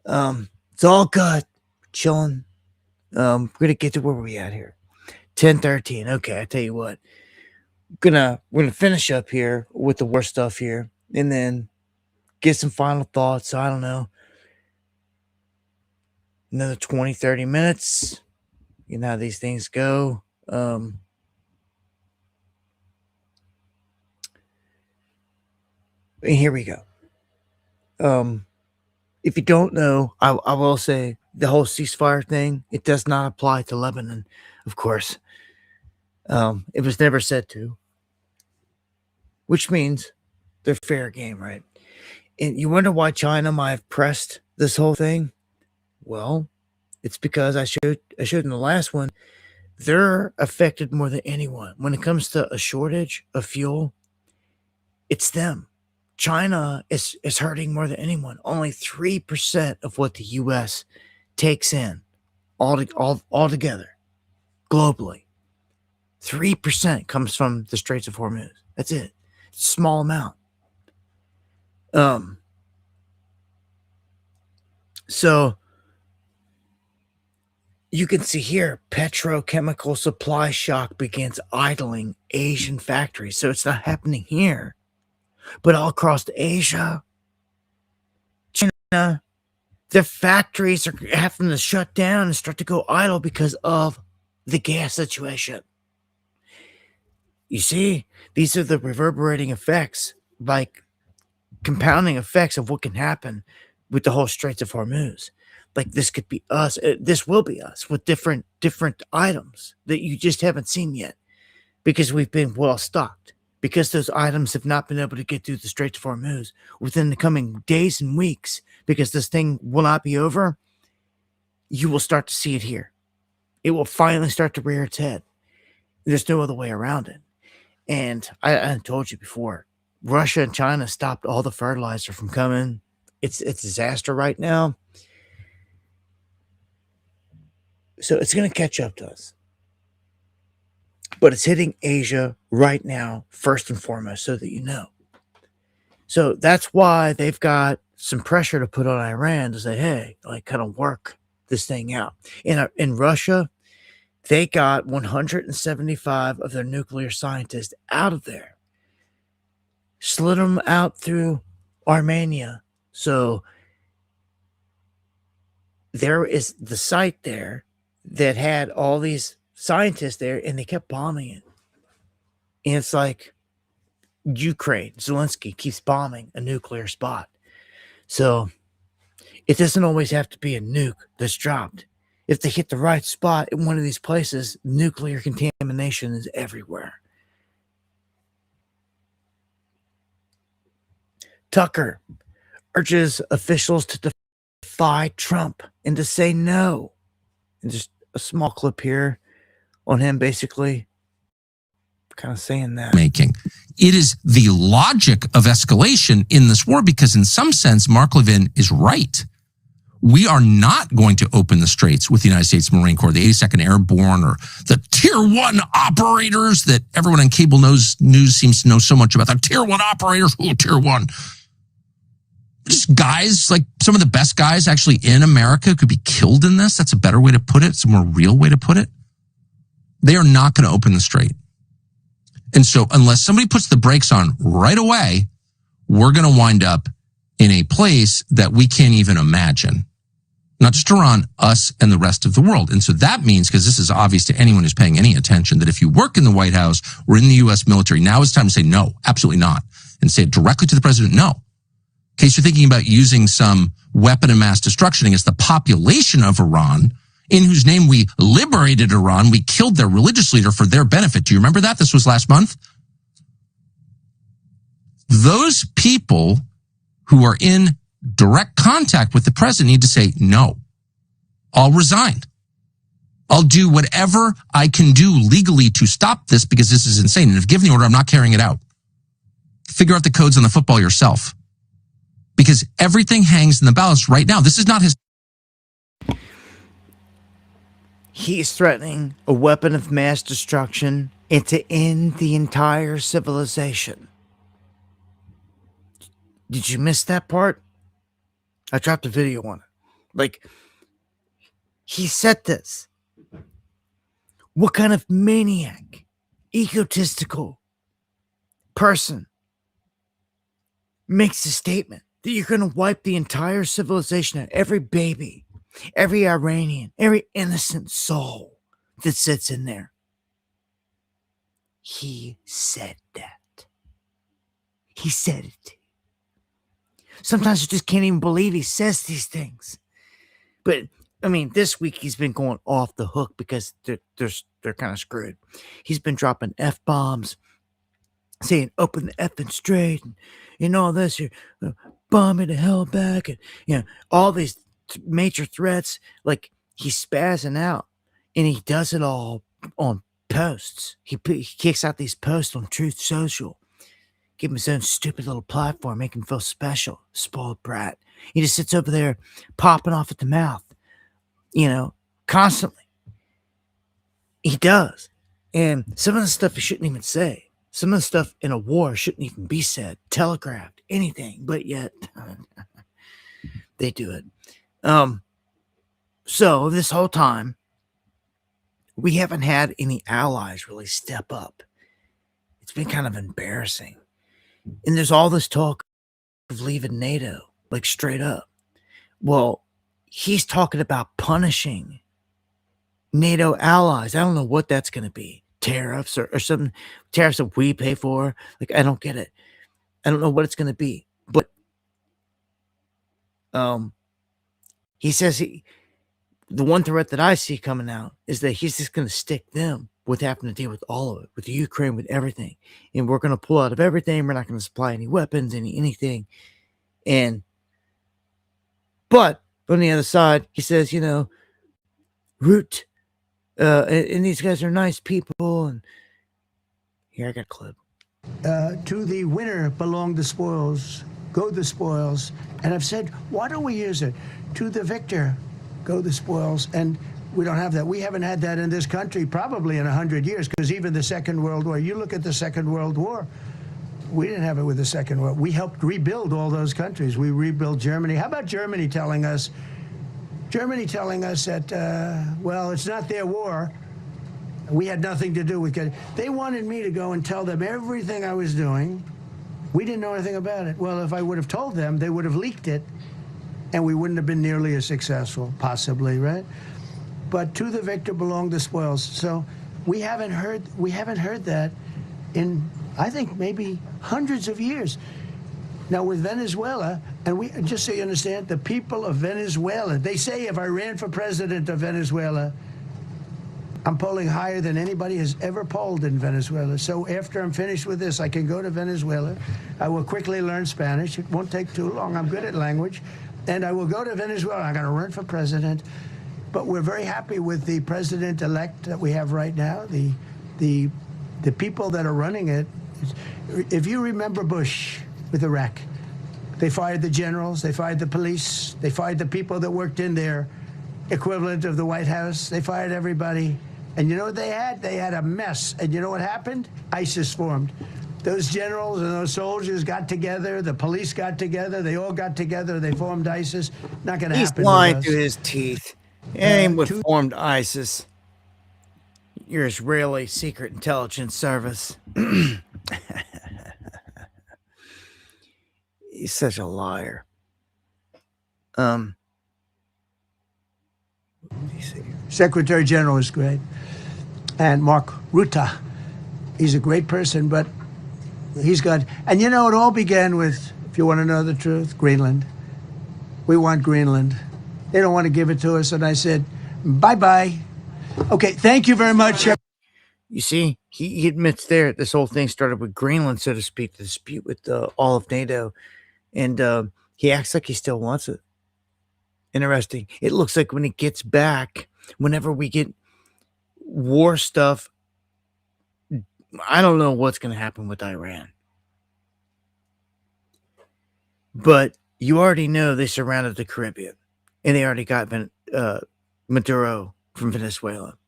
S1: It's all good. Chilling. We're gonna get to where we at here. 10:13. Okay, I tell you what. We're gonna finish up here with the war stuff here, and then get some final thoughts. I don't know. Another 20, 30 minutes. You know how these things go. And here we go. If you don't know, I will say the whole ceasefire thing, it does not apply to Lebanon, of course. It was never said to. Which means they're fair game, right? And you wonder why China might have pressed this whole thing? Well, it's because I showed in the last one, they're affected more than anyone. When it comes to a shortage of fuel, it's them. China is hurting more than anyone. Only 3% of what the U.S. takes in altogether, globally. 3% comes from the Straits of Hormuz. That's it. It's a small amount. So you can see here, petrochemical supply shock begins idling Asian factories. So it's not happening here, but all across Asia, China, the factories are having to shut down and start to go idle because of the gas situation. You see, these are the reverberating effects, like compounding effects of what can happen with the whole Straits of Hormuz. Like this could be us. This will be us with different items that you just haven't seen yet because we've been well stocked. Because those items have not been able to get through the Straits of Hormuz within the coming days and weeks, because this thing will not be over, you will start to see it here. it will finally start to rear its head. There's no other way around it. And I told you before, Russia and China stopped all the fertilizer from coming. It's a disaster right now. So it's going to catch up to us. But it's hitting Asia right now, first and foremost, so that you know. So that's why they've got some pressure to put on Iran to say, hey, like, kind of work this thing out. In Russia, they got 175 of their nuclear scientists out of there, slid them out through Armenia. So there is the site there that had all these scientists there, and they kept bombing it. And it's like Ukraine, Zelensky keeps bombing a nuclear spot. So it doesn't always have to be a nuke that's dropped. If they hit the right spot in one of these places, nuclear contamination is everywhere. Tucker urges officials to defy Trump and to say no. And just a small clip here on him basically kind of saying that.
S19: It is the logic of escalation in this war because in some sense, Mark Levin is right. We are not going to open the straits with the United States Marine Corps, the 82nd Airborne, or the Tier 1 operators that everyone on cable news seems to know so much about. The Tier 1 operators, Tier 1. Just guys, like some of the best guys actually in America could be killed in this. That's a better way to put it. It's a more real way to put it. They are not going to open the strait. And so unless somebody puts the brakes on right away, we're going to wind up in a place that we can't even imagine. Not just Iran, us and the rest of the world. And so that means, because this is obvious to anyone who's paying any attention, that if you work in the White House or in the U.S. military, now it's time to say no, absolutely not. And say it directly to the president, no. In case you're thinking about using some weapon of mass destruction against the population of Iran, in whose name we liberated Iran, we killed their religious leader for their benefit. Do you remember that? This was last month. Those people who are in direct contact with the president need to say, no, I'll resign. I'll do whatever I can do legally to stop this because this is insane. And if given the order, I'm not carrying it out. Figure out the codes on the football yourself. Because everything hangs in the balance right now. This is not his.
S1: He's threatening a weapon of mass destruction and to end the entire civilization. Did you miss that part? I dropped a video on it. Like, he said this. What kind of maniac, egotistical person makes a statement that you're going to wipe the entire civilization out, every baby, every Iranian, every innocent soul that sits in there? He said that. He said it. Sometimes I just can't even believe he says these things. But, I mean, this week he's been going off the hook because they're kind of screwed. He's been dropping F-bombs, saying, open the effing strait, and all this, you're bombing the hell back, and, all these major threats. Like, he's spazzing out, and he does it all on posts. He kicks out these posts on Truth Social. Give him his own stupid little platform, make him feel special, spoiled brat. He just sits over there popping off at the mouth, constantly. He does. And some of the stuff he shouldn't even say. Some of the stuff in a war shouldn't even be said, telegraphed, anything, but yet they do it. So this whole time, we haven't had any allies really step up. It's been kind of embarrassing. And there's all this talk of leaving NATO, like straight up. Well, he's talking about punishing NATO allies. I don't know what that's going to be. Tariffs or something. Tariffs that we pay for. Like, I don't get it. I don't know what it's going to be. But he says the one threat that I see coming out is that he's just going to stick them with having to deal with all of it, with the Ukraine, with everything. And we're going to pull out of everything. We're not going to supply any weapons, anything. But on the other side, he says, root And these guys are nice people. And here, I got a clip.
S20: To the winner belong the spoils, go the spoils. And I've said, why don't we use it? To the victor, go the spoils. And we don't have that. We haven't had that in this country probably in 100 years, because even the Second World War, you look at the Second World War, we didn't have it with the Second World. We helped rebuild all those countries. We rebuilt Germany. How about Germany telling us that, well, it's not their war. We had nothing to do with it. They wanted me to go and tell them everything I was doing. We didn't know anything about it. Well, if I would have told them, they would have leaked it, and we wouldn't have been nearly as successful, possibly, right? But to the victor belong the spoils. So we haven't heard that in, I think, maybe hundreds of years. Now with Venezuela, and we, just so you understand, the people of Venezuela, they say if I ran for president of Venezuela, I'm polling higher than anybody has ever polled in Venezuela. So after I'm finished with this, I can go to Venezuela. I will quickly learn Spanish. It won't take too long. I'm good at language. And I will go to Venezuela. I'm going to run for president. But we're very happy with the president-elect that we have right now. The people that are running it. If you remember Bush with Iraq, they fired the generals, they fired the police, they fired the people that worked in their equivalent of the White House. They fired everybody. And you know what they had? They had a mess. And you know what happened? ISIS formed. Those generals and those soldiers got together. The police got together. They all got together. They formed ISIS. Not going to happen.
S1: He's lying to his teeth. Anyone formed ISIS. Your Israeli Secret Intelligence Service. He's such a liar.
S20: Secretary General is great. And Mark Rutte, he's a great person, but he's got, and you know, it all began with, if you want to know the truth, Greenland. We want Greenland. They don't want to give it to us. And I said, bye-bye. Okay, thank you very much.
S1: You see, he admits there this whole thing started with Greenland, so to speak, the dispute with all of NATO. And he acts like he still wants it. Interesting. It looks like when he gets back, whenever we get war stuff, I don't know what's going to happen with Iran. But you already know they surrounded the Caribbean. And they already got Maduro from Venezuela.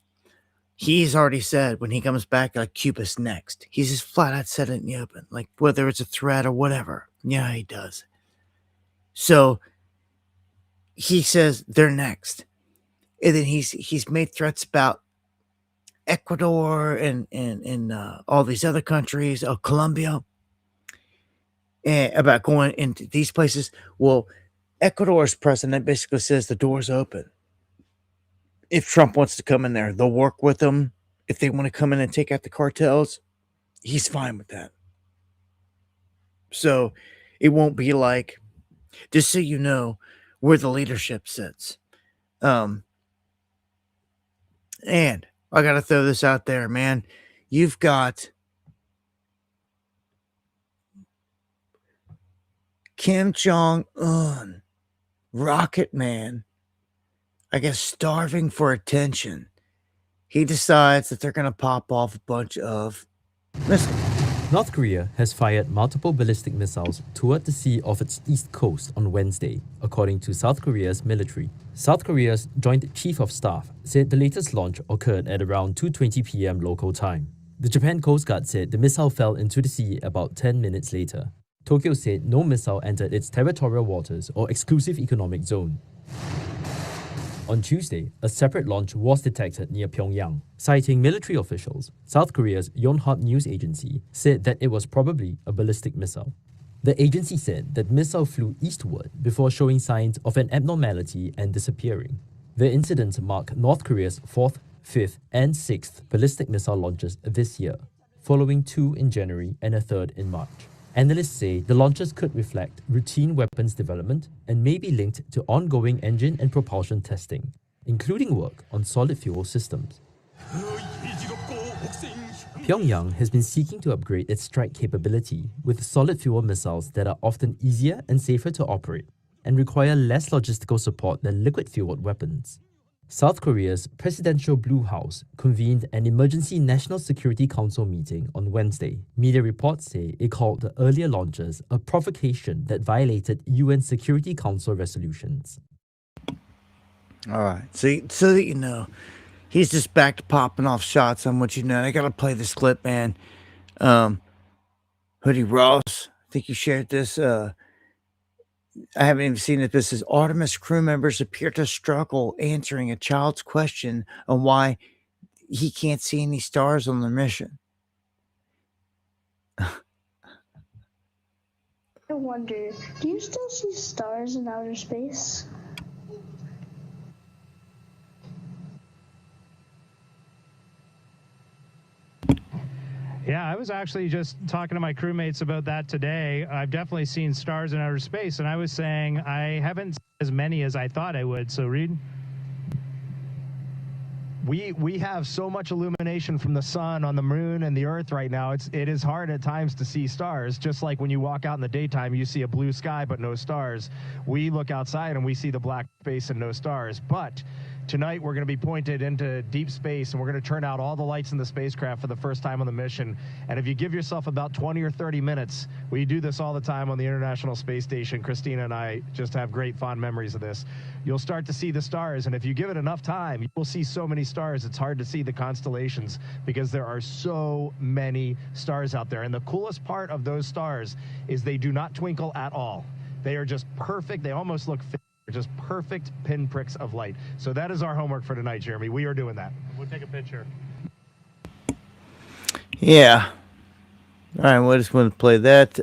S1: He's already said when he comes back, like, Cuba's next. He's just flat out said it in the open. Like, whether it's a threat or whatever. Yeah, he does. So he says they're next. And then he's made threats about Ecuador and all these other countries, Colombia, and about going into these places. Well, Ecuador's president basically says the door's open. If Trump wants to come in there, they'll work with them. If they want to come in and take out the cartels, he's fine with that. So it won't be like, just so you know where the leadership sits. And I got to throw this out there, man. You've got Kim Jong-un, Rocket Man, I guess starving for attention. He decides that they're going to pop off a bunch of missiles.
S21: North Korea has fired multiple ballistic missiles toward the sea off its east coast on Wednesday, according to South Korea's military. South Korea's Joint Chief of Staff said the latest launch occurred at around 2:20 p.m. local time. The Japan Coast Guard said the missile fell into the sea about 10 minutes later. Tokyo said no missile entered its territorial waters or exclusive economic zone. On Tuesday, a separate launch was detected near Pyongyang. Citing military officials, South Korea's Yonhap news agency said that it was probably a ballistic missile. The agency said that missile flew eastward before showing signs of an abnormality and disappearing. The incident marked North Korea's 4th, 5th, and 6th ballistic missile launches this year, following 2 in January and a 3rd in March. Analysts say the launches could reflect routine weapons development and may be linked to ongoing engine and propulsion testing, including work on solid fuel systems. Pyongyang has been seeking to upgrade its strike capability with solid fuel missiles that are often easier and safer to operate and require less logistical support than liquid-fueled weapons. South Korea's Presidential Blue House convened an emergency National Security Council meeting on Wednesday. Media reports say it called the earlier launches a provocation that violated UN Security Council resolutions.
S1: All right. So that you know, he's just back to popping off shots on what you know. I gotta play this clip, man. Hoodie Ross, I think you shared this. I haven't even seen it. This is Artemis crew members appear to struggle answering a child's question on why he can't see any stars on the mission.
S2: I wonder, do you still see stars in outer space?
S22: Yeah, I was actually just talking to my crewmates about that today. I've definitely seen stars in outer space, and I was saying I haven't seen as many as I thought I would. So, Reed? We have so much illumination from the sun on the moon and the earth right now. It is hard at times to see stars. Just like when you walk out in the daytime, you see a blue sky but no stars. We look outside and we see the black space and no stars. But tonight we're going to be pointed into deep space, and we're going to turn out all the lights in the spacecraft for the first time on the mission. And if you give yourself about 20 or 30 minutes, we do this all the time on the International Space Station. Christina and I just have great fond memories of this. You'll start to see the stars, and if you give it enough time, you'll see so many stars. It's hard to see the constellations because there are so many stars out there. And the coolest part of those stars is they do not twinkle at all. They are just perfect. They almost look just perfect pinpricks of light. So that is our homework for tonight, Jeremy. We are doing that. We'll take a picture.
S1: Yeah. All right, well, I just want to play that.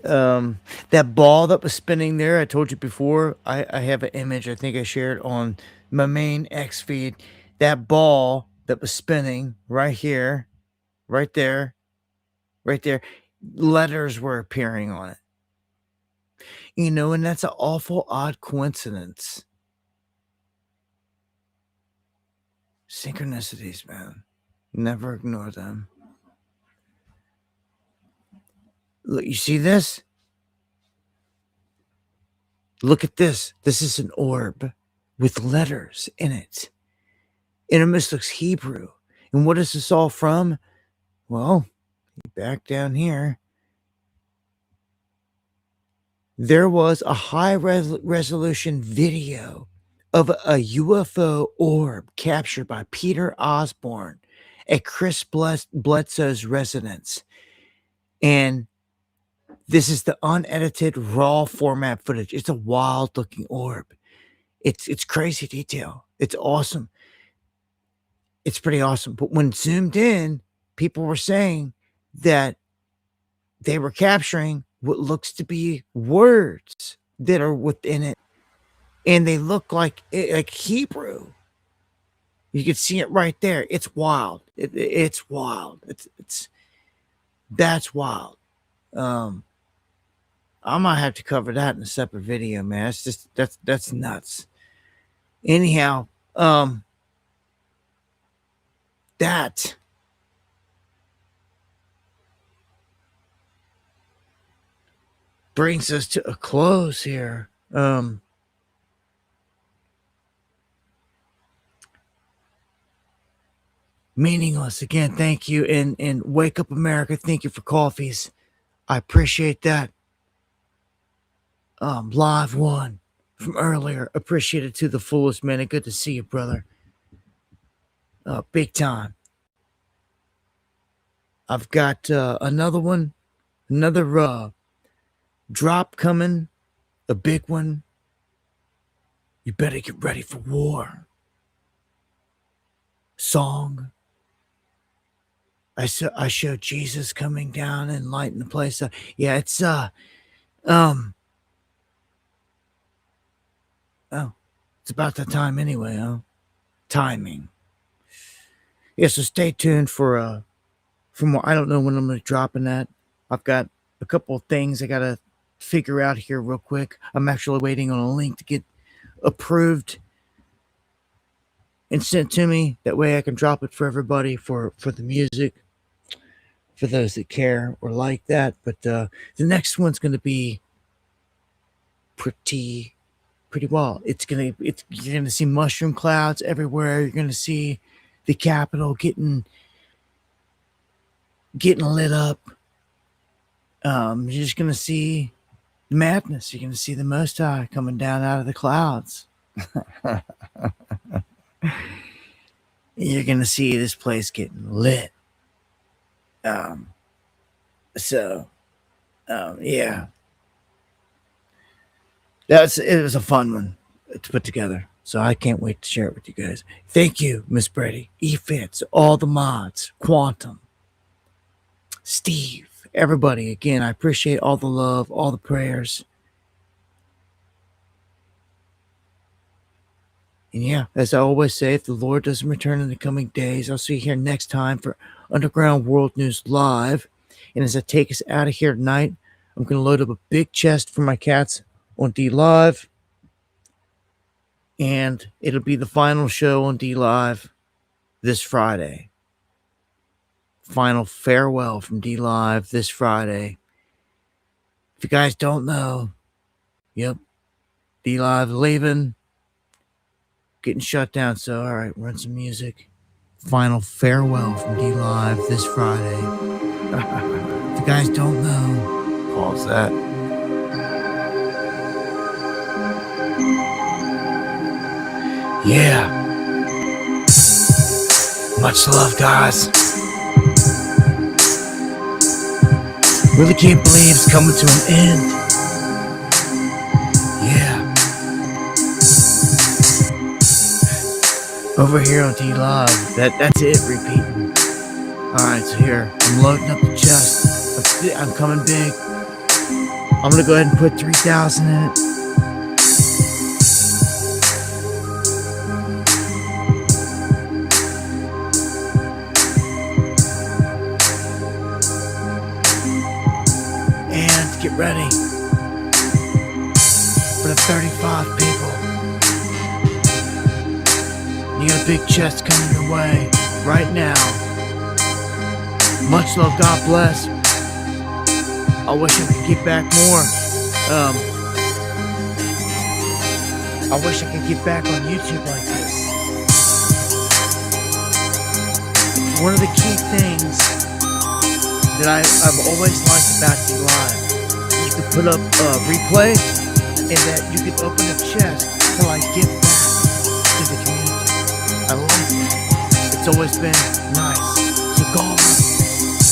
S1: That ball that was spinning there, I told you before, I have an image I think I shared on my main X feed. That ball that was spinning right here, right there, letters were appearing on it. You know, and that's an awful odd coincidence. Synchronicities, man. Never ignore them. Look, you see this? Look at this. This is an orb with letters in it. It almost looks Hebrew. And what is this all from? Well, back down here. There was a high resolution video of a UFO orb captured by Peter Osborne at Chris Bledsoe's residence. And this is the unedited raw format footage. It's a wild looking orb. It's crazy detail. It's awesome. It's pretty awesome. But when zoomed in, people were saying that they were capturing what looks to be words that are within it, and they look like Hebrew. You can see it right there. It's wild. It's wild. That's wild. I might have to cover that in a separate video, man. It's just that's nuts. Anyhow, that brings us to a close here. Meaningless again, thank you. And Wake Up America, thank you for coffees. I appreciate that. Live one from earlier, appreciated to the fullest, man. And good to see you, brother. Big time. I've got another one, another drop coming, a big one. You better get ready for war. Song. I showed Jesus coming down and lighting the place up. Yeah, it's it's about that time anyway, huh? Timing. Yeah, so stay tuned for more. I don't know when I'm gonna be dropping that. I've got a couple of things I gotta figure out here real quick. I'm actually waiting on a link to get approved and sent to me. That way I can drop it for everybody for the music, for those that care or like that. But the next one's going to be pretty pretty well. You're gonna see mushroom clouds everywhere. You're gonna see the Capitol getting lit up. You're just gonna see madness. You're gonna see the Most High coming down out of the clouds. You're gonna see this place getting lit. Yeah. It was a fun one to put together. So I can't wait to share it with you guys. Thank you, Miss Brady, E-Fits, all the mods, Quantum, Steve, everybody. Again, I appreciate all the love, all the prayers. And yeah, as I always say, if the Lord doesn't return in the coming days, I'll see you here next time for Underground World News Live. And as I take us out of here tonight, I'm going to load up a big chest for my cats on D Live. And it'll be the final show on D Live this Friday. Final farewell from D Live this Friday. If you guys don't know, yep, D Live leaving, getting shut down. So, all right, run some music. Final farewell from D Live this Friday. If you guys don't know, pause that. Yeah. Much love, guys. Really can't believe it's coming to an end. Yeah. Over here on D Live, that's it repeating. Alright, so here, I'm loading up the chest. I'm coming big. I'm gonna go ahead and put 3,000 in it. Get ready for the 35 people. You got a big chest coming your way right now. Much love, God bless. I wish I could get back more. I wish I could get back on YouTube like this. One of the key things that I've always liked about D Live, you could put up a replay and that you could open a chest to like give back to the community. I like that. It's always been nice. So Gala,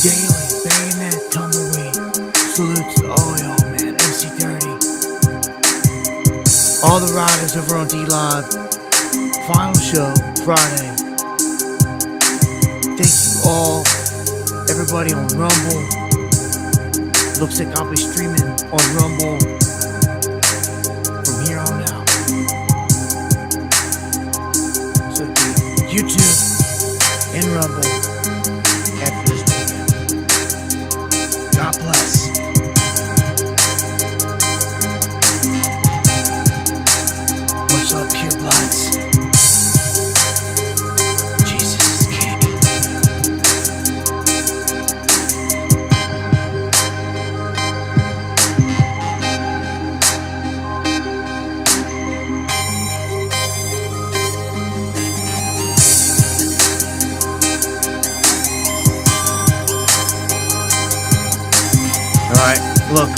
S1: Daily, Bayonet, Tumbleweed, salutes to all y'all, man. MC30, all the riders over on D Live. Final show Friday. Thank you all. Everybody on Rumble. Looks like I'll be streaming on Rumble from here on out. So YouTube and Rumble after this weekend. God bless. Much love, pure bloods. Look,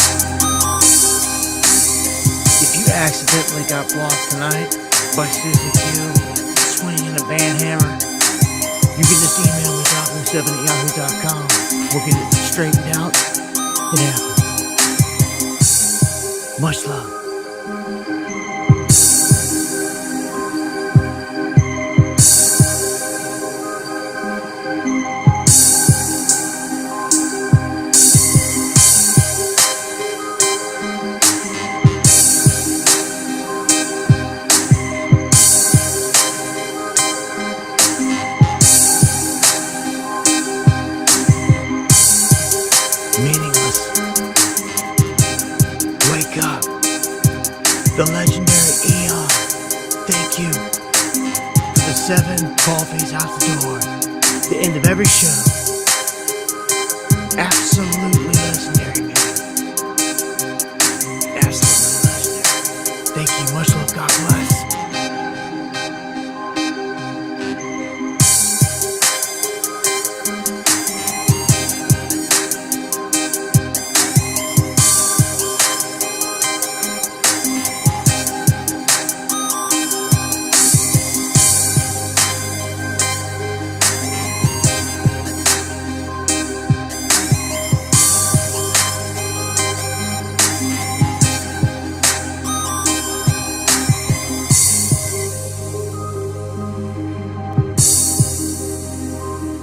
S1: if you accidentally got blocked tonight by Susie Q swinging a band hammer, you can just email me yahoo7@yahoo.com. We'll get it straightened out. It happened. Much love. The legendary Eon, thank you for the 7 coffees out the door. The end of every show. Absolutely